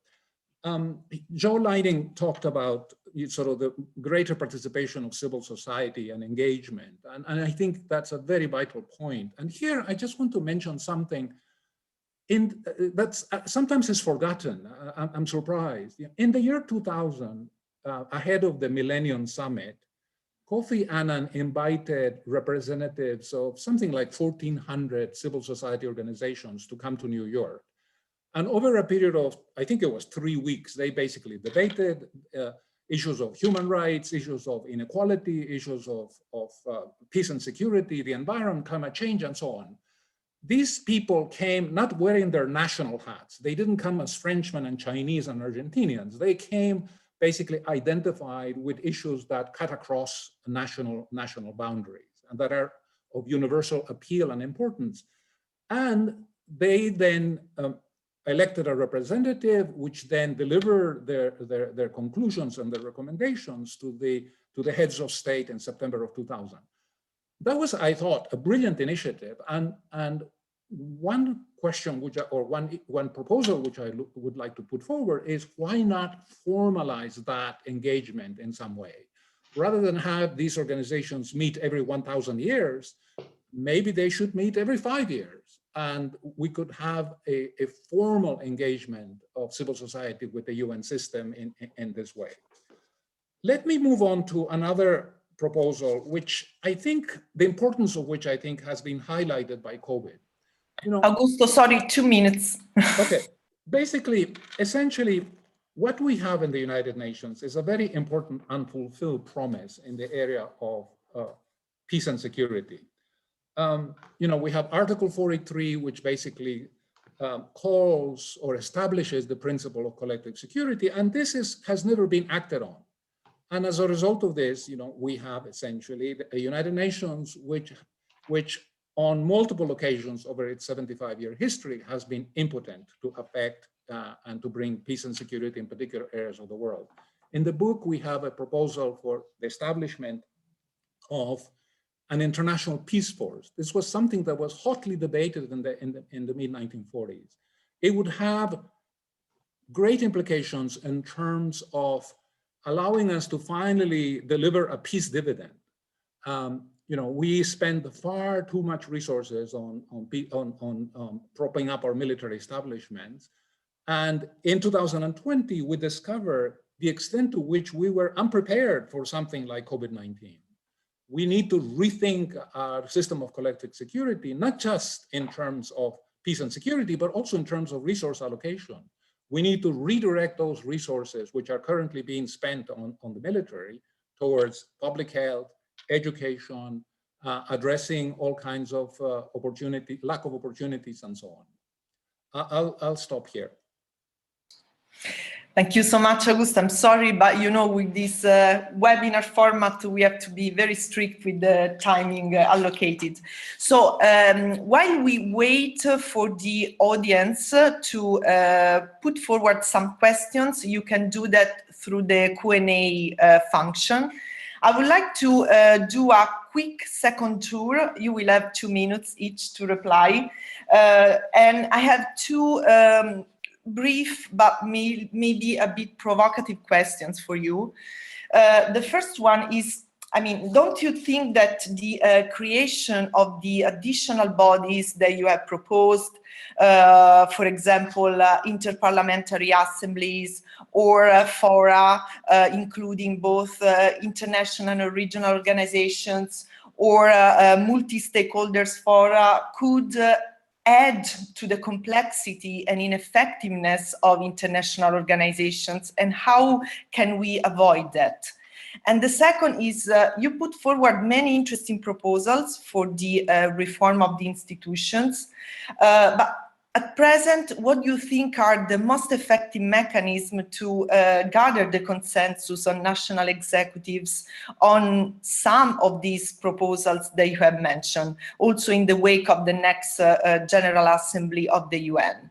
Joe Leining talked about sort of the greater participation of civil society and engagement. And I think that's a very vital point. And here, I just want to mention something that sometimes is forgotten. I'm surprised. In the year 2000, ahead of the Millennium Summit, Kofi Annan invited representatives of something like 1,400 civil society organizations to come to New York. And over a period of, I think it was 3 weeks, they basically debated issues of human rights, issues of inequality, issues of peace and security, the environment, climate change, and so on. These people came not wearing their national hats. They didn't come as Frenchmen and Chinese and Argentinians. They came basically identified with issues that cut across national boundaries and that are of universal appeal and importance. And they then elected a representative, which then delivered their conclusions and their recommendations to the heads of state in September of 2000. That was, I thought, a brilliant initiative. And one question, one proposal which I would like to put forward is, why not formalize that engagement in some way? Rather than have these organizations meet every 1,000 years, maybe they should meet every 5 years. And we could have a formal engagement of civil society with the UN system in this way. Let me move on to another proposal, which I think, the importance of which I think has been highlighted by COVID. You know, Augusto, sorry, 2 minutes. Okay, basically, essentially, what we have in the United Nations is a very important unfulfilled promise in the area of peace and security. You know, we have Article 43, which basically calls or establishes the principle of collective security, and this has never been acted on. And as a result of this, you know, we have essentially a United Nations which on multiple occasions over its 75-year history has been impotent to affect and to bring peace and security in particular areas of the world. In the book, we have a proposal for the establishment of an international peace force. This was something that was hotly debated in the mid-1940s. It would have great implications in terms of allowing us to finally deliver a peace dividend. You know, we spend far too much resources on propping up our military establishments. And in 2020, we discovered the extent to which we were unprepared for something like COVID-19. We need to rethink our system of collective security, not just in terms of peace and security, but also in terms of resource allocation. We need to redirect those resources which are currently being spent on the military towards public health, education, addressing all kinds of lack of opportunities, and so on. I'll stop here. Thank you so much, Augusto. I'm sorry, but you know, with this webinar format, we have to be very strict with the timing allocated. So while we wait for the audience to put forward some questions, you can do that through the Q&A function. I would like to do a quick second tour. You will have 2 minutes each to reply. And I have two brief but maybe a bit provocative questions for you. The first one is, I mean, don't you think that the creation of the additional bodies that you have proposed, for example, interparliamentary assemblies or fora, including both international and regional organizations, or multi-stakeholders fora, could add to the complexity and ineffectiveness of international organizations, and how can we avoid that? And the second is, you put forward many interesting proposals for the reform of the institutions, but at present, what do you think are the most effective mechanisms to gather the consensus on national executives on some of these proposals that you have mentioned, also in the wake of the next General Assembly of the UN?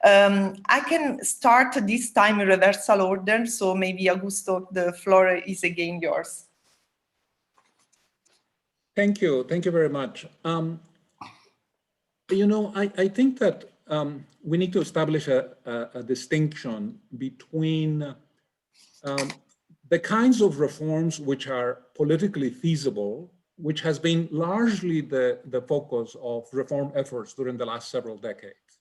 I can start this time in reversal order, so maybe Augusto, the floor is again yours. Thank you very much. You know, I think that we need to establish a distinction between the kinds of reforms which are politically feasible, which has been largely the focus of reform efforts during the last several decades.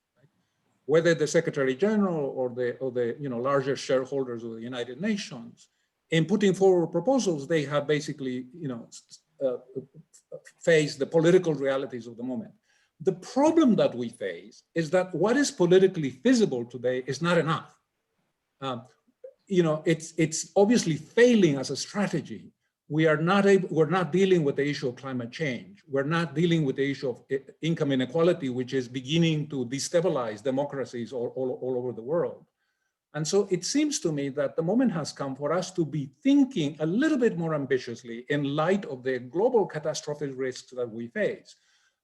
Whether the Secretary General or the larger shareholders of the United Nations in putting forward proposals, they have basically, faced the political realities of the moment. The problem that we face is that what is politically feasible today is not enough. It's obviously failing as a strategy. We're not dealing with the issue of climate change. We're not dealing with the issue of income inequality, which is beginning to destabilize democracies all over the world. And so it seems to me that the moment has come for us to be thinking a little bit more ambitiously in light of the global catastrophic risks that we face.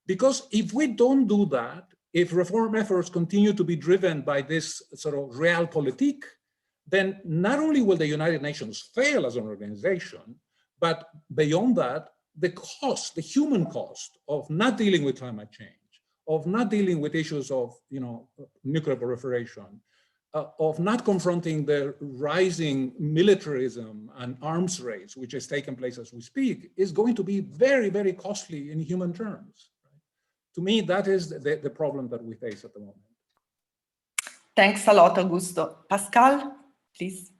Because if we don't do that, if reform efforts continue to be driven by this sort of realpolitik, then not only will the United Nations fail as an organization, but beyond that, the cost, the human cost of not dealing with climate change, of not dealing with issues of nuclear proliferation, of not confronting the rising militarism and arms race, which has taken place as we speak, is going to be very, very costly in human terms. To me, that is the problem that we face at the moment. Thanks a lot, Augusto. Pascal, please.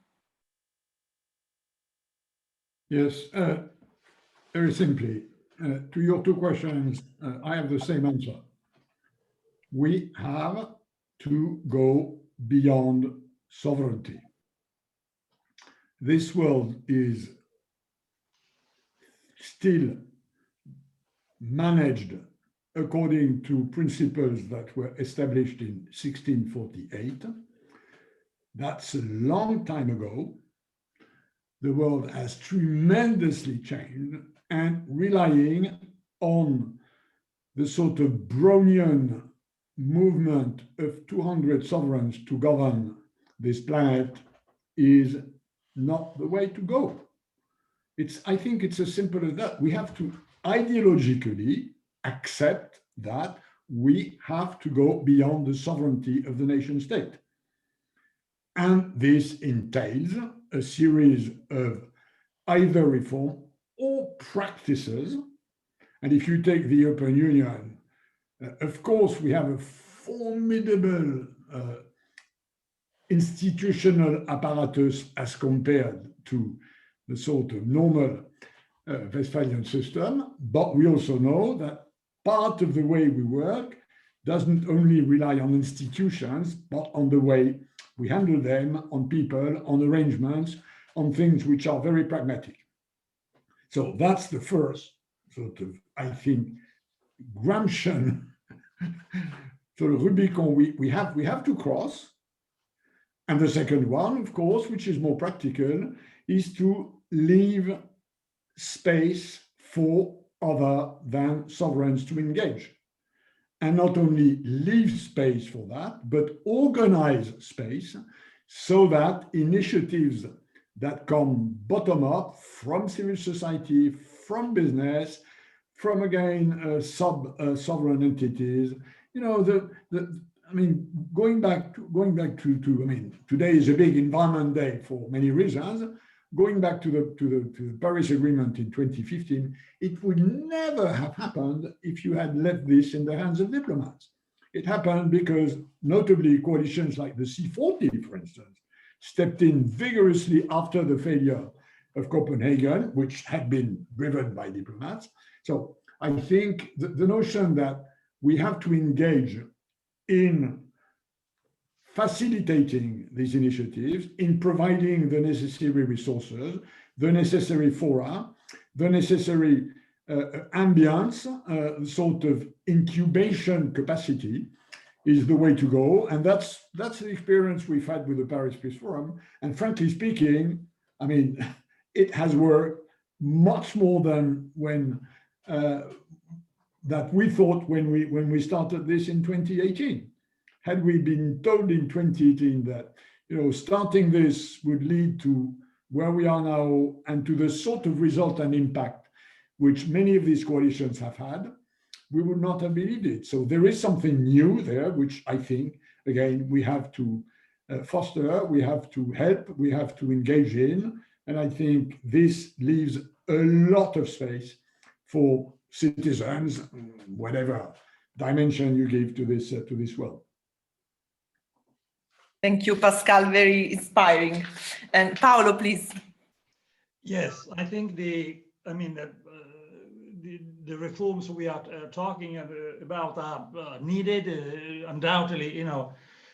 Yes, very simply, to your two questions, I have the same answer. We have to go beyond sovereignty. This world is still managed according to principles that were established in 1648. That's a long time ago. The world has tremendously changed, and relying on the sort of Brownian movement of 200 sovereigns to govern this planet is not the way to go. I think it's as simple as that. We have to ideologically accept that we have to go beyond the sovereignty of the nation state. And this entails a series of either reform or practices. And if you take the European Union, of course, we have a formidable institutional apparatus as compared to the sort of normal Westphalian system, but we also know that part of the way we work doesn't only rely on institutions, but on the way we handle them, on people, on arrangements, on things which are very pragmatic. So that's the first sort of, I think, Gramscian sort of Rubicon we have to cross. And the second one, of course, which is more practical, is to leave space for other than sovereigns to engage. And not only leave space for that, but organize space so that initiatives that come bottom up from civil society, from business, from again sovereign entities, going back to today is a big environment day for many reasons. Going back to the Paris Agreement in 2015, it would never have happened if you had left this in the hands of diplomats. It happened because notably coalitions like the C40, for instance, stepped in vigorously after the failure of Copenhagen, which had been driven by diplomats. So I think the notion that we have to engage in facilitating these initiatives, in providing the necessary resources, the necessary fora, the necessary ambience, sort of incubation capacity is the way to go. And that's the experience we've had with the Paris Peace Forum. And frankly speaking, it has worked much more than when that we thought when we started this in 2018. Had we been told in 2018 that starting this would lead to where we are now and to the sort of result and impact which many of these coalitions have had, we would not have believed it. So there is something new there, which I think, again, we have to foster, we have to help, we have to engage in. And I think this leaves a lot of space for citizens, whatever dimension you give to this world. Thank you, Pascal, very inspiring. And Paolo, please. Yes, I think the reforms we are talking about are needed, undoubtedly.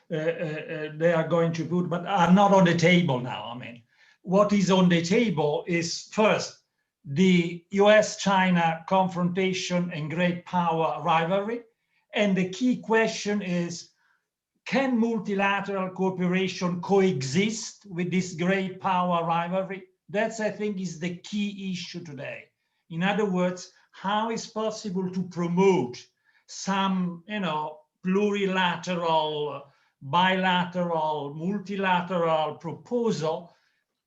They are going to put, but are not on the table now. I mean, what is on the table is first the US-China confrontation and great power rivalry, and the key question is, can multilateral cooperation coexist with this great power rivalry? That's, I think, is the key issue today. In other words, how is possible to promote some, plurilateral, bilateral, multilateral proposal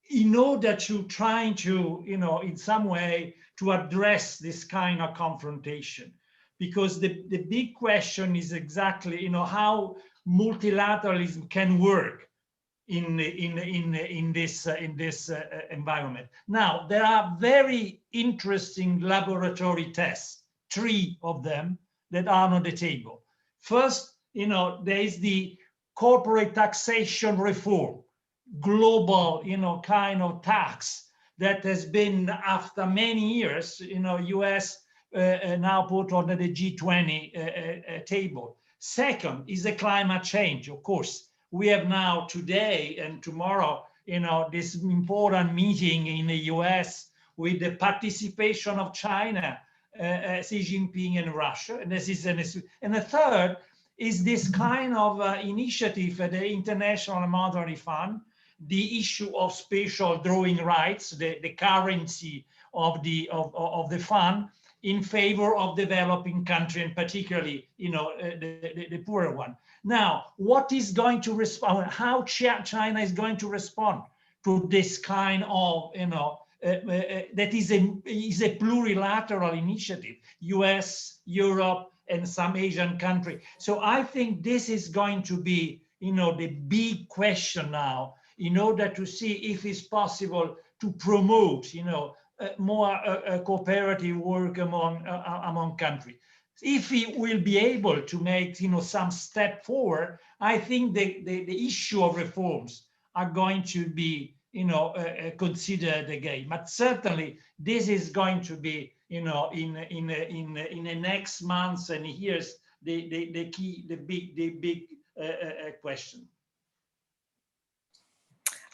in order to try to, in some way, to address this kind of confrontation? Because the big question is exactly, how multilateralism can work in this environment. Now, there are very interesting laboratory tests, 3 of them that are on the table. First, there is the corporate taxation reform, global, kind of tax that has been, after many years, US now put on the G20 table. Second is the climate change. Of course, we have now today and tomorrow, this important meeting in the US with the participation of China, Xi Jinping and Russia. And the third is this kind of initiative at the International Monetary Fund, the issue of spatial drawing rights, the currency of the fund, in favor of developing countries, and particularly, the poorer one. Now, what is going to respond? How China is going to respond to this kind of, that is a plurilateral initiative, US, Europe, and some Asian country. So I think this is going to be, the big question now, in order to see if it's possible to promote, more cooperative work among countries. If we will be able to make, some step forward, I think the issue of reforms are going to be, considered again. But certainly, this is going to be, in the next months and years, the key, the big question.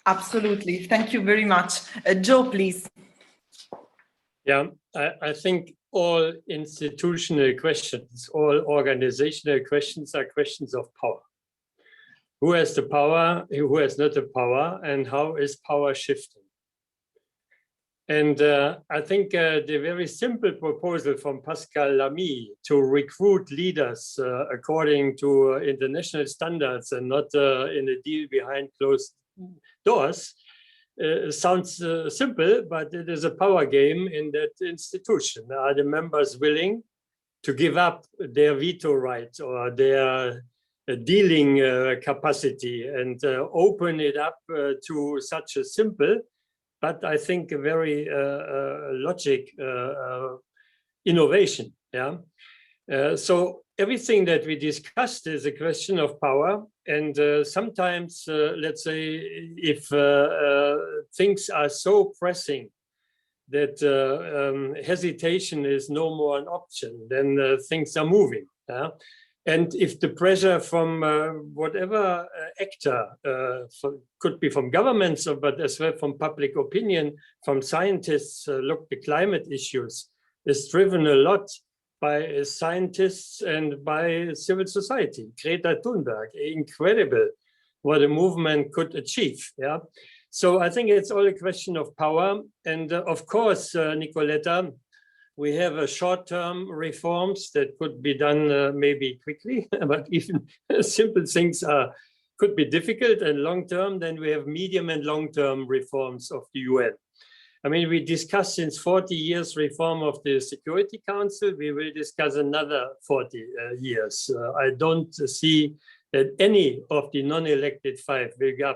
Absolutely. Thank you very much. Joe, please. Yeah, I think all institutional questions, all organizational questions are questions of power. Who has the power, who has not the power, and how is power shifting? And I think the very simple proposal from Pascal Lamy to recruit leaders according to international standards and not in a deal behind closed doors sounds simple, but it is a power game in that institution. Are the members willing to give up their veto right or their dealing capacity and open it up to such a simple, but I think a very logic innovation? Yeah. So everything that we discussed is a question of power, and sometimes, let's say, if things are so pressing that hesitation is no more an option, then things are moving. Yeah? And if the pressure from whatever actor, could be from governments, but as well from public opinion, from scientists, look, the climate issues is driven a lot by scientists and by civil society. Greta Thunberg, incredible what a movement could achieve. Yeah. So I think it's all a question of power. And of course, Nicoletta, we have short-term reforms that could be done maybe quickly, but even simple things could be difficult. And long-term, then we have medium and long-term reforms of the UN. I mean, we discussed since 40 years reform of the Security Council. We will discuss another 40 years. I don't see that any of the non-elected 5 will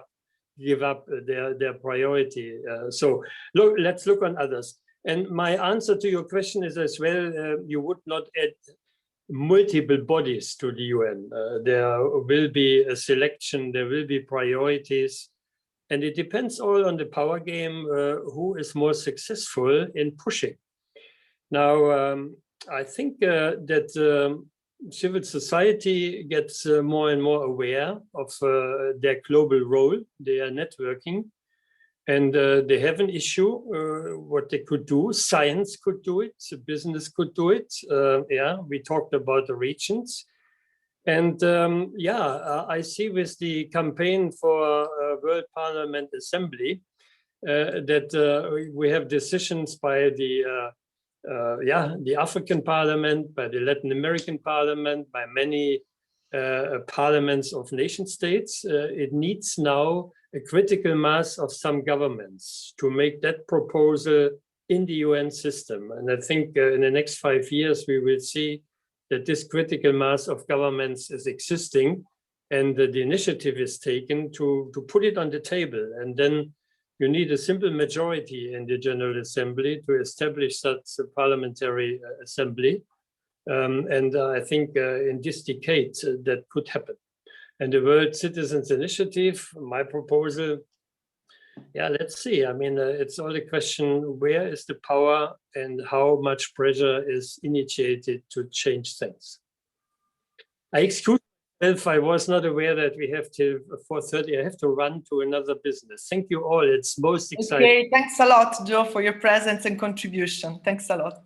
give up their priority. So look, let's look on others. And my answer to your question is as well, you would not add multiple bodies to the UN. There will be a selection, there will be priorities. And it depends all on the power game, who is more successful in pushing. Now, I think that civil society gets more and more aware of their global role. They are networking, and they have an issue, what they could do. Science could do it, business could do it. Yeah, we talked about the regions. And I see with the campaign for World Parliament Assembly that we have decisions by the African Parliament, by the Latin American Parliament, by many parliaments of nation states. It needs now a critical mass of some governments to make that proposal in the UN system. And I think in the next 5 years, we will see that this critical mass of governments is existing, and the initiative is taken to put it on the table. And then you need a simple majority in the General Assembly to establish such a parliamentary assembly. And I think in this decade that could happen. And the World Citizens Initiative, my proposal, yeah, let's see. I mean, it's all a question, where is the power and how much pressure is initiated to change things? I excuse myself, I was not aware that we have till 4:30. I have to run to another business. Thank you all. It's most exciting. Okay, thanks a lot, Joe, for your presence and contribution. Thanks a lot.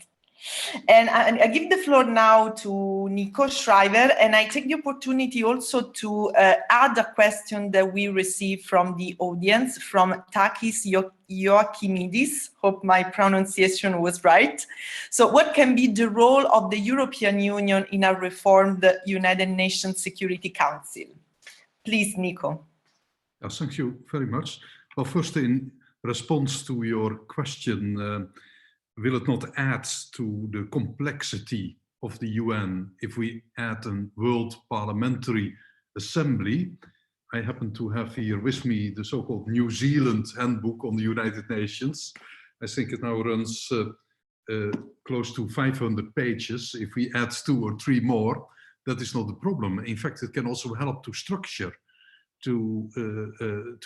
And I give the floor now to Nico Schreiber, and I take the opportunity also to add a question that we received from the audience, from Takis Ioachimidis. Hope my pronunciation was right. So what can be the role of the European Union in a reformed United Nations Security Council? Please, Nico. Yes, thank you very much. Well, first, in response to your question, will it not add to the complexity of the UN if we add a World Parliamentary Assembly? I happen to have here with me the so-called New Zealand Handbook on the United Nations. I think it now runs close to 500 pages. If we add 2 or 3 more, that is not the problem. In fact, it can also help to structure, to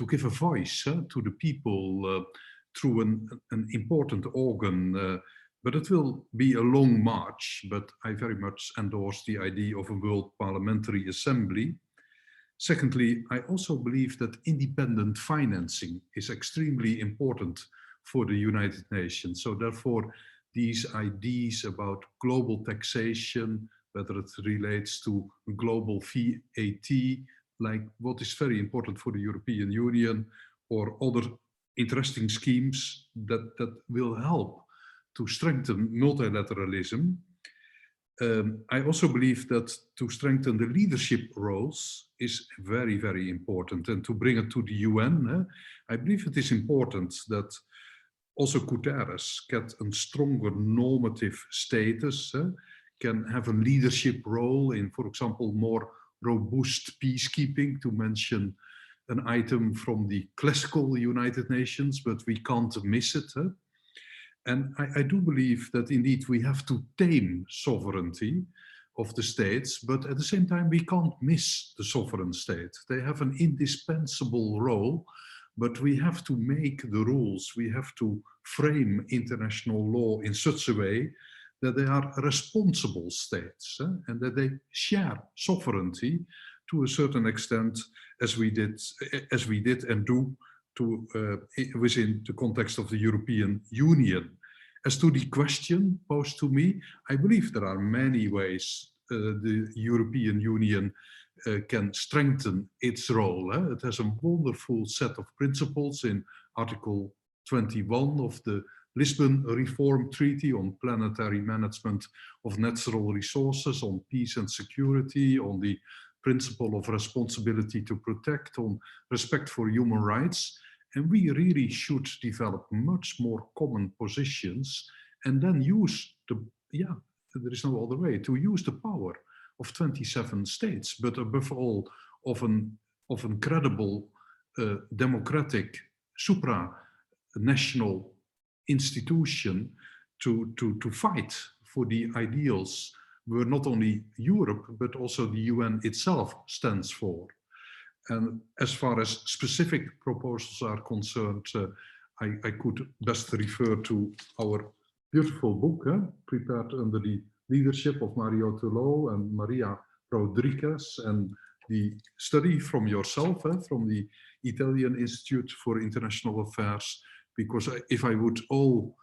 give a voice to the people through an important organ, but it will be a long march. But I very much endorse the idea of a World Parliamentary Assembly. Secondly, I also believe that independent financing is extremely important for the United Nations. So therefore, these ideas about global taxation, whether it relates to global VAT, like what is very important for the European Union, or other interesting schemes that will help to strengthen multilateralism. I also believe that to strengthen the leadership roles is very, very important. And to bring it to the UN, I believe it is important that also Guterres get a stronger normative status, can have a leadership role in, for example, more robust peacekeeping, to mention an item from the classical United Nations, but we can't miss it. And I do believe that indeed we have to tame sovereignty of the states, but at the same time we can't miss the sovereign state. They have an indispensable role, but we have to make the rules. We have to frame international law in such a way that they are responsible states and that they share sovereignty to a certain extent, as we did and do within the context of the European Union. As to the question posed to me, I believe there are many ways the European Union can strengthen its role. It has a wonderful set of principles in Article 21 of the Lisbon Reform Treaty on planetary management of natural resources, on peace and security, on the principle of responsibility to protect, on respect for human rights. And we really should develop much more common positions and then use there is no other way, to use the power of 27 states, but above all of an credible democratic supranational institution to fight for the ideals where not only Europe, but also the UN itself stands for. And as far as specific proposals are concerned, I could best refer to our beautiful book, prepared under the leadership of Mario Tullo and Maria Rodriguez, and the study from yourself, from the Italian Institute for International Affairs, because if I would all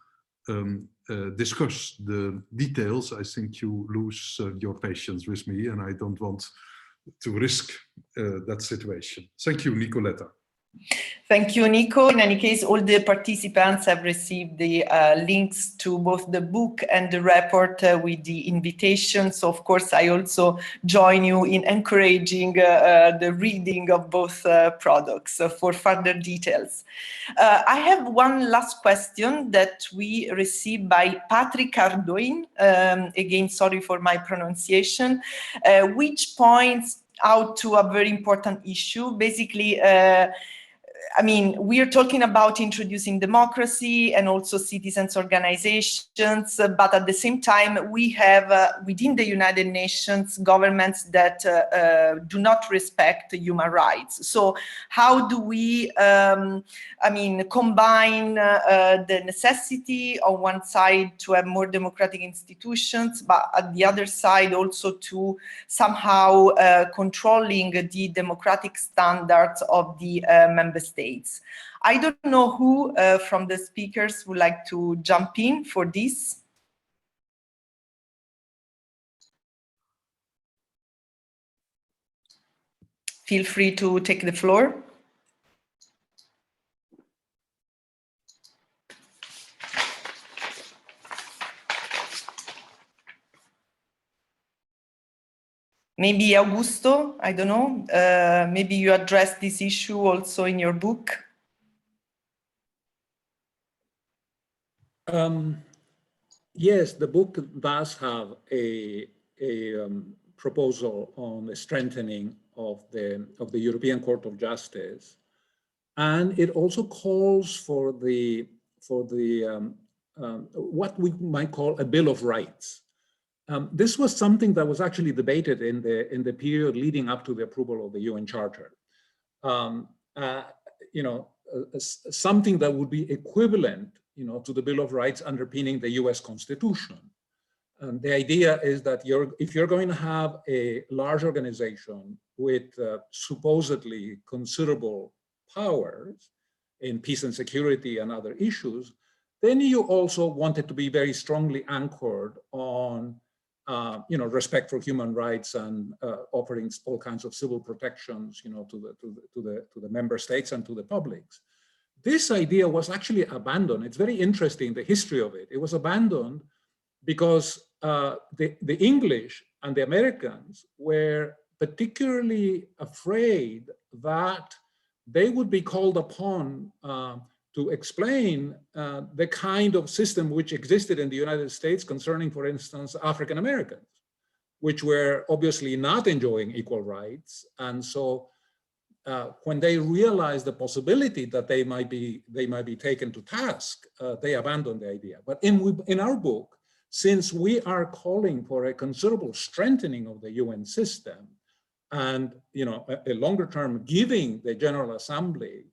discuss the details, I think you lose your patience with me, and I don't want to risk that situation. Thank you, Nicoletta. Thank you, Nico. In any case, all the participants have received the links to both the book and the report with the invitation. So, of course, I also join you in encouraging the reading of both products for further details. I have one last question that we received by Patrick Ardoin. Again, sorry for my pronunciation, which points out to a very important issue. Basically, I mean, we are talking about introducing democracy and also citizens' organizations, but at the same time, we have within the United Nations governments that do not respect human rights. So how do we, I mean, combine the necessity on one side to have more democratic institutions, but at the other side also to somehow controlling the democratic standards of the member states? I don't know who from the speakers would like to jump in for this. Feel free to take the floor. Maybe Augusto, I don't know, maybe you address this issue also in your book. Yes, the book does have a proposal on the strengthening of the European Court of Justice, and it also calls for what we might call a Bill of Rights. This was something that was actually debated in the period leading up to the approval of the UN Charter. You know, something that would be equivalent, you know, to the Bill of Rights underpinning the US Constitution. The idea is that if you're going to have a large organization with supposedly considerable powers in peace and security and other issues, then you also want it to be very strongly anchored on you know, respect for human rights and offering all kinds of civil protections, you know, to the member states and to the publics. This idea was actually abandoned. It's very interesting, the history of it. It was abandoned because the English and the Americans were particularly afraid that they would be called upon to explain the kind of system which existed in the United States concerning, for instance, African Americans, which were obviously not enjoying equal rights. And so when they realized the possibility that they might be taken to task, they abandoned the idea. But in our book, since we are calling for a considerable strengthening of the UN system and, you know, a longer term giving the General Assembly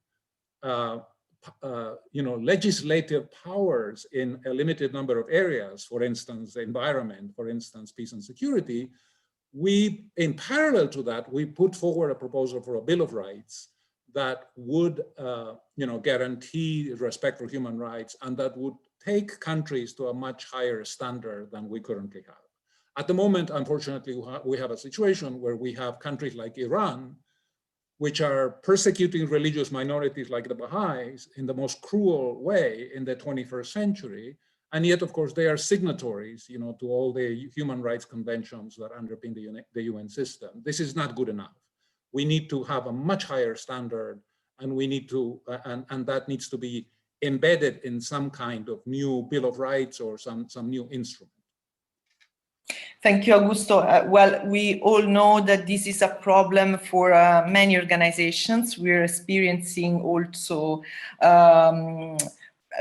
you know, legislative powers in a limited number of areas, for instance, the environment, for instance, peace and security, we, in parallel to that, we put forward a proposal for a Bill of Rights that would, you know, guarantee respect for human rights and that would take countries to a much higher standard than we currently have. At the moment, unfortunately, we have a situation where we have countries like Iran, which are persecuting religious minorities like the Baha'is in the most cruel way in the 21st century. And yet, of course, they are signatories, you know, to all the human rights conventions that underpin the UN system. This is not good enough. We need to have a much higher standard, and we need to, and that needs to be embedded in some kind of new Bill of Rights or some new instrument. Thank you, Augusto. Well, we all know that this is a problem for many organizations. We're experiencing also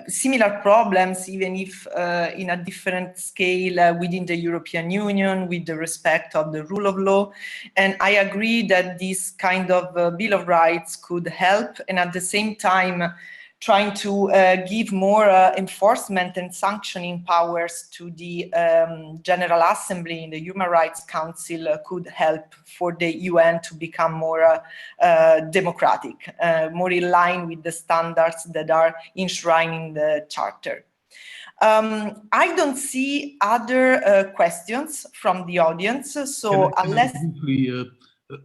similar problems, even if in a different scale within the European Union, with the respect of the rule of law. And I agree that this kind of Bill of Rights could help, and at the same time trying to give more enforcement and sanctioning powers to the General Assembly in the Human Rights Council could help for the UN to become more democratic, more in line with the standards that are enshrined in the Charter. I don't see other questions from the audience, so unless... Can I briefly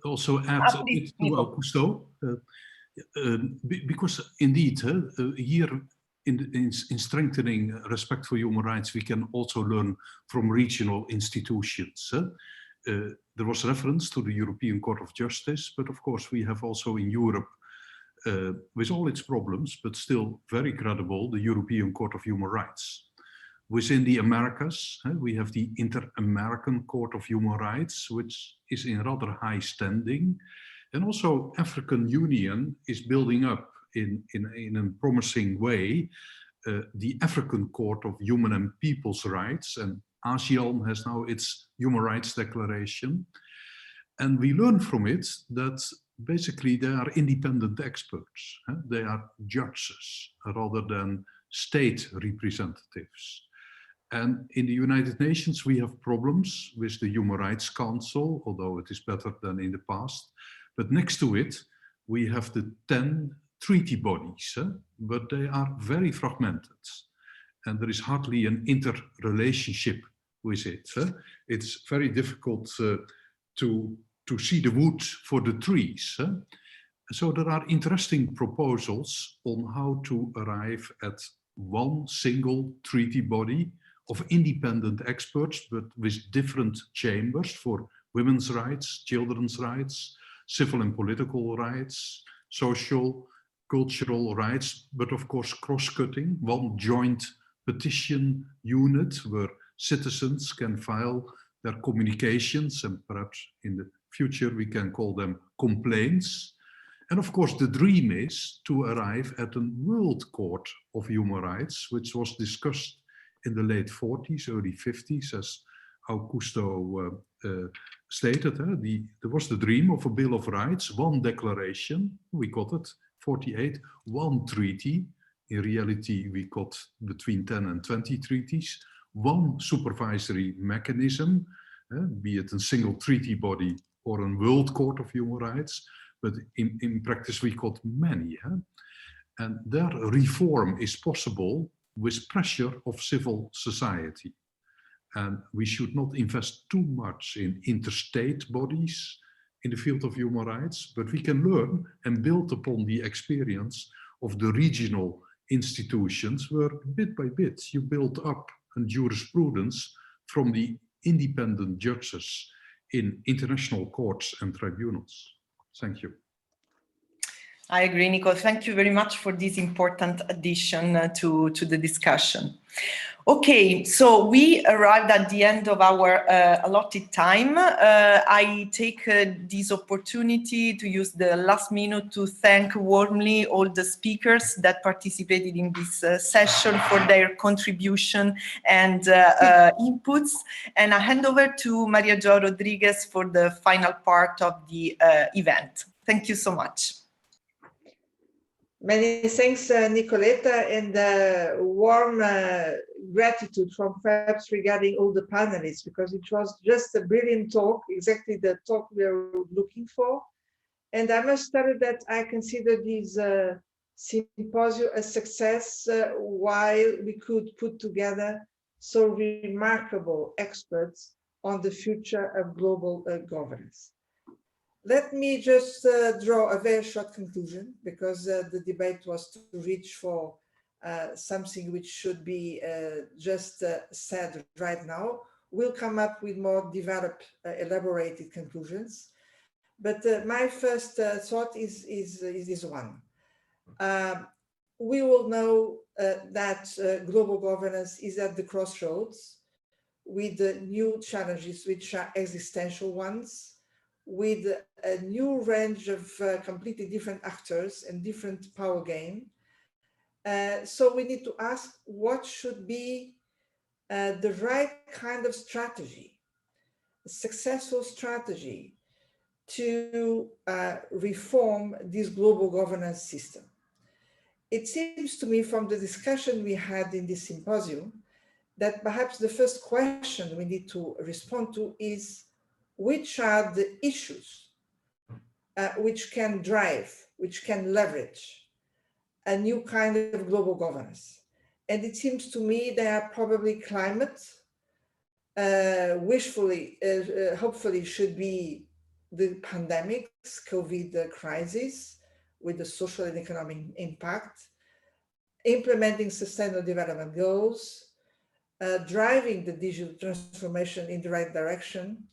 also add a bit to Augusto? Because indeed, here in strengthening respect for human rights, we can also learn from regional institutions. There was reference to the European Court of Justice, but of course we have also in Europe, with all its problems, but still very credible, the European Court of Human Rights. Within the Americas, we have the Inter-American Court of Human Rights, which is in rather high standing. And also African Union is building up in a promising way the African Court of Human and People's Rights, and ASEAN has now its Human Rights Declaration. And we learn from it that basically they are independent experts. They are judges rather than state representatives. And in the United Nations, we have problems with the Human Rights Council, although it is better than in the past. But next to it, we have the 10 treaty bodies, but they are very fragmented. And there is hardly an interrelationship with it. It's very difficult to see the wood for the trees. So there are interesting proposals on how to arrive at one single treaty body of independent experts, but with different chambers for women's rights, children's rights, civil and political rights, social, cultural rights, but of course cross-cutting, one joint petition unit where citizens can file their communications, and perhaps in the future we can call them complaints. And of course the dream is to arrive at a World Court of Human Rights, which was discussed in the late 40s, early 50s, as Augusto stated. There was the dream of a Bill of Rights, one declaration, we got it, 48, one treaty. In reality, we got between 10 and 20 treaties, one supervisory mechanism, be it a single treaty body or a World Court of Human Rights, but in practice we got many. And their reform is possible with pressure of civil society. And we should not invest too much in interstate bodies in the field of human rights, but we can learn and build upon the experience of the regional institutions where bit by bit you build up a jurisprudence from the independent judges in international courts and tribunals. Thank you. I agree, Nico. Thank you very much for this important addition to the discussion. Okay, so we arrived at the end of our allotted time. I take this opportunity to use the last minute to thank warmly all the speakers that participated in this session for their contribution and inputs. And I hand over to Maria Jo Rodriguez for the final part of the event. Thank you so much. Many thanks, Nicoletta, and warm gratitude from FEPS regarding all the panelists, because it was just a brilliant talk, exactly the talk we are looking for. And I must tell you that I consider this symposium a success while we could put together so remarkable experts on the future of global governance. Let me just draw a very short conclusion, because the debate was to reach for something which should be just said right now. We'll come up with more developed, elaborated conclusions. But my first thought is this one. We all know that global governance is at the crossroads with new challenges, which are existential ones, with a new range of completely different actors and different power game. So we need to ask what should be the right kind of strategy, a successful strategy to reform this global governance system. It seems to me from the discussion we had in this symposium that perhaps the first question we need to respond to is which are the issues which can drive, which can leverage a new kind of global governance. And it seems to me they are probably climate, hopefully should be the pandemics, COVID crisis with the social and economic impact, implementing sustainable development goals, driving the digital transformation in the right direction,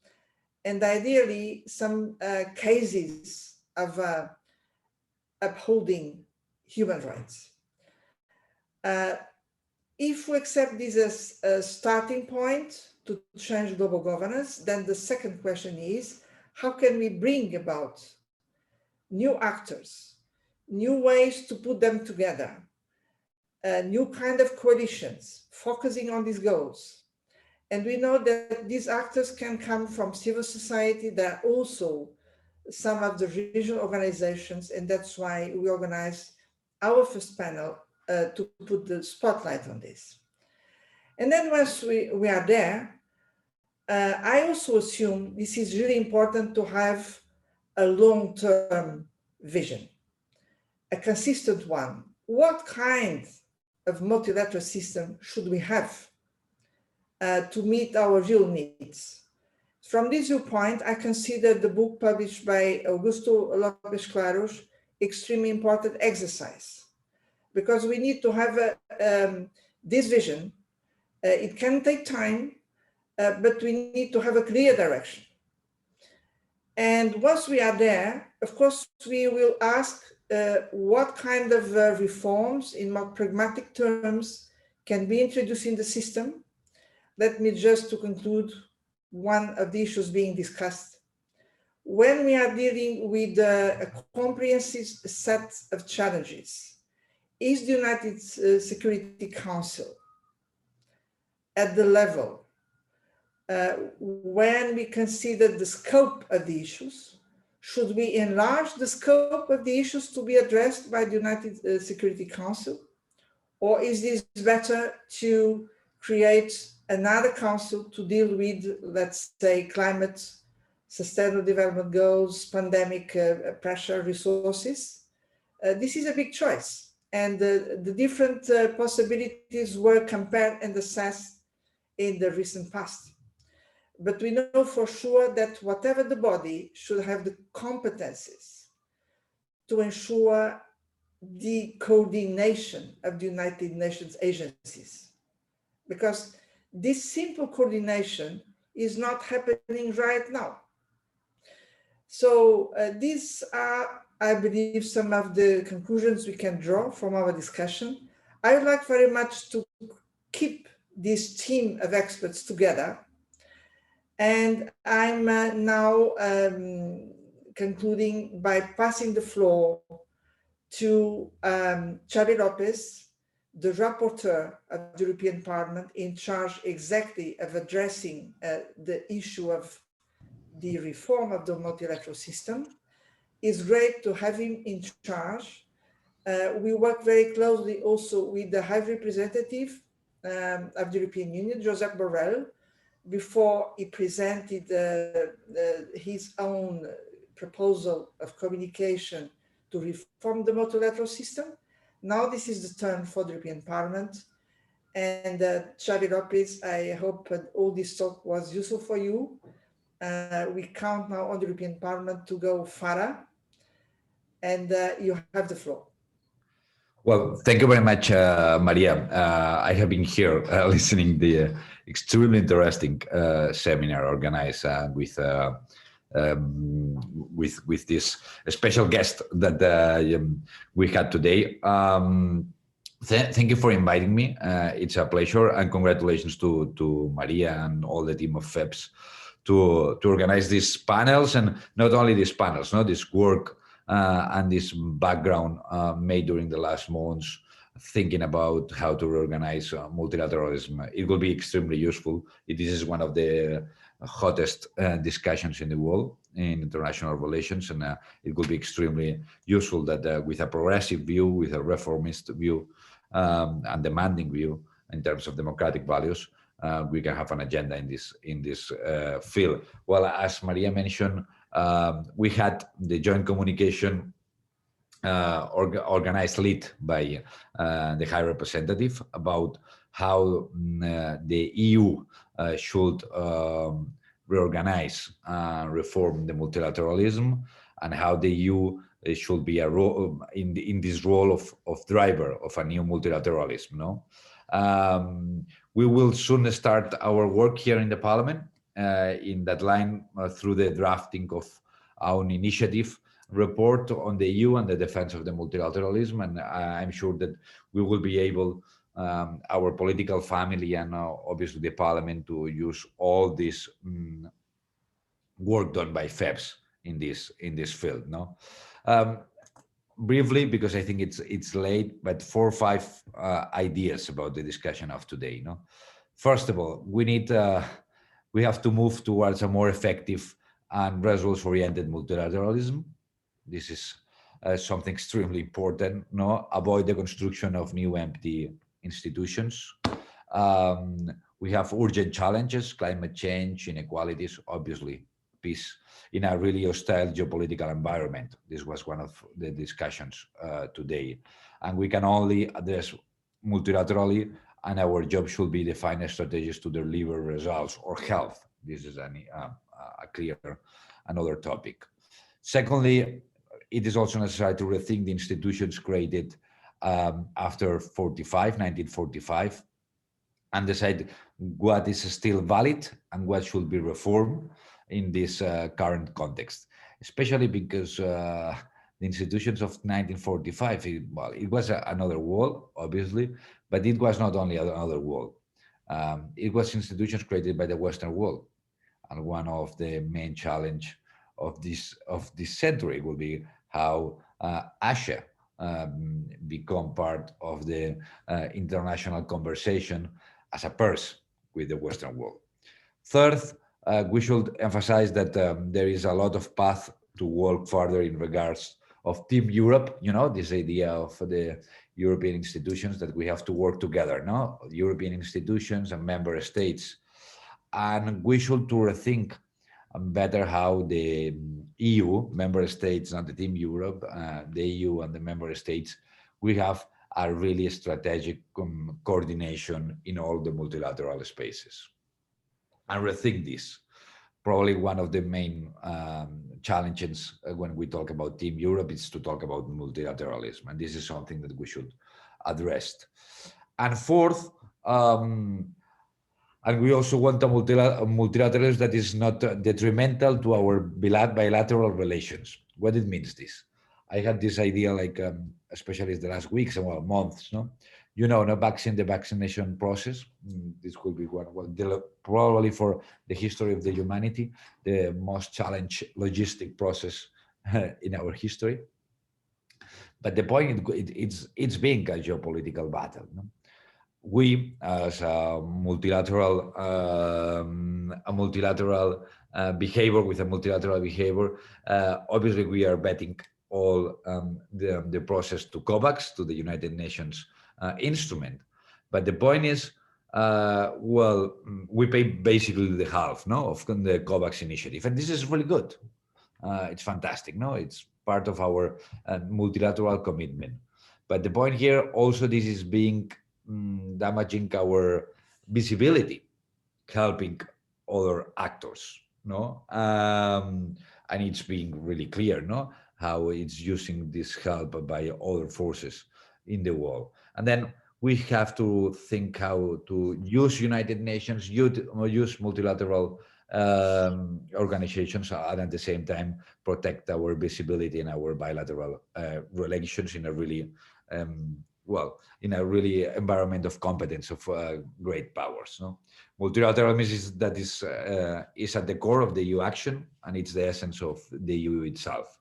and ideally some cases of upholding human rights. If we accept this as a starting point to change global governance, then the second question is, how can we bring about new actors, new ways to put them together, new kind of coalitions, focusing on these goals. And we know that these actors can come from civil society. There are also some of the regional organizations, and that's why we organized our first panel to put the spotlight on this. And then once we are there, I also assume this is really important to have a long-term vision, a consistent one. What kind of multilateral system should we have to meet our real needs? From this viewpoint, I consider the book published by Augusto Lopes Claros extremely important exercise, because we need to have this vision. It can take time, but we need to have a clear direction. And once we are there, of course, we will ask what kind of reforms in more pragmatic terms can be introduced in the system. Let me just to conclude one of the issues being discussed. When we are dealing with a comprehensive set of challenges, is the United Security Council at the level when we consider the scope of the issues? Should we enlarge the scope of the issues to be addressed by the United Security Council? Or is this better to create another council to deal with, let's say, climate, sustainable development goals, pandemic pressure, resources? This is a big choice. And the different possibilities were compared and assessed in the recent past. But we know for sure that whatever the body should have the competencies to ensure the coordination of the United Nations agencies, because this simple coordination is not happening right now. So these are, I believe, some of the conclusions we can draw from our discussion. I would like very much to keep this team of experts together. And I'm now concluding by passing the floor to Xavier Lopez, the rapporteur of the European Parliament in charge exactly of addressing the issue of the reform of the multilateral system. It's great to have him in charge. We work very closely also with the High Representative of the European Union, Josep Borrell, before he presented his own proposal of communication to reform the multilateral system. Now this is the turn for the European Parliament. And Xavier Lopez, I hope all this talk was useful for you. We count now on the European Parliament to go further. And you have the floor. Well, thank you very much, Maria. I have been here listening the extremely interesting seminar organized with this special guest that we had today. Thank you for inviting me. It's a pleasure, and congratulations to Maria and all the team of FEPS to organize these panels, and not only these panels, this work and this background made during the last months thinking about how to reorganize multilateralism. It will be extremely useful. This is one of the hottest discussions in the world in international relations, and it will be extremely useful that with a progressive view, with a reformist view, and demanding view in terms of democratic values, we can have an agenda in this field. Well, as Maria mentioned, we had the joint communication organized, lead by the High Representative, about how the EU should reorganize, reform the multilateralism, and how the EU should be a role in this role of driver of a new multilateralism. No, we will soon start our work here in the Parliament in that line through the drafting of our initiative report on the EU and the defense of the multilateralism, and I'm sure that we will be able, our political family and obviously the Parliament, to use all this work done by FEPS in this field. No, briefly, because I think it's late, but 4 or 5 ideas about the discussion of today. No, first of all, we have to move towards a more effective and results-oriented multilateralism. This is something extremely important. No, avoid the construction of new empty institutions. We have urgent challenges: climate change, inequalities, obviously peace in a really hostile geopolitical environment. This was one of the discussions today, and we can only address multilaterally, and our job should be define strategies to deliver results or health. This is a clear another topic. Secondly, it is also necessary to rethink the institutions created after 1945, and decide what is still valid and what should be reformed in this current context, especially because the institutions of 1945, it was another world, obviously, but it was not only another world. It was institutions created by the Western world, and one of the main challenge of this century will be how Asia become part of the international conversation as a purse with the Western world. Third, we should emphasize that there is a lot of path to work further in regards of Team Europe. You know, this idea of the European institutions, that we have to work together, no? European institutions and member states. And we should to rethink better how the EU, member states, not the Team Europe, the EU and the member states, we have a really strategic coordination in all the multilateral spaces. And rethink this. Probably one of the main challenges when we talk about Team Europe is to talk about multilateralism. And this is something that we should address. And fourth, and we also want a multilateralism that is not detrimental to our bilateral relations. What it means this? I had this idea, like especially the last weeks and months, no? You know, the vaccination process. This will be probably for the history of the humanity, the most challenged logistic process in our history. But the point, it's being a geopolitical battle. No? We, as a multilateral behavior with a multilateral behavior, obviously we are betting all the process to COVAX, to the United Nations instrument. But the point is, well, we pay basically the half, no, of the COVAX initiative, and this is really good. It's fantastic, no? It's part of our multilateral commitment. But the point here also, this is being damaging our visibility, helping other actors, no? And it's being really clear, no, how it's using this help by other forces in the world. And then we have to think how to use United Nations, use multilateral organizations, and at the same time protect our visibility in our bilateral relations in a really in a really environment of competence of great powers. No, multilateralism is at the core of the EU action, and it's the essence of the EU itself.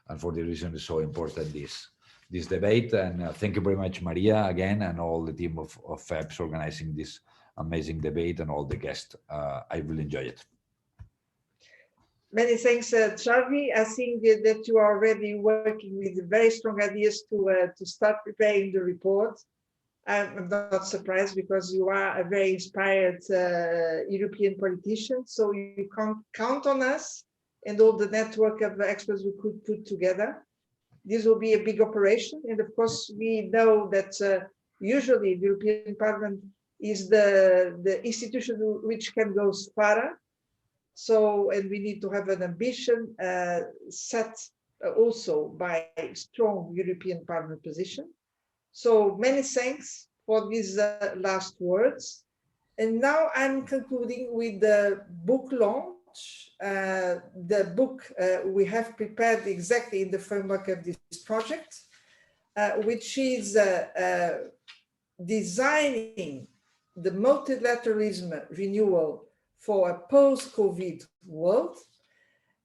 And for the reason it's so important, this debate. And thank you very much, Maria, again, and all the team of FEPS organizing this amazing debate, and all the guests. I will enjoy it. Many thanks, Xavi. I think that you are already working with very strong ideas to start preparing the report. I'm not surprised, because you are a very inspired European politician. So you can count on us and all the network of experts we could put together. This will be a big operation. And of course, we know that usually the European Parliament is the institution which can go farther. So, and we need to have an ambition set also by a strong European Parliament position. So many thanks for these last words. And now I'm concluding with the book launch. The book we have prepared exactly in the framework of this project, which is designing the multilateralism renewal for a post-COVID world.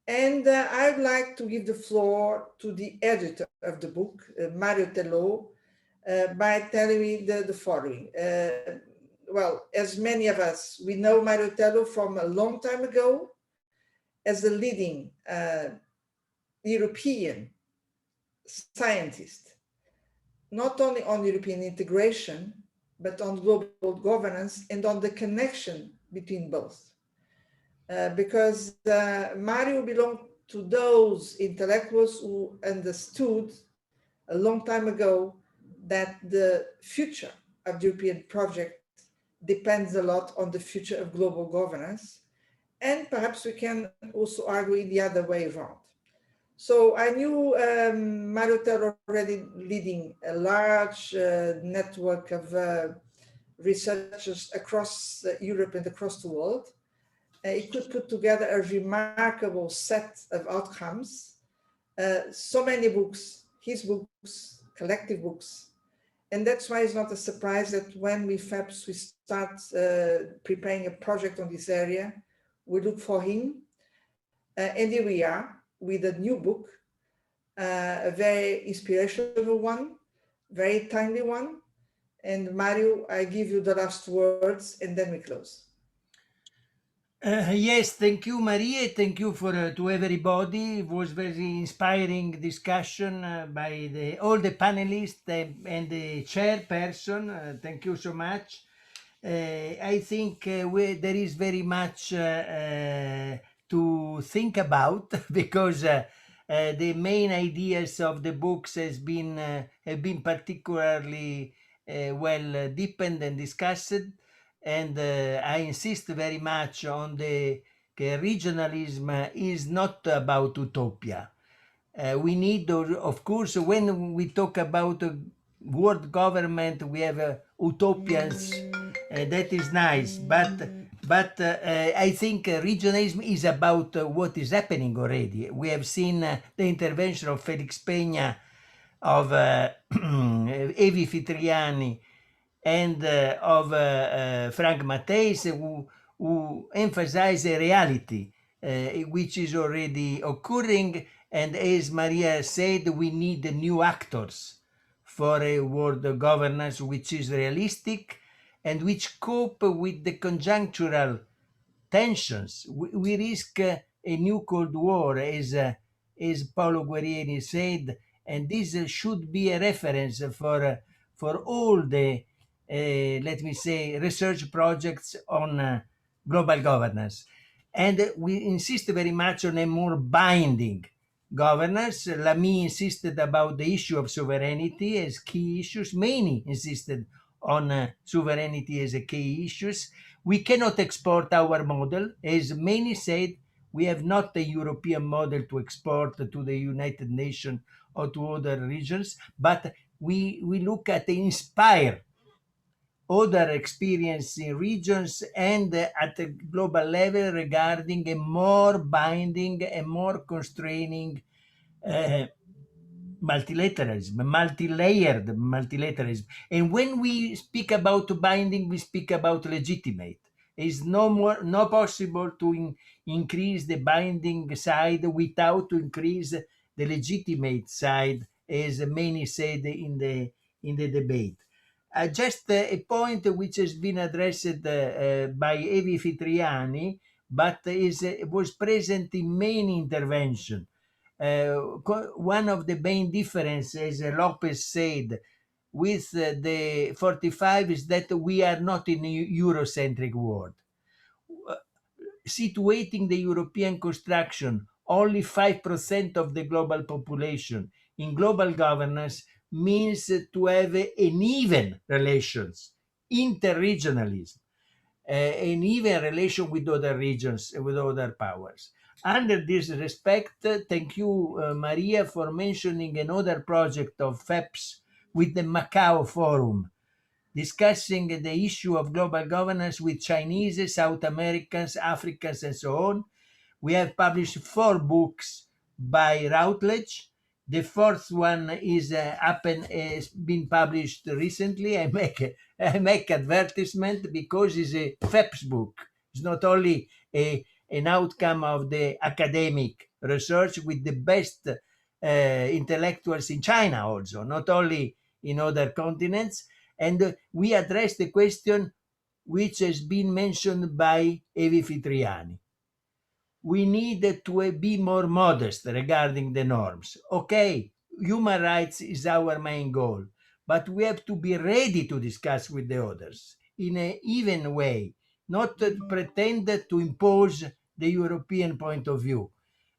And I'd like to give the floor to the editor of the book, Mario Tello, by telling me the following. Well, as many of us, we know Mario Tello from a long time ago as a leading European scientist, not only on European integration, but on global governance and on the connection between both. Because Mario belonged to those intellectuals who understood a long time ago that the future of the European project depends a lot on the future of global governance. And perhaps we can also argue in the other way around. So I knew Mario Tello already leading a large network of researchers across Europe and across the world. He could put together a remarkable set of outcomes, so many books, his books, collective books. And that's why it's not a surprise that when we FEPS, we start preparing a project on this area, we look for him. And here we are with a new book, a very inspirational one, very timely one. And Mario, I give you the last words and then we close. Yes, thank you, Maria. Thank you to everybody. It was very inspiring discussion by all the panelists and the chairperson. Thank you so much. I think there is very much to think about because the main ideas of the books have been particularly well deepened and discussed. And I insist very much on the regionalism is not about utopia. We need, of course, when we talk about world government, we have utopians. That is nice, but I think regionalism is about what is happening already. We have seen the intervention of Felix Peña, of Evi Fitriani, and of Frank Matthijs, who emphasize a reality which is already occurring. And as Maria said, we need new actors for a world governance which is realistic and which cope with the conjunctural tensions. We risk a new Cold War, as Paolo Guerrieri said, and this should be a reference for all the let me say, research projects on global governance. And we insist very much on a more binding governance. Lamy insisted about the issue of sovereignty as key issues. Many insisted on sovereignty as a key issues. We cannot export our model. As many said, we have not a European model to export to the United Nations or to other regions, but we look at the inspire other experience in regions and at a global level regarding a more binding and more constraining multilateralism, multi-layered multilateralism. And when we speak about binding, we speak about legitimate. It's no possible to increase the binding side without to increase the legitimate side as many said in the debate. Just a point which has been addressed by Evi Fitriani, but was present in many interventions. One of the main differences, as Lopez said, with the 45 is that we are not in a Eurocentric world. Situating the European construction only 5% of the global population in global governance means to have an even relations, interregionalism, an even relation with other regions, with other powers. Under this respect, thank you, Maria, for mentioning another project of FEPS with the Macau Forum, discussing the issue of global governance with Chinese, South Americans, Africans, and so on. We have published 4 books by Routledge. The 4th one is has been published recently. I make advertisement because it's a FEPS book. It's not only an outcome of the academic research with the best intellectuals in China also, not only in other continents. And we address the question which has been mentioned by Evi Fitriani. We need to be more modest regarding the norms. Okay, human rights is our main goal, but we have to be ready to discuss with the others in an even way, not to pretend to impose the European point of view.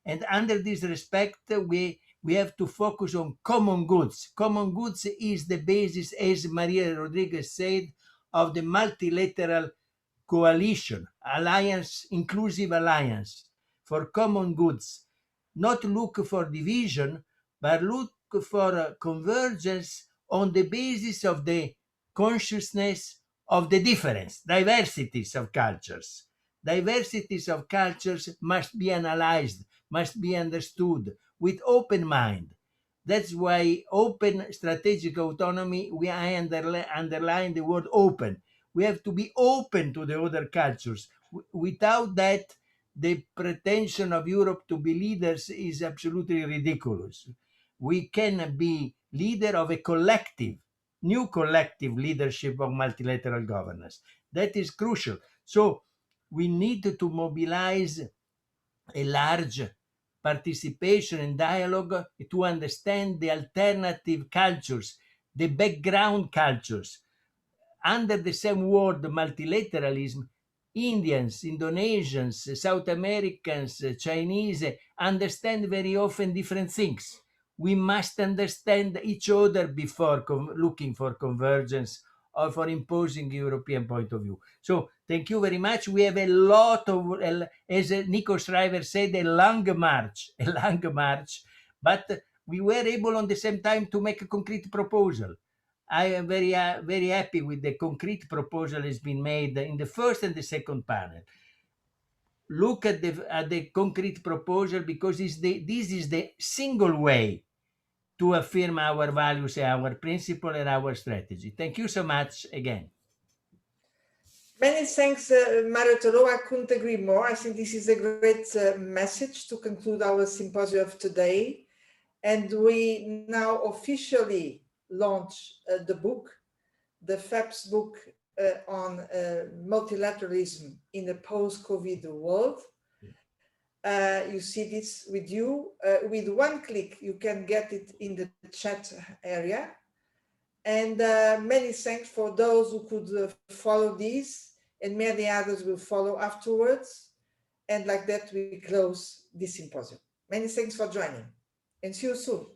And under this respect, we have to focus on common goods. Common goods is the basis, as Maria Rodriguez said, of the multilateral coalition, alliance, inclusive alliance for common goods. Not look for division, but look for convergence on the basis of the consciousness of the difference, diversities of cultures. Diversities of cultures must be analyzed, must be understood with open mind. That's why open strategic autonomy, I underline the word open. We have to be open to the other cultures. Without that, the pretension of Europe to be leaders is absolutely ridiculous. We can be leader of a collective, new collective leadership of multilateral governance. That is crucial. So we need to mobilize a large participation and dialogue to understand the alternative cultures, the background cultures. Under the same word multilateralism, Indians, Indonesians, South Americans, Chinese understand very often different things. We must understand each other before looking for convergence or for imposing a European point of view. So thank you very much. We have a lot of, as Nico Schreiber said, a long march, but we were able on the same time to make a concrete proposal. I am very happy with the concrete proposal that has been made in the first and the second panel. Look at the concrete proposal, because this is the single way to affirm our values, our principle, and our strategy. Thank you so much again. Many thanks, Mario Toro. I couldn't agree more. I think this is a great message to conclude our symposium of today. And we now officially launch the book, the FEPS book on multilateralism in a post-COVID world. You see this with you. With one click, you can get it in the chat area. And many thanks for those who could follow this, and many others will follow afterwards. And like that, we close this symposium. Many thanks for joining, and see you soon.